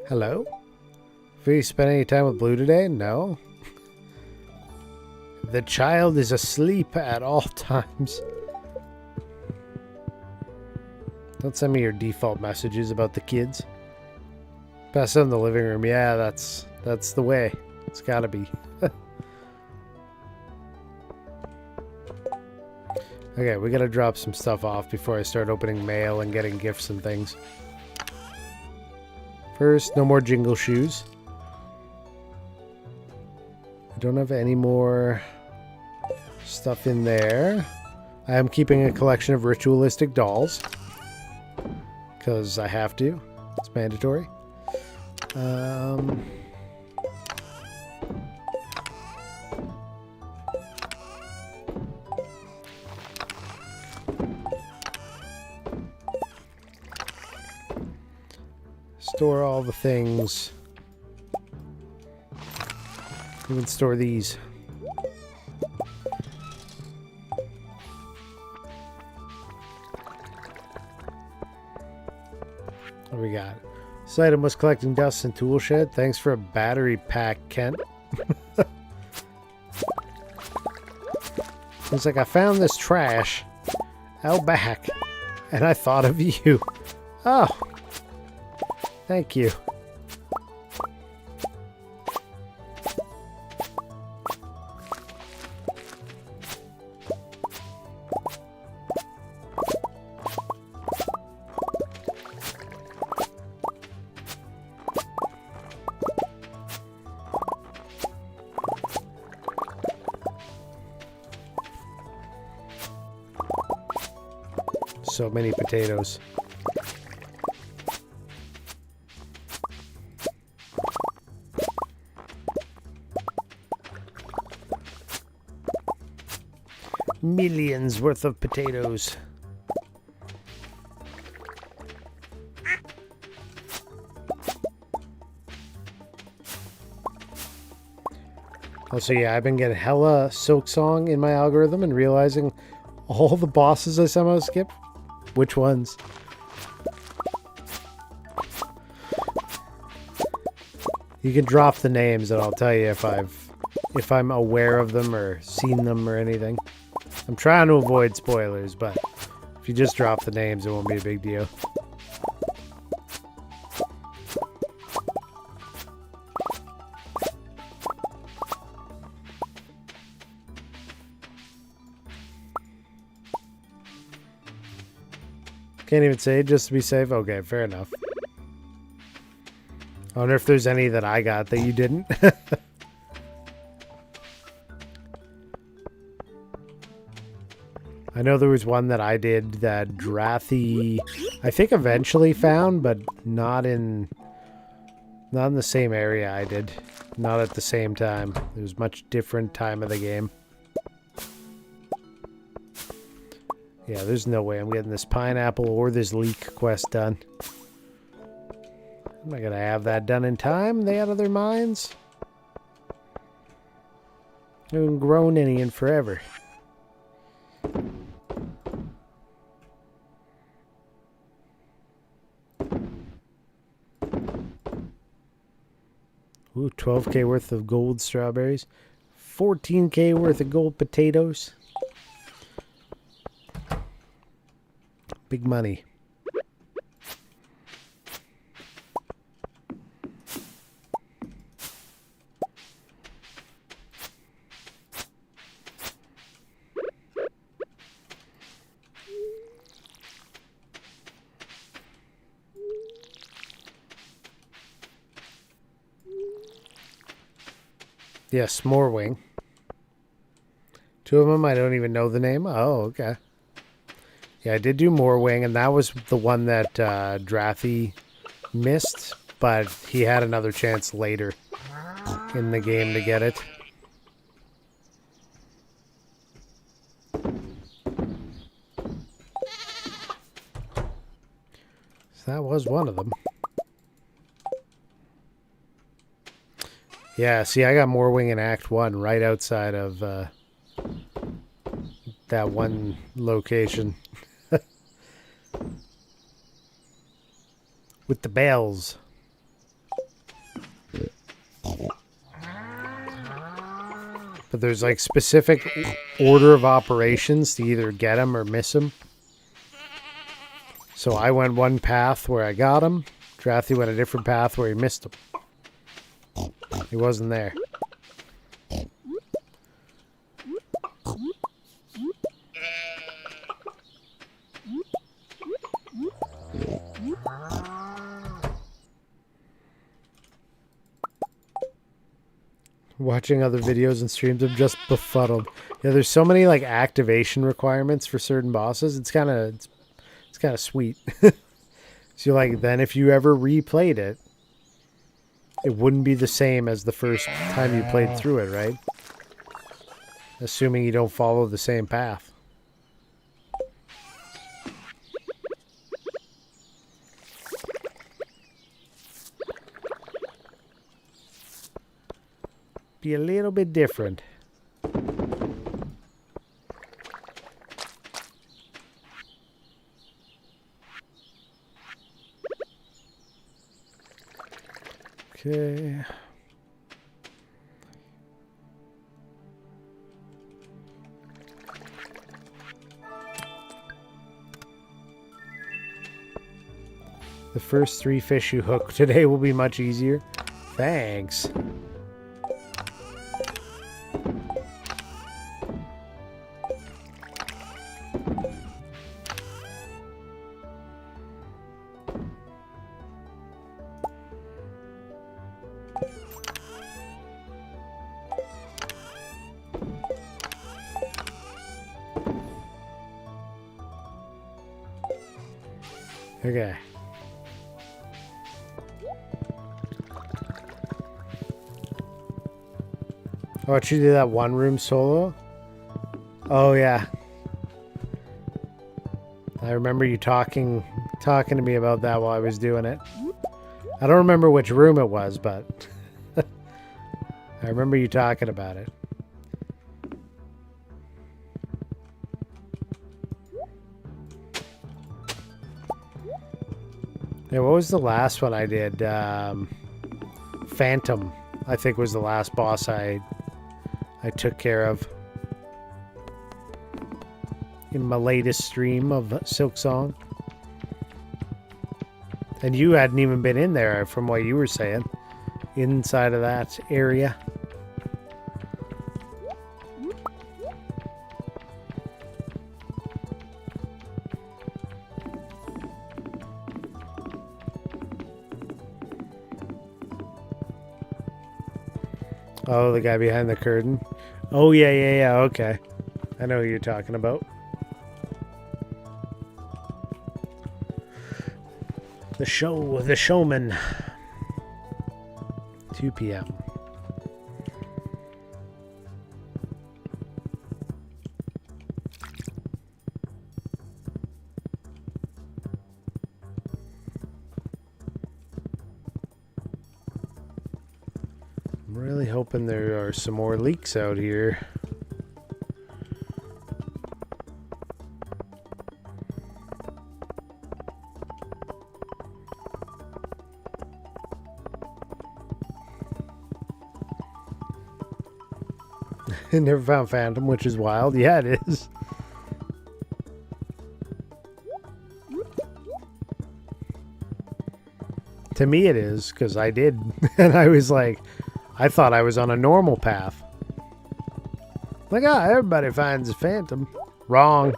A: Hello? Have you spent any time with Blue today? No. The child is asleep at all times. Don't send me your default messages about the kids. Pass it in the living room. Yeah, that's the way. It's gotta be. Okay, we gotta drop some stuff off before I start opening mail and getting gifts and things. First, no more jingle shoes. I don't have any more stuff in there. I am keeping a collection of ritualistic dolls. Because I have to. It's mandatory. Store all the things. Even store these. What do we got? This item was collecting dust and tool shed. Thanks for a battery pack, Kent. He's like, I found this trash out back, and I thought of you. Oh, thank you. So many potatoes. Millions worth of potatoes. Also, yeah, I've been getting hella Silk Song in my algorithm and realizing all the bosses I somehow skip. Which ones? You can drop the names and I'll tell you if I'm aware of them or seen them or anything. I'm trying to avoid spoilers, but if you just drop the names, it won't be a big deal. Can't even say it just to be safe? Okay, fair enough. I wonder if there's any that I got that you didn't. I know there was one that I did that Drathy, I think eventually found, but not in the same area I did. Not at the same time. It was much different time of the game. Yeah, there's no way I'm getting this pineapple or this leek quest done. I'm not gonna have that done in time. They out of their minds? I haven't grown any in forever. Ooh, 12k worth of gold strawberries. 14k worth of gold potatoes. Big money. Yes, Moorwing. Two of them I don't even know the name. Oh, okay. Yeah, I did do Moorwing, and that was the one that Drathy missed, but he had another chance later in the game to get it. So that was one of them. Yeah, see, I got Moorwing in Act 1 right outside of that one location. With the bells. But there's like specific order of operations to either get them or miss them. So I went one path where I got him. Drathy went a different path where he missed him. He wasn't there. Watching other videos and streams, I'm just befuddled. Yeah, there's so many like activation requirements for certain bosses. It's kind of sweet. So like then if you ever replayed it, it wouldn't be the same as the first time you played through it, right? Assuming you don't follow the same path. Be a little bit different. Okay. The first 3 fish you hook today will be much easier. Thanks. Okay. Oh, you do that one room solo? Oh yeah. I remember you talking to me about that while I was doing it. I don't remember which room it was, but I remember you talking about it. Yeah, what was the last one I did? Phantom, I think, was the last boss I took care of in my latest stream of Silk Song. And you hadn't even been in there, from what you were saying, inside of that area. Oh, the guy behind the curtain. Oh, yeah, okay. I know who you're talking about. The showman. 2 p.m. I'm really hoping there are some more leaks out here. Never found Phantom, which is wild. Yeah, it is. To me it is, because I did. And I was like, I thought I was on a normal path. Like, everybody finds a Phantom. Wrong.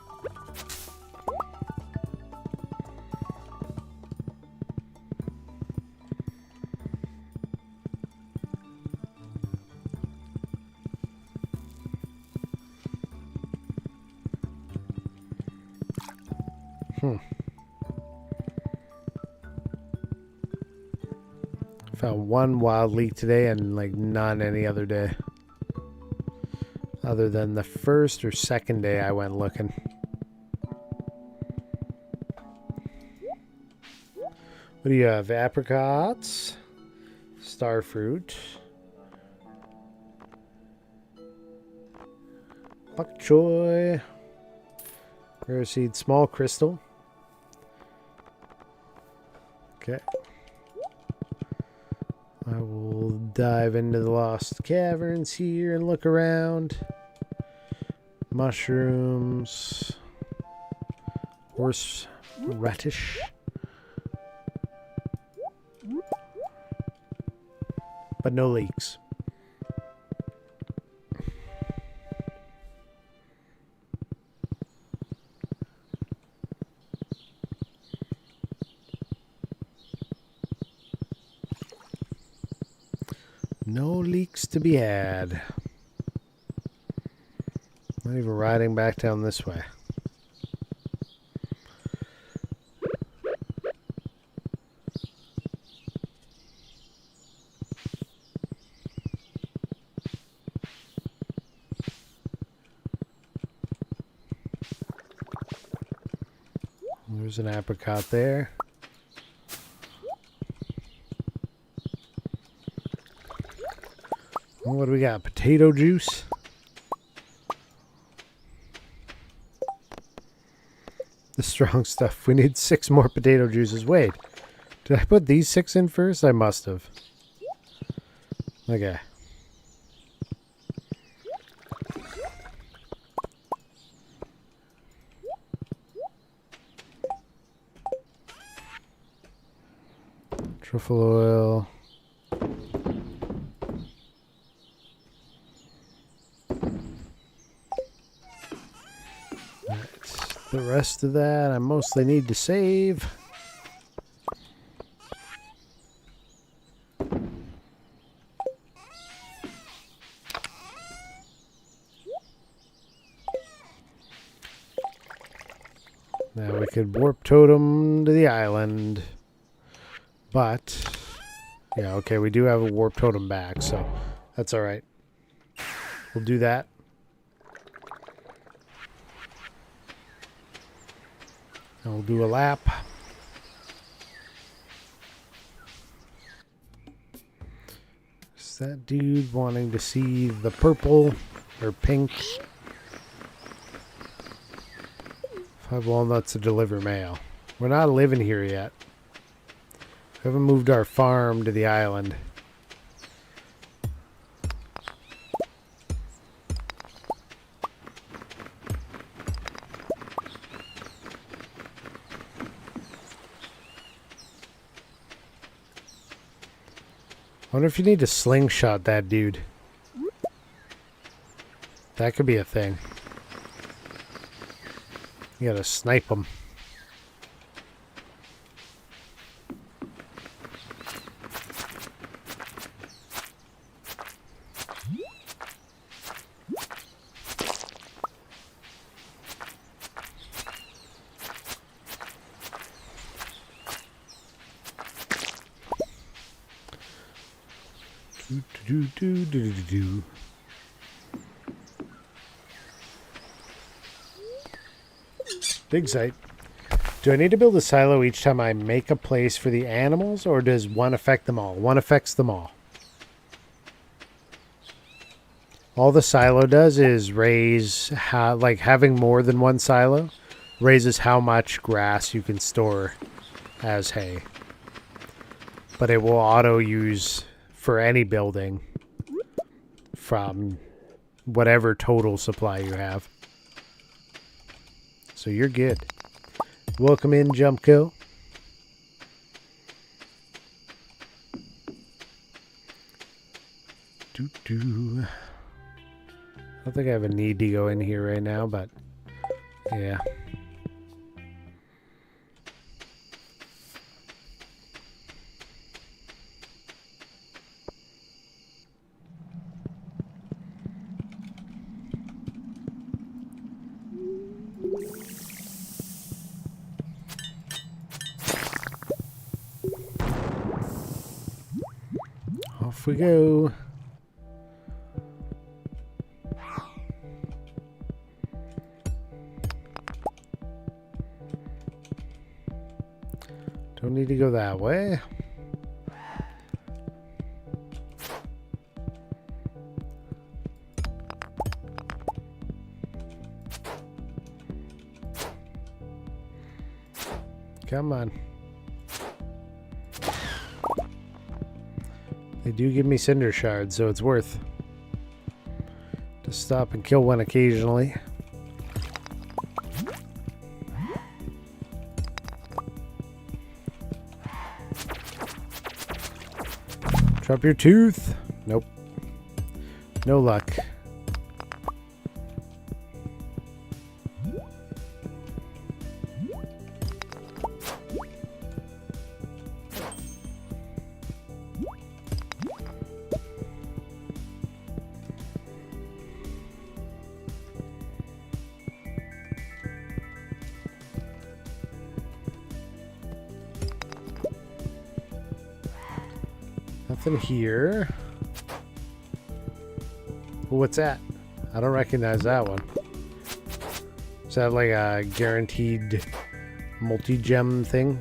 A: Found one wild leak today and like none any other day. Other than the first or second day I went looking. What do you have? Apricots, starfruit, bok choy, rare seed, small crystal. Okay. I will dive into the lost caverns here and look around. Mushrooms, horseradish. But no leaks. No leaks to be had. Not even riding back down this way. There's an apricot there. Well, what do we got? Potato juice. The strong stuff. We need 6 more potato juices. Wait. Did I put these 6 in first? I must have. Okay. Truffle oil. The rest of that I mostly need to save. Now we could warp totem to the island. But, yeah, okay, we do have a warp totem back, so that's alright. We'll do that. And we'll do a lap. Is that dude wanting to see the purple or pink? 5 walnuts to deliver mail. We're not living here yet. We haven't moved our farm to the island. I wonder if you need to slingshot that dude. That could be a thing. You gotta snipe him. Do. Dig site. Do I need to build a silo each time I make a place for the animals, or does one affect them all? One affects them all. All the silo does is raise, like having more than one silo, raises how much grass you can store as hay. But it will auto use for any building from whatever total supply you have. So you're good. Welcome in, Jumpco. I don't think I have a need to go in here right now, but yeah. Off we go. Don't need to go that way. Come on. They do give me cinder shards, so it's worth to stop and kill one occasionally. Drop your tooth. Nope. No luck. Nothing here. Well, what's that? I don't recognize that one. Is that like a guaranteed multi-gem thing?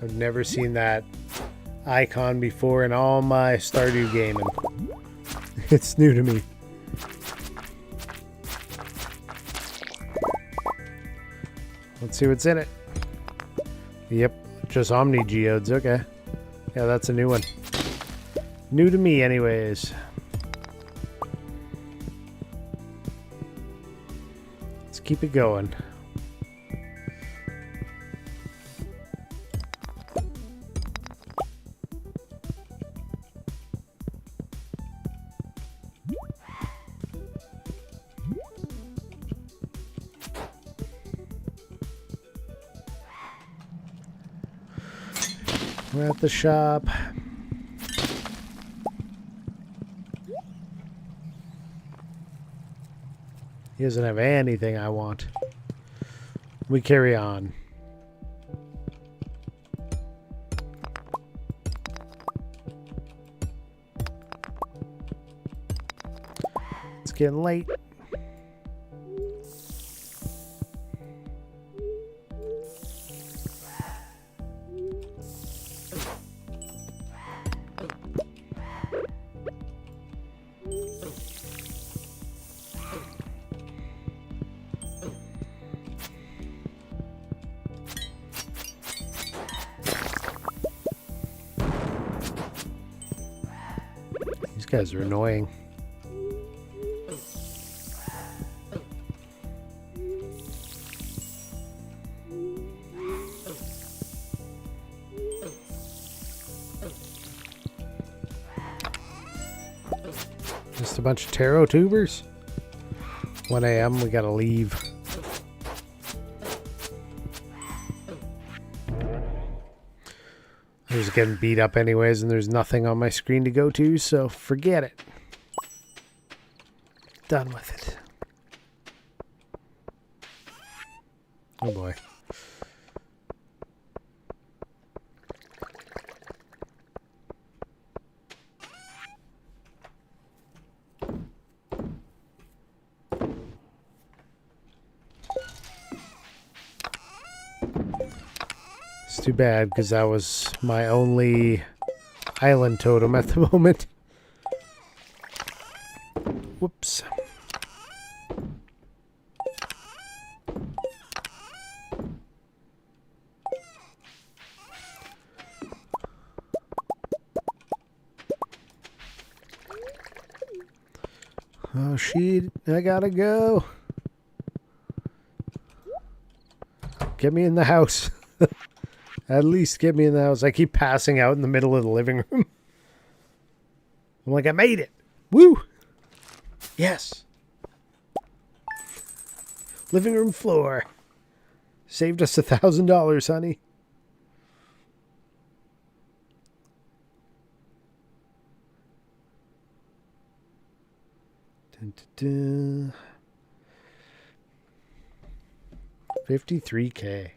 A: I've never seen that icon before in all my Stardew gaming. It's new to me. Let's see what's in it. Yep. Just Omni Geodes, okay. Yeah, that's a new one. New to me, anyways. Let's keep it going. We're at the shop. He doesn't have anything I want. We carry on. It's getting late. These guys are annoying. Just a bunch of taro tubers. 1 a.m. We gotta leave. I was getting beat up anyways, and there's nothing on my screen to go to, so forget it. Done with it. Oh boy. It's too bad, because that was my only island totem at the moment. Whoops. Oh, shit. I gotta go. Get me in the house. At least get me in the house. I keep passing out in the middle of the living room. I'm like, I made it. Woo! Yes. Living room floor. Saved us $1,000, honey. Dun, dun, dun. 53K.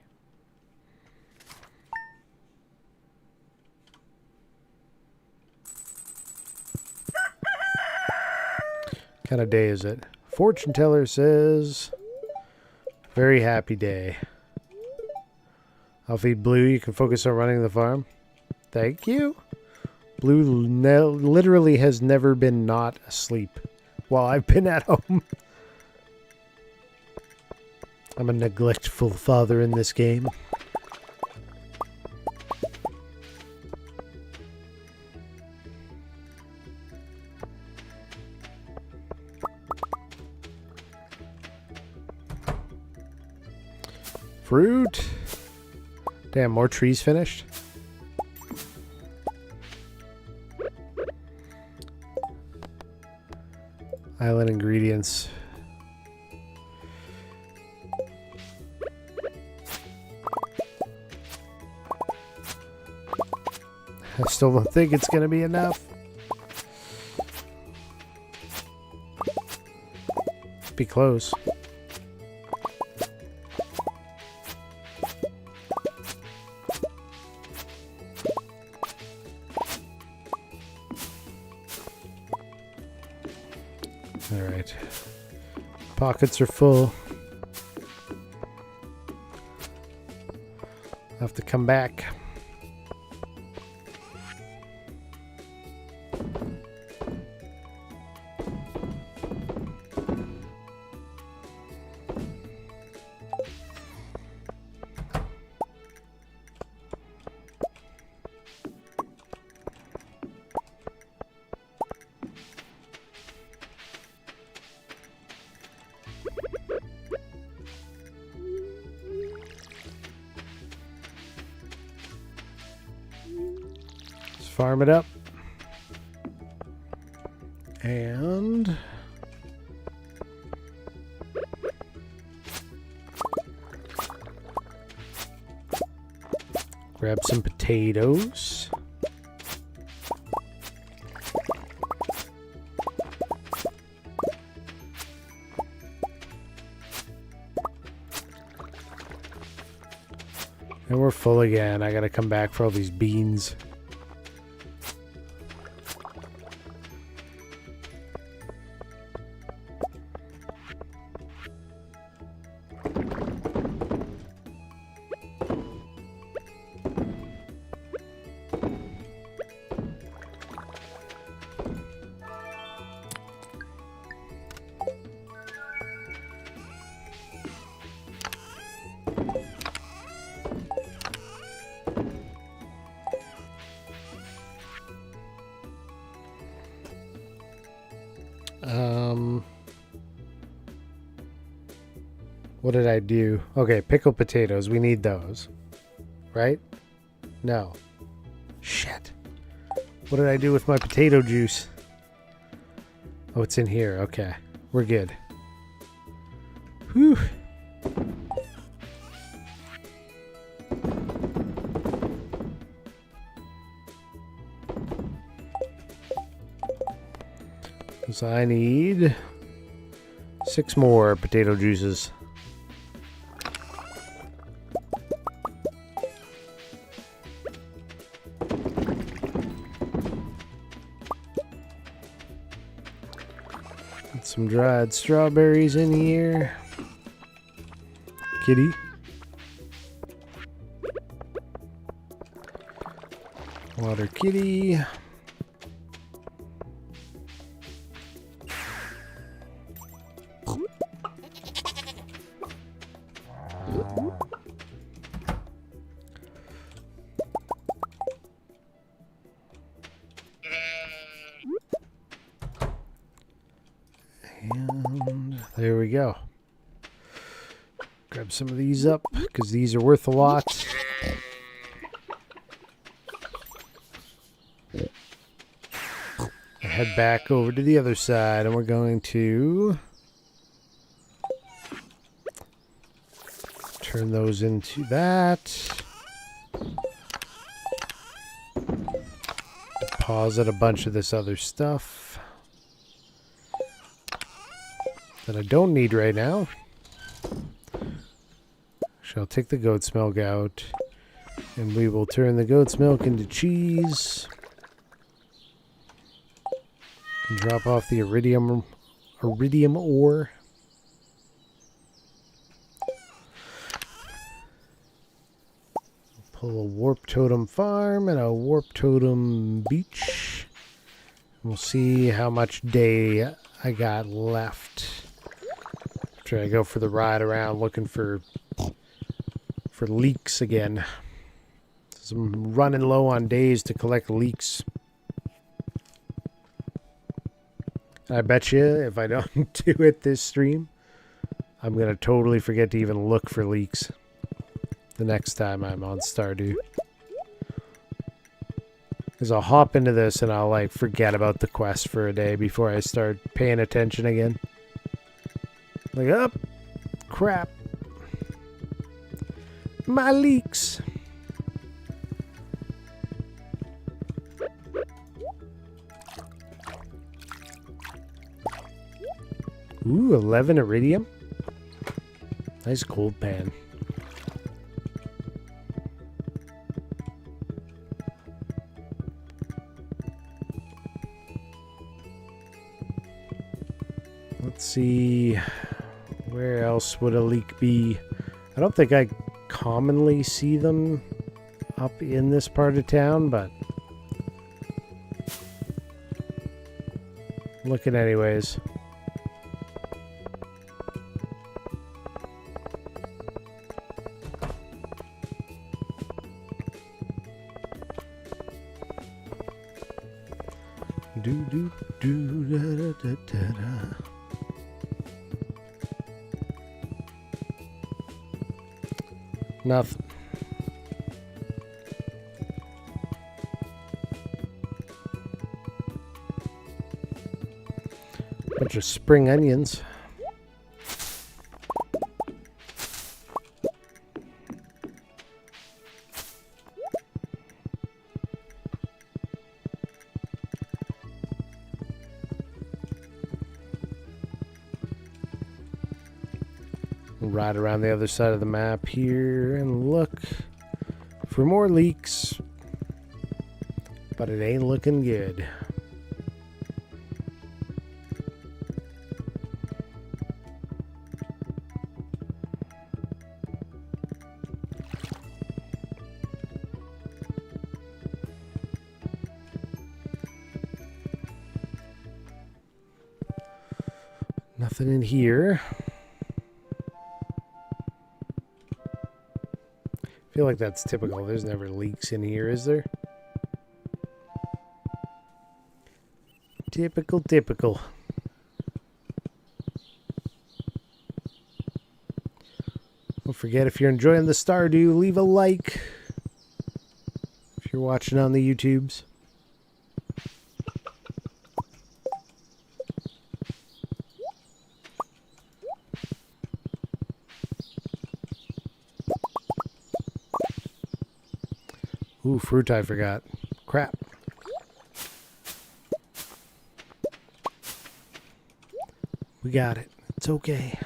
A: What kind of day is it? Fortune teller says very happy day. I'll feed Blue. You can focus on running the farm. Thank you. Blue literally has never been not asleep while I've been at home. I'm a neglectful father in this game. Fruit. Damn, more trees finished. Island ingredients. I still don't think it's going to be enough. Be close. All right. Pockets are full. I'll have to come back. Farm it up. And Grab some potatoes. And we're full again. I gotta come back for all these beans. What did I do? Okay, pickled potatoes. We need those. Right? No. Shit. What did I do with my potato juice? Oh, it's in here. Okay. We're good. Whew. So I need 6 more potato juices. Put some dried strawberries in here. Kitty. Water kitty. And there we go. Grab some of these up because these are worth a lot. Head back over to the other side and we're going to turn those into that. Deposit a bunch of this other stuff that I don't need right now. Shall take the goat's milk out and we will turn the goat's milk into cheese. And drop off the iridium ore. Pull a warp totem farm and a warp totem beach. We'll see how much day I got left after I go for the ride around looking for leeks again. So I'm running low on days to collect leeks. I bet you if I don't do it this stream, I'm going to totally forget to even look for leeks the next time I'm on Stardew. Because I'll hop into this and I'll like forget about the quest for a day before I start paying attention again. Like, oh, crap. My leeks. Ooh, 11 iridium. Nice gold pan. Let's see. Where else would a leek be? I don't think I commonly see them up in this part of town, but looking anyways. Do do do da da da da. Nothing. Bunch of spring onions. Ride around the other side of the map here and look for more leaks. But it ain't looking good. Nothing in here. I feel like that's typical. There's never leaks in here, is there? Typical. Don't forget, if you're enjoying the Stardew, leave a like. If you're watching on the YouTubes. Ooh, fruit I forgot. Crap. We got it. It's okay.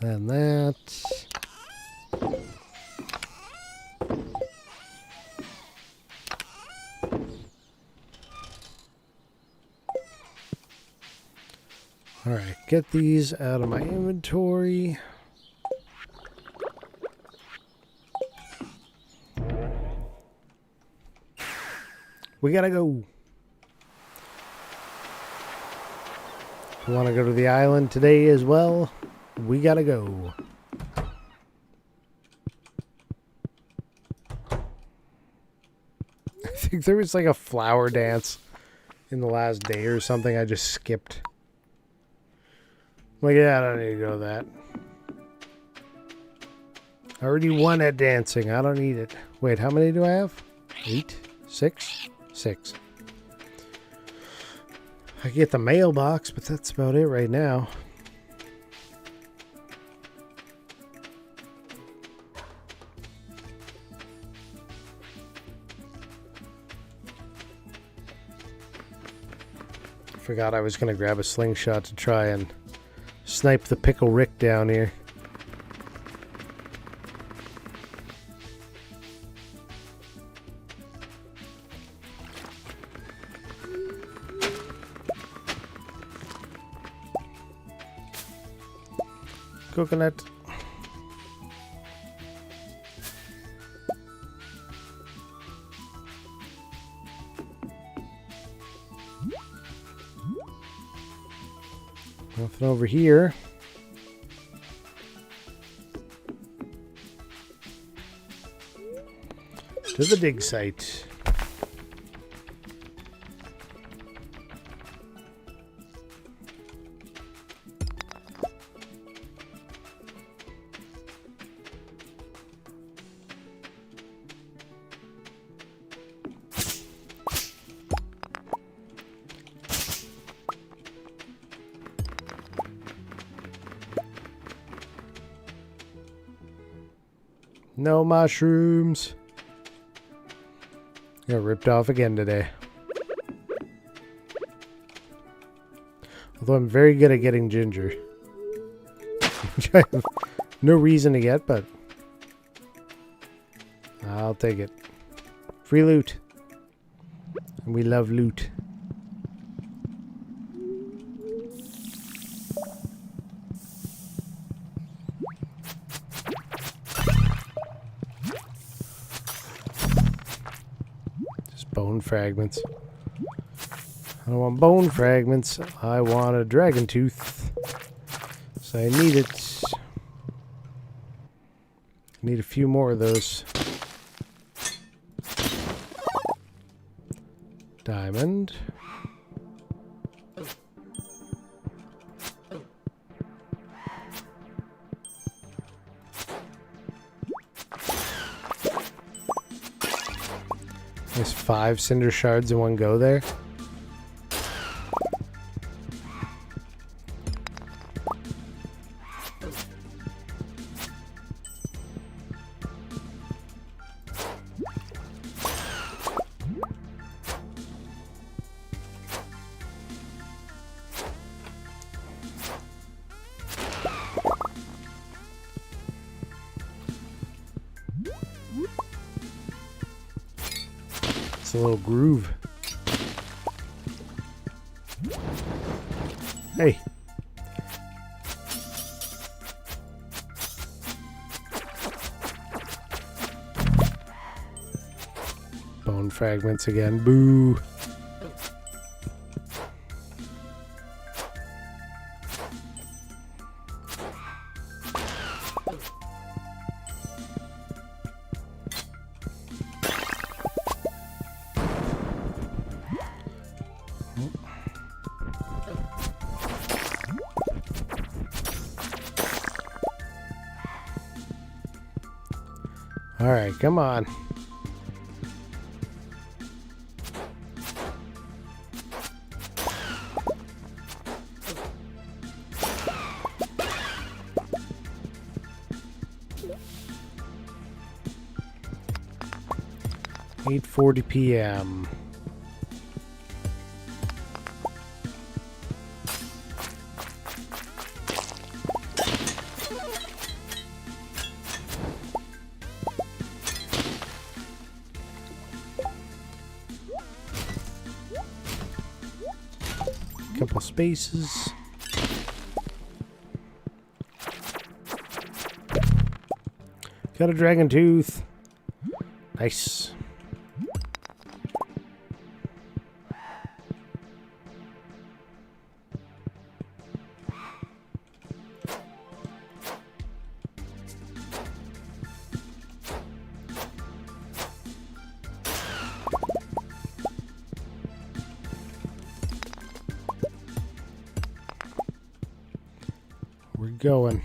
A: And that. Alright, get these out of my inventory. We gotta go. We want to go to the island today as well. We gotta go. I think there was like a flower dance in the last day or something I just skipped. Like, yeah, I don't need to go to that. I already won at dancing. I don't need it. Wait, how many do I have? 8? 6? 6. I get the mailbox, but that's about it right now. Forgot I was going to grab a slingshot to try and snipe the Pickle Rick down here. Coconut. Nothing over here. To the dig site. No mushrooms. Got ripped off again today. Although I'm very good at getting ginger. Which I have no reason to get, but I'll take it. Free loot. And we love loot. Bone fragments. I don't want bone fragments. I want a dragon tooth. So I need it. Need a few more of those. Diamond. There's 5 cinder shards in one go there. It's a little groove. Hey. Bone fragments again. Boo. All right, come on. "8:40 p.m. Couple spaces. Got a dragon tooth. Nice. We're going.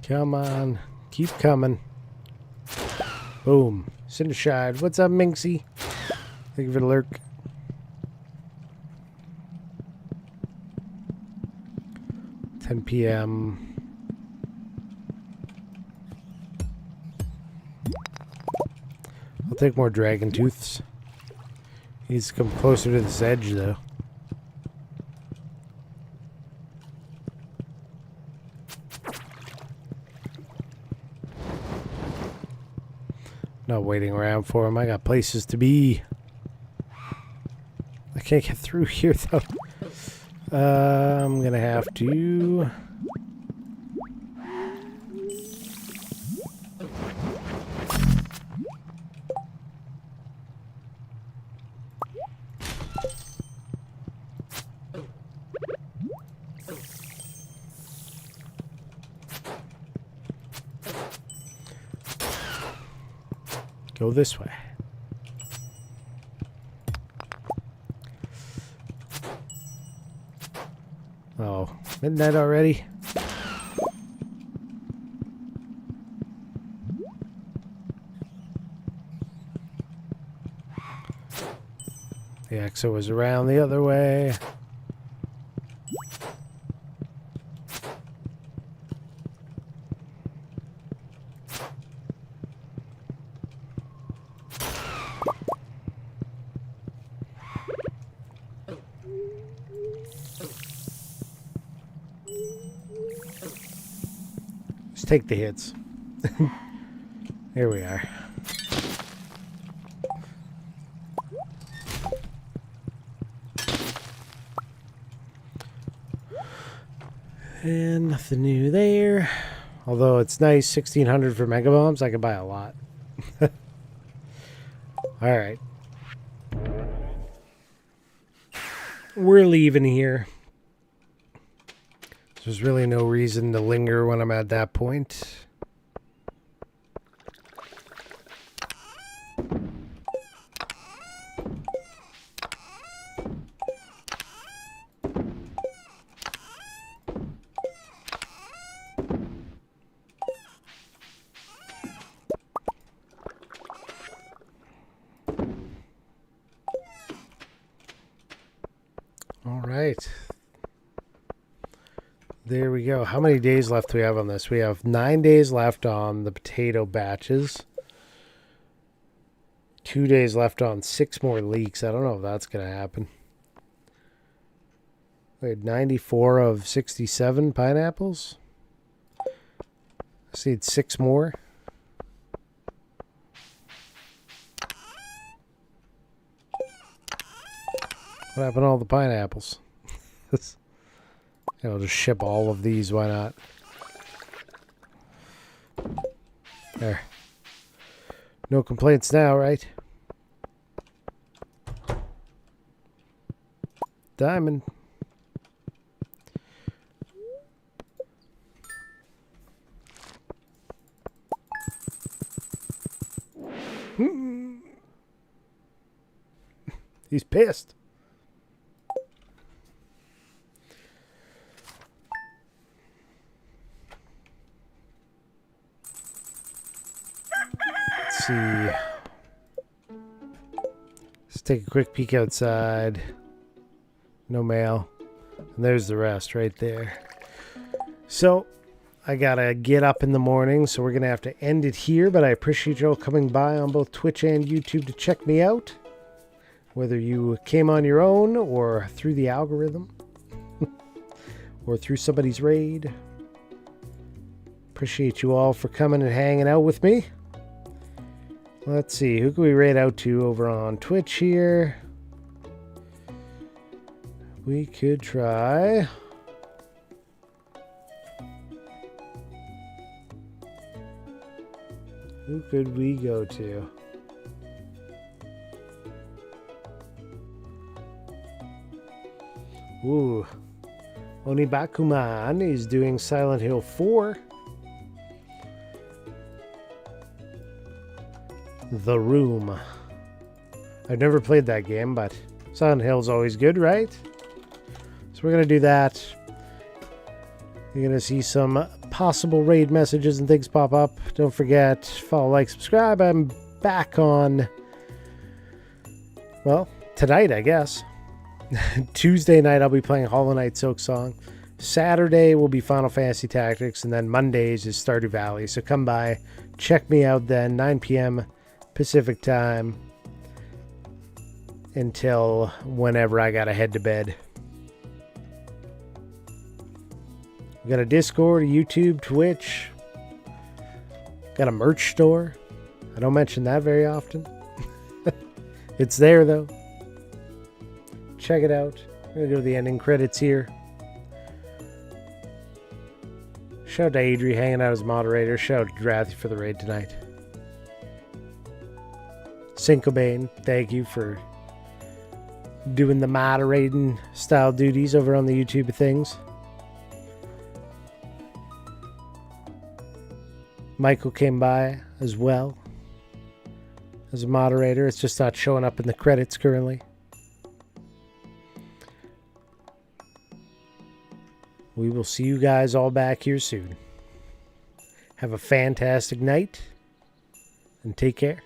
A: Come on. Keep coming. Boom. Cindershide. What's up, Minxie? Thank you for the lurk. "10 p.m. I'll take more dragon tooths. Needs to come closer to this edge, though. Not waiting around for him. I got places to be. I can't get through here, though. I'm gonna have to... go this way. Oh, midnight already? The exit was around the other way. Just take the hits. Here we are. And nothing new there. Although it's nice, 1600 for mega bombs. I could buy a lot. Alright. We're leaving here. There's really no reason to linger when I'm at that point. All right. There we go. How many days left do we have on this? We have 9 days left on the potato batches. 2 days left on 6 more leeks. I don't know if that's going to happen. We had 94 of 67 pineapples. I see 6 more. What happened to all the pineapples? I'll just ship all of these. Why not? There. No complaints now, right? Diamond. He's pissed. Let's see. Let's take a quick peek outside. No mail. And there's the rest right there. So, I gotta get up in the morning, so we're gonna have to end it here, but I appreciate you all coming by on both Twitch and YouTube to check me out. Whether you came on your own, or through the algorithm, or through somebody's raid. Appreciate you all for coming and hanging out with me. Let's see, who can we raid out to over on Twitch here? We could try... Who could we go to? Ooh. Onibakuman is doing Silent Hill 4. The Room. I've never played that game, but Silent Hill's always good, right? So we're going to do that. You're going to see some possible raid messages and things pop up. Don't forget, follow, like, subscribe. I'm back on, well, tonight, I guess. Tuesday night, I'll be playing Hollow Knight Silksong. Saturday will be Final Fantasy Tactics, and then Mondays is Stardew Valley. So come by, check me out then, 9 p.m. Pacific time until whenever I gotta head to bed. We got a Discord, a YouTube, Twitch. Got a merch store. I don't mention that very often. It's there though. Check it out. I'm gonna go to the ending credits here. Shout out to Adri hanging out as moderator. Shout out to Drathy for the raid tonight. Syncobane, thank you for doing the moderating style duties over on the YouTube of things. Michael came by as well as a moderator. It's just not showing up in the credits currently. We will see you guys all back here soon. Have a fantastic night and take care.